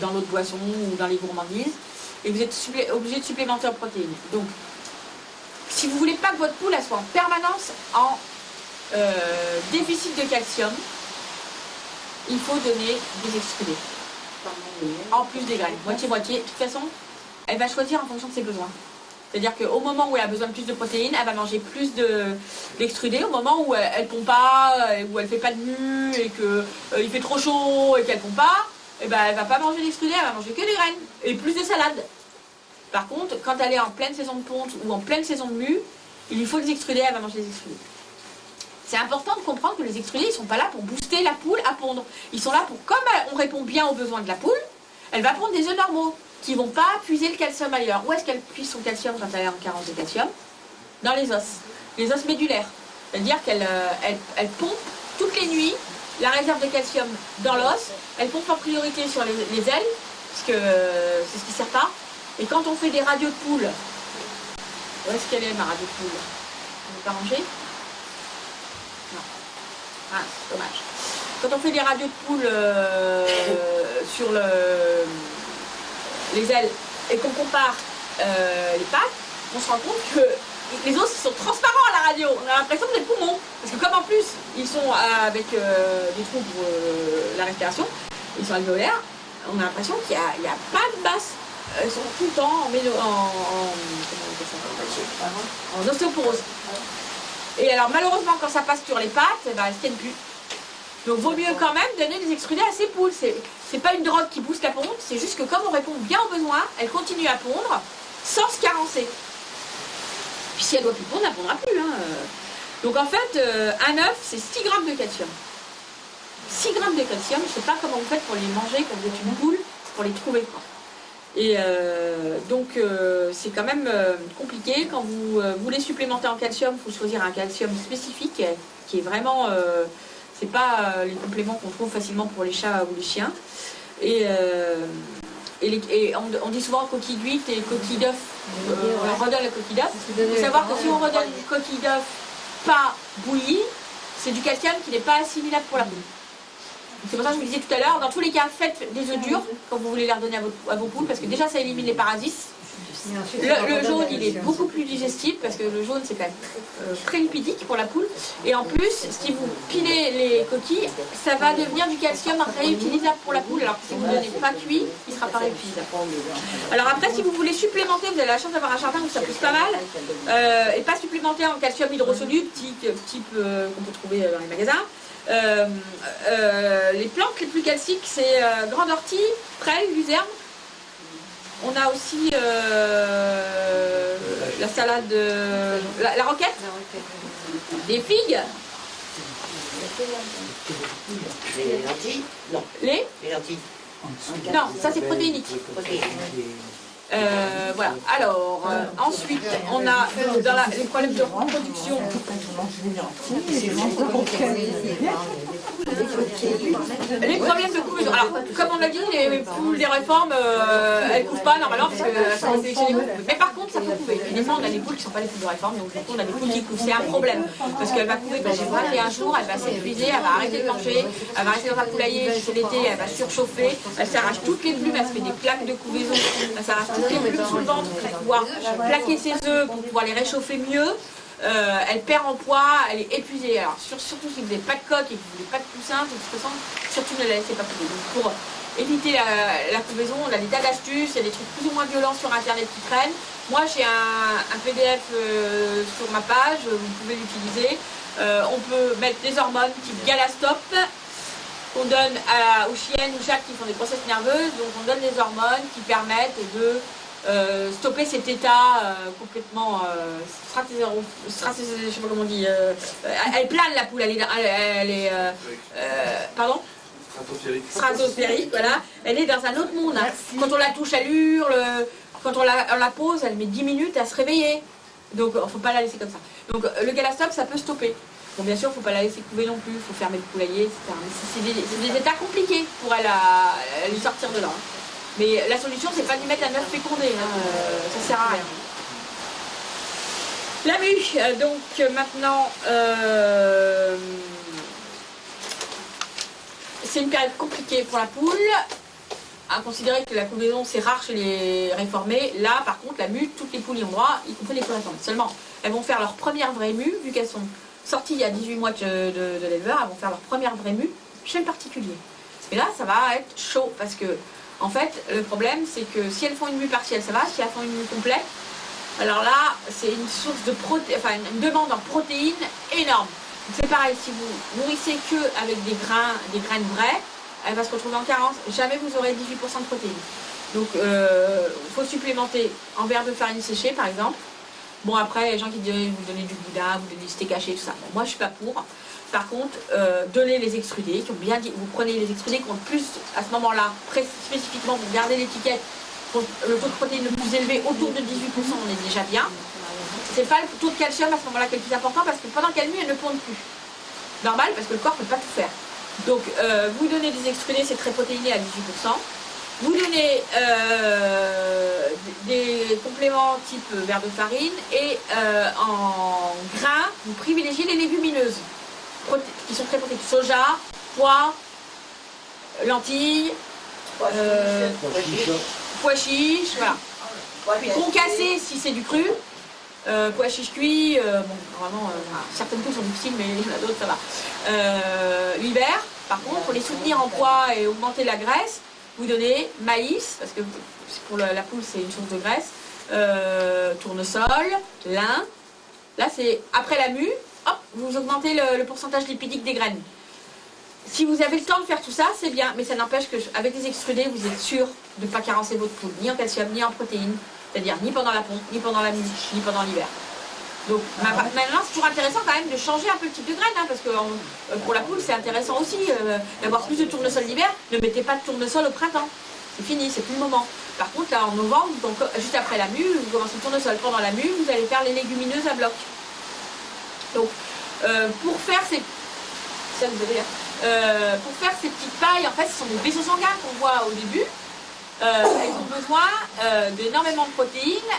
dans l'eau de boisson ou dans les gourmandises. et vous êtes obligé de supplémenter en protéines. Donc, si vous ne voulez pas que votre poule elle soit en permanence en déficit de calcium, il faut donner des extrudés. En plus des graines, moitié-moitié. De toute façon, elle va choisir en fonction de ses besoins. C'est-à-dire qu'au moment où elle a besoin de plus de protéines, elle va manger plus d'extrudés. Au moment où elle ne pompe pas, où elle ne fait pas de mue, et qu'il fait trop chaud et qu'elle ne pompe pas, eh ben, elle ne va pas manger d'extrudés, elle va manger que des graines. Et plus de salade. Par contre, quand elle est en pleine saison de ponte ou en pleine saison de mue, il lui faut des extrudés, elle va manger des extrudés. C'est important de comprendre que les extrudés, ils ne sont pas là pour booster la poule à pondre. Ils sont là pour, comme on répond bien aux besoins de la poule, elle va pondre des œufs normaux qui ne vont pas puiser le calcium ailleurs. Où est-ce qu'elle puise son calcium quand elle est en carence de calcium? Dans les os médulaires. C'est-à-dire qu'elle pompe toutes les nuits la réserve de calcium dans l'os. Elle pompe en priorité sur les ailes, parce que c'est ce qui sert pas. Et quand on fait des radios de poule, où est-ce qu'elle est ma radio de poule? Elle n'est pas rangée? Non. Ah, c'est dommage. Quand on fait des radios de poule sur les ailes et qu'on compare les pattes, on se rend compte que les os sont transparents à la radio. On a l'impression que des poumons. Parce que comme en plus, ils sont avec des trous pour la respiration, ils sont alvéolaires, on a l'impression qu'il n'y a pas de basse. Elles sont tout le temps en ostéoporose. Et alors malheureusement quand ça passe sur les pattes, elles ne se tiennent plus. Donc vaut mieux quand même donner des extrudés à ces poules. C'est pas une drogue qui booste la ponte, c'est juste que comme on répond bien aux besoins, elle continue à pondre sans se carencer. Puis si elle doit plus pondre, elle ne pondra plus. Hein. Donc en fait, un œuf, c'est 6 grammes de calcium. 6 grammes de calcium, je ne sais pas comment vous faites pour les manger quand vous êtes une poule, pour les trouver. Quoi. Et donc c'est quand même compliqué. Quand vous voulez supplémenter en calcium, il faut choisir un calcium spécifique qui est vraiment... c'est pas les compléments qu'on trouve facilement pour les chats ou les chiens. Et on dit souvent coquille d'huître et coquille d'œuf. On redonne la coquille d'œuf. Il faut savoir que si on redonne une coquille d'œuf pas bouillie, c'est du calcium qui n'est pas assimilable pour la poule. C'est pour ça que je vous disais tout à l'heure, dans tous les cas, faites des œufs durs quand vous voulez les redonner à vos poules, parce que déjà ça élimine les parasites. Le jaune, il est beaucoup plus digestible, parce que le jaune c'est quand même très lipidique pour la poule. Et en plus, si vous pilez les coquilles, ça va devenir du calcium réutilisable pour la poule, alors que si vous ne le donnez pas cuit, il ne sera pas réutilisable. Alors après, si vous voulez supplémenter, vous avez la chance d'avoir un jardin où ça pousse pas mal, et pas supplémenter en calcium hydrosoluble, type qu'on peut trouver dans les magasins. Les plantes les plus calciques, c'est grande ortie, prêle, luzerne. On a aussi la salade, la roquette, des figues. Les lentilles? Non. Les lentilles? Non, ça c'est protéinique. Voilà. Alors, ensuite, on a les problèmes de reproduction. Les problèmes de couvaison. Alors, comme on l'a dit, les poules des réformes, elles ne couvent pas normalement parce que sont sélectionnées pour couver. Mais par contre, ça peut couver. Et des fois, on a des poules qui ne sont pas des poules de réforme, donc du coup, on a des poules qui couvent. C'est un problème. Parce qu'elle va couver, et un jour, elle va s'épuiser, elle va arrêter de manger, elle va rester dans un poulailler, c'est l'été, elle va surchauffer, elle s'arrache toutes les plumes, elle se fait des plaques de couvaison, elle s'arrache toutes les plumes sous le ventre pour pouvoir plaquer ses œufs, pour pouvoir les réchauffer mieux. Elle perd en poids, elle est épuisée. Alors surtout si vous n'avez pas de coque et que vous n'avez pas de poussin, de toute façon, surtout ne la laissez pas couver. Donc pour éviter la couvaison, on a des tas d'astuces, il y a des trucs plus ou moins violents sur internet qui traînent. Moi j'ai un PDF sur ma page, vous pouvez l'utiliser. On peut mettre des hormones type Galastop qu'on donne aux chiennes ou chats qui font des grossesses nerveuses. Donc on donne des hormones qui permettent de stopper cet état complètement je sais pas comment on dit, elle plane la poule, elle est pardon, stratosphérique, voilà, elle est dans un autre monde, hein. Quand on la touche elle hurle, quand on la pose elle met 10 minutes à se réveiller, donc il ne faut pas la laisser comme ça. Donc le Galastop ça peut stopper. Bon, bien sûr, il ne faut pas la laisser couver non plus, il faut fermer le poulailler, etc. Mais c'est des états compliqués pour elle lui sortir de là. Hein. Mais la solution, c'est pas de lui mettre un œuf fécondé, hein. Ça sert à rien. La mue, donc maintenant, c'est une période compliquée pour la poule. à considérer que la combinaison c'est rare chez les réformés. Là, par contre, la mue, toutes les poules y ont droit, y compris les poules réformées. Seulement, elles vont faire leur première vraie mue, vu qu'elles sont sorties il y a 18 mois de l'éleveur, elles vont faire leur première vraie mue chez le particulier. Et là, ça va être chaud, parce que, en fait, le problème, c'est que si elles font une mue partielle, ça va. Si elles font une mue complète, alors là, c'est une source de une demande en protéines énorme. C'est pareil, si vous nourrissez que avec des graines vraies, elle va se retrouver en carence. Jamais vous aurez 18% de protéines. Donc, il faut supplémenter en verre de farine séchée, par exemple. Bon, après, il y a des gens qui disent vous donnez du boudin, vous donnez du steak haché, tout ça. Bon, moi, je suis pas pour. Par contre, donnez les extrudés, qui ont bien dit, vous prenez les extrudés qui ont le plus, à ce moment-là, spécifiquement, vous gardez l'étiquette, le taux de protéines le plus élevé, autour de 18%, on est déjà bien. C'est pas le taux de calcium à ce moment-là qui est le plus important, parce que pendant qu'elle mue, elle ne pondent plus. Normal, parce que le corps ne peut pas tout faire. Donc, vous donnez des extrudés, c'est très protéiné à 18%. Vous donnez des compléments type verre de farine et en grains, vous privilégiez les légumineuses qui sont très protéinées. Soja, pois, lentilles, pois chiches, voilà. Puis concassé si c'est du cru. Pois chiches cuits, bon, normalement, certaines poules sont difficiles, mais il y en a d'autres, ça va. L'hiver, par contre, pour les soutenir en poids et augmenter la graisse, vous donnez maïs, parce que pour la poule, c'est une source de graisse, tournesol, lin. Là, c'est après la mue, hop, vous augmentez le pourcentage lipidique des graines. Si vous avez le temps de faire tout ça, c'est bien, mais ça n'empêche qu'avec les extrudés, vous êtes sûr de ne pas carencer votre poule, ni en calcium, ni en protéines. C'est-à-dire ni pendant la ponte, ni pendant la mue, ni pendant l'hiver. Donc maintenant, c'est toujours intéressant quand même de changer un peu le type de graines, hein, parce que pour la poule, c'est intéressant aussi d'avoir plus de tournesol l'hiver. Ne mettez pas de tournesol au printemps. C'est fini, c'est plus le moment. Par contre, là, en novembre, donc, juste après la mue, vous commencez le tournesol. Pendant la mue, vous allez faire les légumineuses à bloc. Donc, pour faire ces... Ça, vous avez, pour faire ces petites pailles, en fait, ce sont des vaisseaux sanguins qu'on voit au début. Elles ont besoin d'énormément de protéines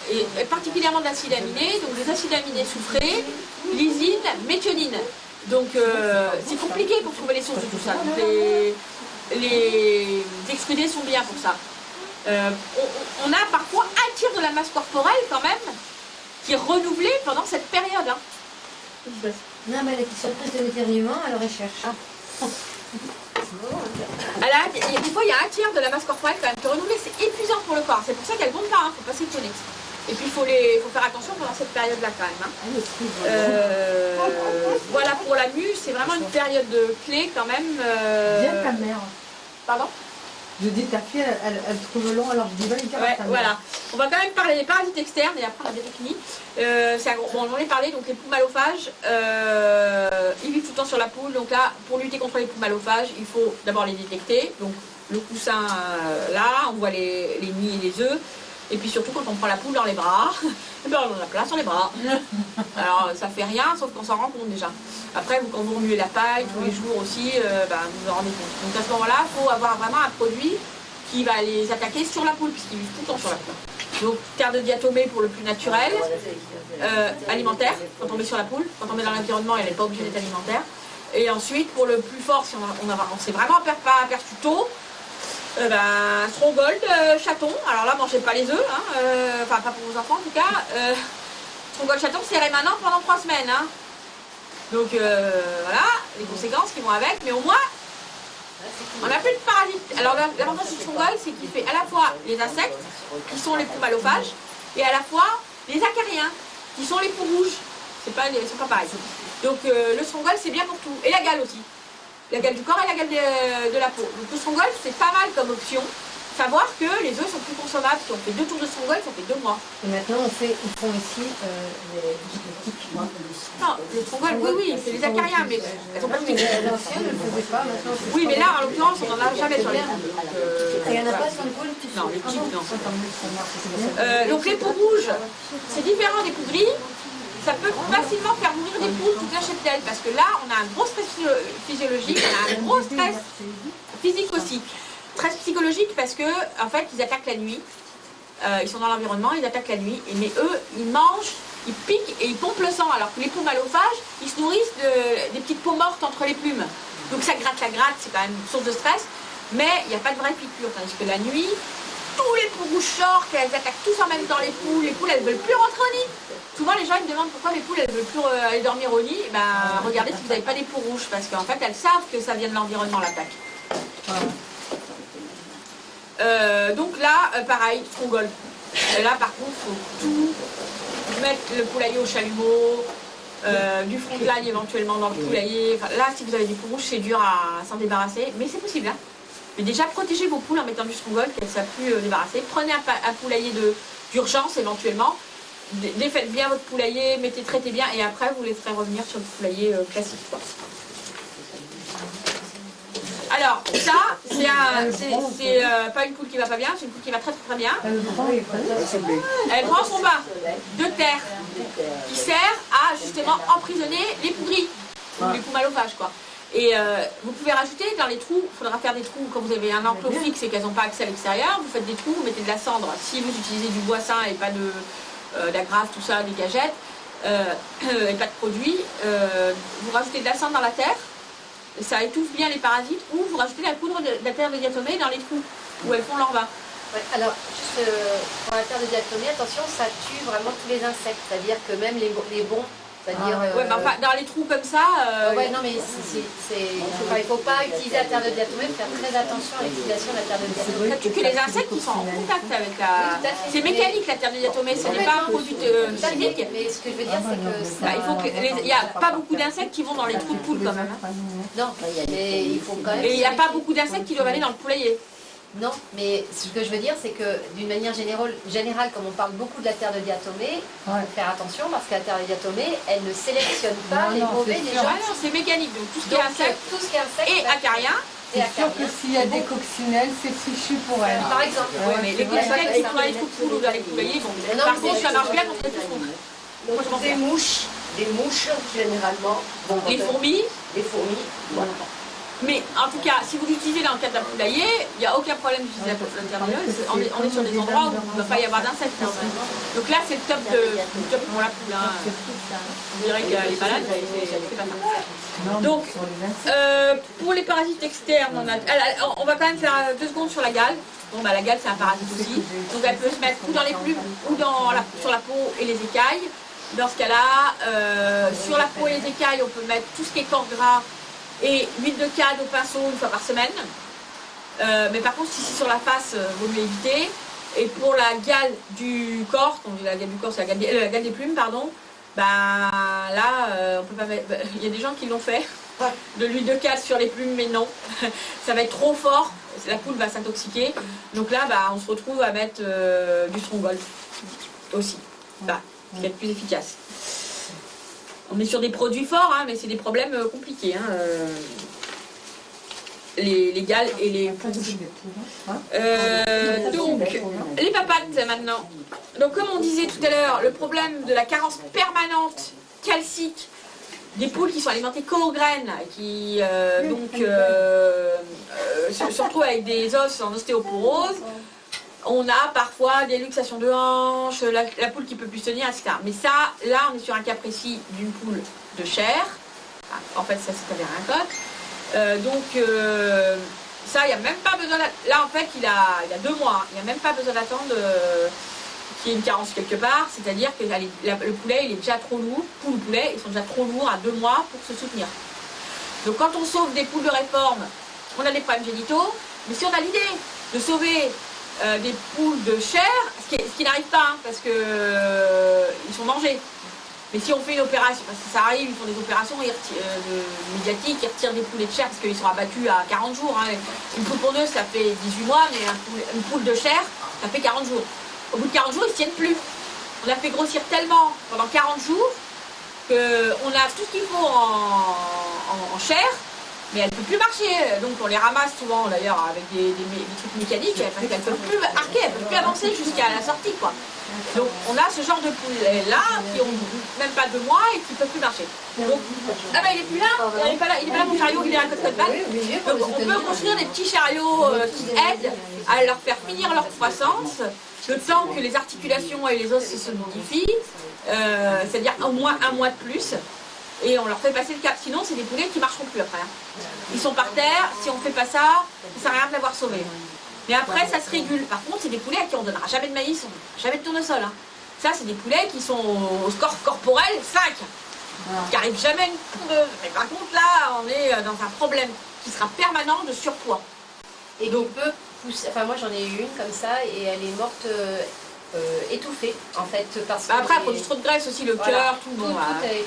et particulièrement d'acides aminés, donc des acides aminés soufrés, lysine, méthionine. Donc c'est compliqué pour trouver les sources de tout ça. Donc, les extrudés sont bien pour ça. On a parfois un tiers de la masse corporelle quand même qui est renouvelée pendant cette période. Hein. Non, mais elle est surprise de l'éternuement, alors elle cherche. Des fois, il y a un tiers de la masse corporelle quand même qui est renouvelée, c'est épuisant pour le corps. C'est pour ça qu'elle ne tombe pas, il ne faut pas s'étonner. Et puis, il faut faire attention pendant cette période-là quand même. Hein. Voilà pour la mue, c'est vraiment une période clé quand même. Bien ta mère. Pardon? Je dis ta fille, elle trouve long, alors je dis va lui dire à ta mère. Voilà. On va quand même parler des parasites externes et après on a bien fini. Bon, j'en ai parlé, donc les poules malophages, ils vivent tout le temps sur la poule. Donc là, pour lutter contre les poules malophages, il faut d'abord les détecter. Donc le coussin là, on voit les nids et les œufs. Et puis surtout quand on prend la poule dans les bras, on en a plein sur les bras. Alors ça fait rien, sauf qu'on s'en rend compte déjà. Après, quand vous remuez la paille tous les jours aussi, vous en rendez compte. Donc à ce moment-là, il faut avoir vraiment un produit qui va les attaquer sur la poule, puisqu'ils vivent tout le temps sur la poule. Donc terre de diatomée pour le plus naturel, alimentaire, quand on met sur la poule, quand on met dans l'environnement, elle n'est pas obligée d'être alimentaire. Et ensuite, pour le plus fort, si on s'est vraiment pas aperçu tôt, Stronghold, chaton. Alors là, mangez pas les œufs, hein, enfin pas pour vos enfants en tout cas. Stronghold chaton, c'est rémanent pendant 3 semaines. Hein. Donc voilà, les conséquences qui vont avec, mais au moins, on n'a plus de parasites. Alors l'avantage du Stronghold, c'est qu'il fait à la fois les insectes, qui sont les poules malophages, et à la fois les acariens, qui sont les poules rouges. C'est pas pareil. Donc le Stronghold, c'est bien pour tout. Et la gale aussi. La gale du corps et la gale de la peau. Donc le Stronghold, c'est pas mal comme option. Savoir que les œufs sont plus consommables. Si on fait 2 tours de Stronghold, ça fait 2 mois. Et maintenant, ils font ici les tiques. Non, le Stronghold, oui, c'est les acariens, mais elles sont pas plus. L'ancienne, elle ne faisait pas, maintenant c'est... Oui, mais là, en l'occurrence, on n'en a jamais sur les poules. Et il n'y en a pas sur le poule qui Non, les tiques, non. Donc les peaux rouges, c'est différent des peaux gris. Ça peut facilement faire mourir des poules toute la cheptelle, parce que là, on a un gros stress physiologique, on a un gros stress physique aussi. Stress psychologique parce que, en fait, ils attaquent la nuit. Ils sont dans l'environnement, ils attaquent la nuit. Mais eux, ils mangent, ils piquent et ils pompent le sang. Alors que les poules malophages, ils se nourrissent des petites peaux mortes entre les plumes. Donc ça gratte, c'est quand même une source de stress. mais il n'y a pas de vraie piqûre. Tandis que la nuit, tous les poux rouges sortent, elles attaquent tous en même temps les poules elles ne veulent plus rentrer au nid. Souvent les gens ils me demandent pourquoi les poules elles ne veulent plus aller dormir au nid. Ben, regardez si vous n'avez pas des poux rouges, parce qu'en fait elles savent que ça vient de l'environnement l'attaque. Donc là, pareil, strongole. Là par contre, il faut tout mettre le poulailler au chalumeau, du frontline éventuellement dans le poulailler. Enfin, là, si vous avez des poux rouges, c'est dur à s'en débarrasser, mais c'est possible. Hein. Mais déjà, protégez vos poules en mettant du strongole, qu'elles ne soient plus débarrassées. Prenez un poulailler d'urgence éventuellement. Défaites bien votre poulailler, traitez bien, et après vous les ferez revenir sur le poulailler classique. Quoi. Alors, ça, c'est pas une poule qui va pas bien, c'est une poule qui va très très bien. Elle prend son bain de terre qui sert à justement emprisonner les poux gris, les poux malophages quoi. Et vous pouvez rajouter dans les trous, il faudra faire des trous quand vous avez un enclos fixe et qu'elles n'ont pas accès à l'extérieur, vous faites des trous, vous mettez de la cendre. Si vous utilisez du bois sain et pas d'agrafe, tout ça, des gagettes, et pas de produits, vous rajoutez de la cendre dans la terre, ça étouffe bien les parasites, ou vous rajoutez la poudre de la terre de diatomée dans les trous où elles font leur bain. Ouais, alors, juste pour la terre de diatomée, attention, ça tue vraiment tous les insectes, c'est-à-dire que même les bons, c'est-à-dire... ouais, bah, enfin, dans les trous comme ça... ouais, non, mais il ne faut pas utiliser la terre de diatomée, faire très attention à l'utilisation de la terre de diatomée. Ça tue que les insectes qui sont en contact avec la... C'est mécanique la terre de diatomée, ce n'est pas un produit chimique. Mais ce que je veux dire, c'est que... Il n'y a pas beaucoup d'insectes qui vont dans les trous de poule quand même. Hein. Non, mais il faut quand même... Et il n'y a pas beaucoup d'insectes qui doivent aller dans le poulailler. Non, mais ce que je veux dire, c'est que d'une manière générale, comme on parle beaucoup de la terre de diatomée, il faut faire attention parce que la terre de diatomée, elle ne sélectionne pas les mauvais des gens. Ah non, c'est mécanique, donc tout ce qui est insecte et acarien. C'est sûr que s'il y a des coccinelles, c'est fichu pour elles. Par exemple. Oui, mais les coccinelles qui sont dans les trous de poule ou dans les poulaillers, bon, par contre, ça marche bien pour les Donc des mouches, généralement. Les fourmis. Les fourmis, voilà. Mais en tout cas, si vous l'utilisez dans le cadre d'un poulailler, il n'y a aucun problème d'utiliser la termineuse. On est sur des endroits où il ne va pas y avoir d'insectes. Donc là, c'est le top pour la poule. Hein. Vous direz qu'elle est malade, c'est pas ça. Donc, pour les parasites externes, on va quand même faire 2 secondes sur la gale. Bon, bah, la gale, c'est un parasite aussi. Donc elle peut se mettre ou dans les plumes ou sur la peau et les écailles. Dans ce cas-là, sur la peau et les écailles, on peut mettre tout ce qui est corps gras et huile de cade au pinceau 1 fois par semaine. Mais par contre, si c'est sur la face, vaut mieux éviter. Et pour la gale du corps, on dit la gale du corps, c'est la gale des plumes, pardon. Ben là, on peut pas mettre. Il y a des gens qui l'ont fait, de l'huile de cade sur les plumes, mais non, ça va être trop fort. La poule va s'intoxiquer. Donc là, bah, on se retrouve à mettre du strongole aussi, bah, ce qui est le plus efficace. On est sur des produits forts, hein, mais c'est des problèmes compliqués. Hein, les gales et les poux rouges. Donc, les papates maintenant. Donc, comme on disait tout à l'heure, le problème de la carence permanente calcique des poules qui sont alimentées qu'aux graines, qui se retrouvent avec des os en ostéoporose. On a parfois des luxations de hanches, la poule qui peut plus tenir, etc. Mais ça, là, on est sur un cas précis d'une poule de chair. En fait, ça, c'est un cote. Ça, il n'y a même pas besoin... Là, en fait, il a 2 mois. Il n'y a même pas besoin d'attendre qu'il y ait une carence quelque part. C'est-à-dire que le poulet, il est déjà trop lourd. Poule ou poulet, ils sont déjà trop lourds à 2 mois pour se soutenir. Donc, quand on sauve des poules de réforme, on a des problèmes génitaux. Mais si on a l'idée de sauver... des poules de chair, ce qui n'arrive pas, hein, parce que ils sont mangés. Mais si on fait une opération, parce que ça arrive, ils font des opérations médiatiques, ils retirent des poulets de chair parce qu'ils sont abattus à 40 jours. Hein. Une poule pondeuse, ça fait 18 mois, mais une poule de chair, ça fait 40 jours. Au bout de 40 jours, ils ne tiennent plus. On a fait grossir tellement pendant 40 jours qu'on a tout ce qu'il faut en chair, mais elle ne peut plus marcher, donc on les ramasse souvent d'ailleurs avec des trucs mécaniques, parce qu'elle ne peut plus arquer, elle ne peut plus avancer jusqu'à la sortie, quoi. Donc on a ce genre de poules là qui ont même pas 2 mois et qui ne peuvent plus marcher. Donc, ah ben il n'est plus là, il n'est pas là mon chariot, il est à côté de balle. Donc on peut construire des petits chariots qui aident à leur faire finir leur croissance, le temps que les articulations et les os se modifient, c'est-à-dire au moins 1 mois de plus. et on leur fait passer le cap. Sinon, c'est des poulets qui ne marcheront plus après. Hein. Ils sont par terre, si on ne fait pas ça, ça ne sert à rien de l'avoir sauvé. Mais après, ça se régule. Par contre, c'est des poulets à qui on ne donnera jamais de maïs, jamais de tournesol. Hein. Ça, c'est des poulets qui sont au score corporel 5, qui n'arrivent jamais à une pondeuse. Mais par contre, là, on est dans un problème qui sera permanent de surpoids. Et donc peut pousser. Enfin, moi j'en ai eu une comme ça et elle est morte étouffée en fait. Parce que après, elle produit trop de graisse aussi, le cœur, tout. Bon, a été,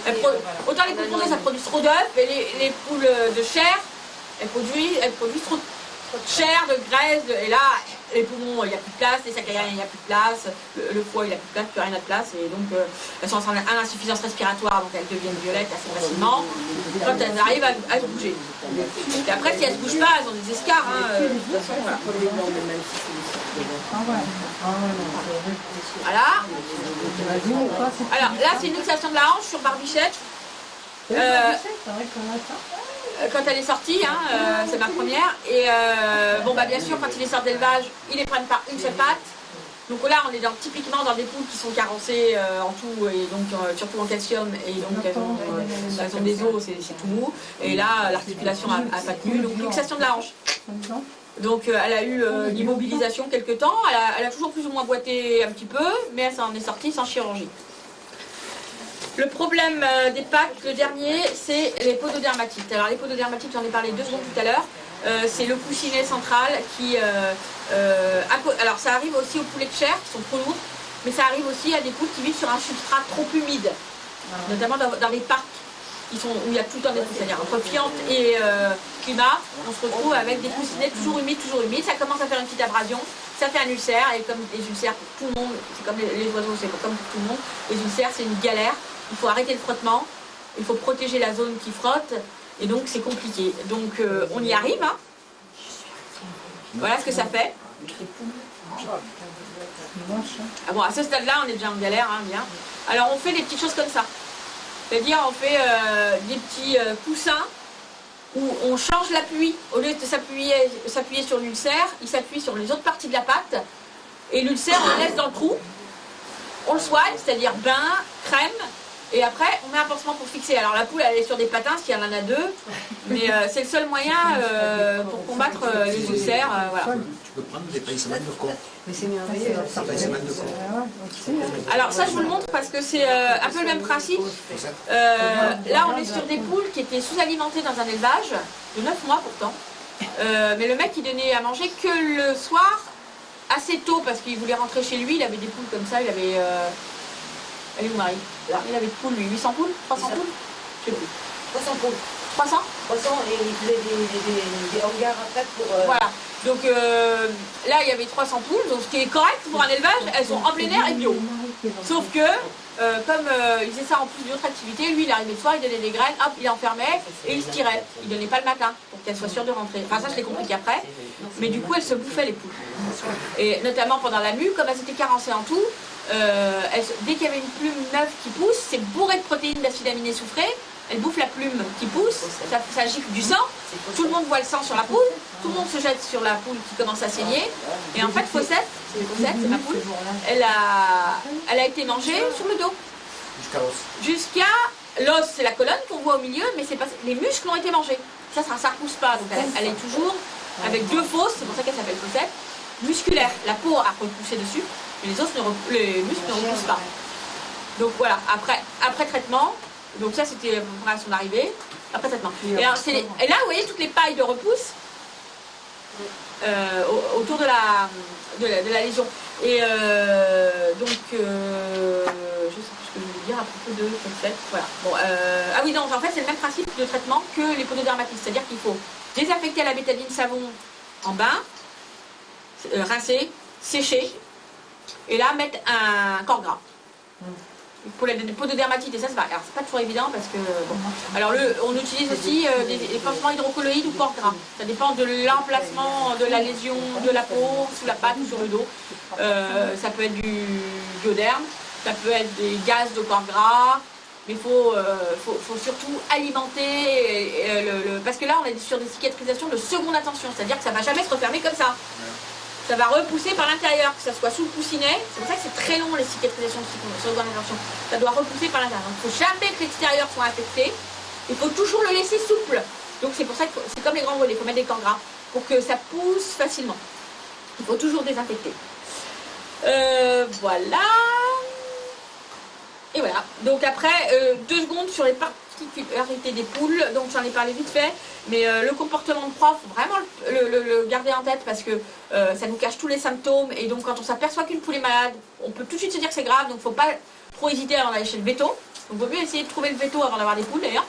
autant les poules pondeuses, ça produit trop d'œufs, mais les poules de chair, elles produisent trop de chair, de graisse, et là, les poumons, il n'y a plus de place, les sacs aériens, il n'y a plus de place, le foie, il n'a plus de place, plus rien n'a de place, et donc elles sont en insuffisance respiratoire, donc elles deviennent violettes assez facilement, quand elles arrivent à se bouger. Et après, si elles ne se bougent pas, elles ont des escarres, hein, de toute façon, voilà. Voilà. Alors là, c'est une luxation de la hanche sur barbichette. Quand elle est sortie, hein, c'est ma première. Et bon, bah, bien sûr, quand ils les sortent d'élevage, ils les prennent par une seule patte. Donc là, on est typiquement dans des poules qui sont carencées en tout, et donc surtout en calcium, et donc elles ont des os, c'est tout mou. Et là, l'articulation n'a pas tenu, donc luxation de la hanche. Donc elle a eu l'immobilisation quelque temps, elle a toujours plus ou moins boité un petit peu, mais elle s'en est sortie sans chirurgie. Le problème des pattes, le dernier, c'est les pododermatites. Alors les pododermatites, j'en ai parlé 2 secondes tout à l'heure. C'est le coussinet central qui... alors ça arrive aussi aux poulets de chair qui sont trop lourds, mais ça arrive aussi à des poules qui vivent sur un substrat trop humide, notamment dans les parcs où il y a tout le temps des poules. C'est-à-dire entre fiente et climat, on se retrouve avec des coussinets toujours humides, ça commence à faire une petite abrasion, ça fait un ulcère, et comme les ulcères pour tout le monde, c'est comme les oiseaux, c'est comme pour tout le monde, les ulcères c'est une galère. Il faut arrêter le frottement, il faut protéger la zone qui frotte, et donc c'est compliqué. Donc on y arrive, hein. Voilà ce que ça fait. Ah bon, à ce stade-là, on est déjà en galère, hein, bien. Alors on fait des petites choses comme ça. C'est-à-dire on fait des petits coussins où on change l'appui. Au lieu de s'appuyer sur l'ulcère, il s'appuie sur les autres parties de la patte, et l'ulcère on le laisse dans le trou. On le soigne, c'est-à-dire bain, crème, et après on met un pansement pour fixer. Alors la poule elle est sur des patins s'il y en a 2, mais c'est le seul moyen pour combattre les ulcères. Voilà. Tu peux prendre des pinceaux de corps. Mais c'est merveilleux. Alors ça je vous le montre parce que c'est un peu le même principe. Là on est sur des poules qui étaient sous-alimentées dans un élevage, de 9 mois pourtant, mais le mec il donnait à manger que le soir, assez tôt, parce qu'il voulait rentrer chez lui. Il avait des poules comme ça, il avait... Elle est où Marie? Là. Il avait de poules lui, 800 poules? 300 poules? Je sais plus. 300 poules. 300? 300 et il faisait des hangars après pour... Voilà. Donc là il y avait 300 poules, donc ce qui est correct pour un élevage, elles sont en plein air et bio. Sauf que, comme il faisait ça en plus d'une autre activité, lui il arrivait le soir, il donnait des graines, hop, il enfermait et il se tirait. Il donnait pas le matin pour qu'elles soient sûres de rentrer. Enfin ça je l'ai compris qu'après, mais du coup elles se bouffaient les poules. Et notamment pendant la mue, comme elles étaient carencées en tout, dès qu'il y avait une plume neuve qui pousse, c'est bourré de protéines d'acide aminé soufré. Elle bouffe la plume qui pousse, ça gifle du sang, tout le monde voit le sang sur la poule, tout le monde se jette sur la poule qui commence à saigner, et en fait Fawcett, c'est ma poule, elle a été mangée sur le dos. Jusqu'à l'os, c'est la colonne qu'on voit au milieu, mais c'est pas, les muscles ont été mangés. Ça ne repousse pas, donc elle est toujours avec 2 fosses, c'est pour ça qu'elle s'appelle Fawcett, musculaire. La peau a repoussé dessus, mais les muscles ne repoussent pas. Donc voilà, après traitement. Donc ça c'était à son arrivée, après traitement. Et, alors, et là vous voyez toutes les pailles de repousse autour de la lésion. Et donc je sais plus ce que je voulais dire à propos de Fawcett. Voilà. Bon, ah oui non, en fait c'est le même principe de traitement que les pododermatites, c'est-à-dire qu'il faut désinfecter à la bétadine savon en bain, rincer, sécher, et là mettre un corps gras. Pour les pododermatites, et ça c'est pas toujours évident parce que bon. Alors on utilise aussi des pansements hydrocolloïdes ou corps gras. Ça dépend de l'emplacement de la lésion de la peau, sous la patte ou sur le dos. Ça peut être du bioderme, ça peut être des gaz de corps gras, mais il faut surtout alimenter parce que là on est sur des cicatrisations de seconde intention, c'est-à-dire que ça ne va jamais se refermer comme ça. Ça va repousser par l'intérieur, que ça soit sous le coussinet. C'est pour ça que c'est très long les cicatrisations de seconde intention. Ça doit repousser par l'intérieur. Il ne faut jamais que l'extérieur soit infecté. Il faut toujours le laisser souple. Donc c'est pour ça que c'est comme les grands volets, il faut mettre des camps gras pour que ça pousse facilement. Il faut toujours désinfecter. Voilà. Et voilà. Donc après, 2 secondes sur les particularités des poules. Donc j'en ai parlé vite fait. Mais le comportement de froid, il faut vraiment le garder en tête parce que ça nous cache tous les symptômes. Et donc quand on s'aperçoit qu'une poule est malade, on peut tout de suite se dire que c'est grave. Donc il ne faut pas trop hésiter avant d'aller chez le veto. Donc il vaut mieux essayer de trouver le veto avant d'avoir des poules d'ailleurs.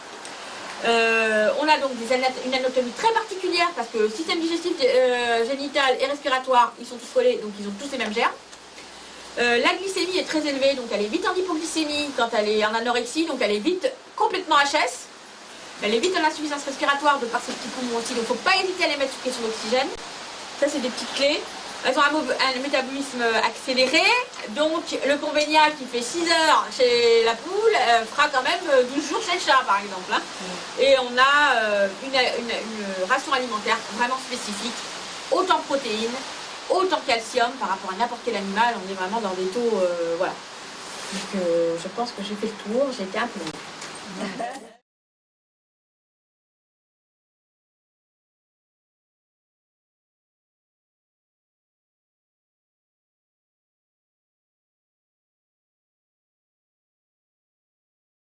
On a donc une anatomie très particulière parce que le système digestif, génital et respiratoire, ils sont tous collés, donc ils ont tous les mêmes germes. La glycémie est très élevée, donc elle est vite en hypoglycémie quand elle est en anorexie, donc elle est vite complètement HS. Elle est vite en insuffisance respiratoire de par ses petits poumons aussi, donc il ne faut pas hésiter à les mettre sous pression d'oxygène. Ça c'est des petites clés. Elles ont un métabolisme accéléré, donc le convénia qui fait 6 heures chez la poule fera quand même 12 jours chez le chat par exemple. Hein. Et on a une ration alimentaire vraiment spécifique, autant protéines, autant calcium par rapport à n'importe quel animal. On est vraiment dans des taux, voilà. Donc je pense que j'ai fait le tour, j'ai été un peu longue.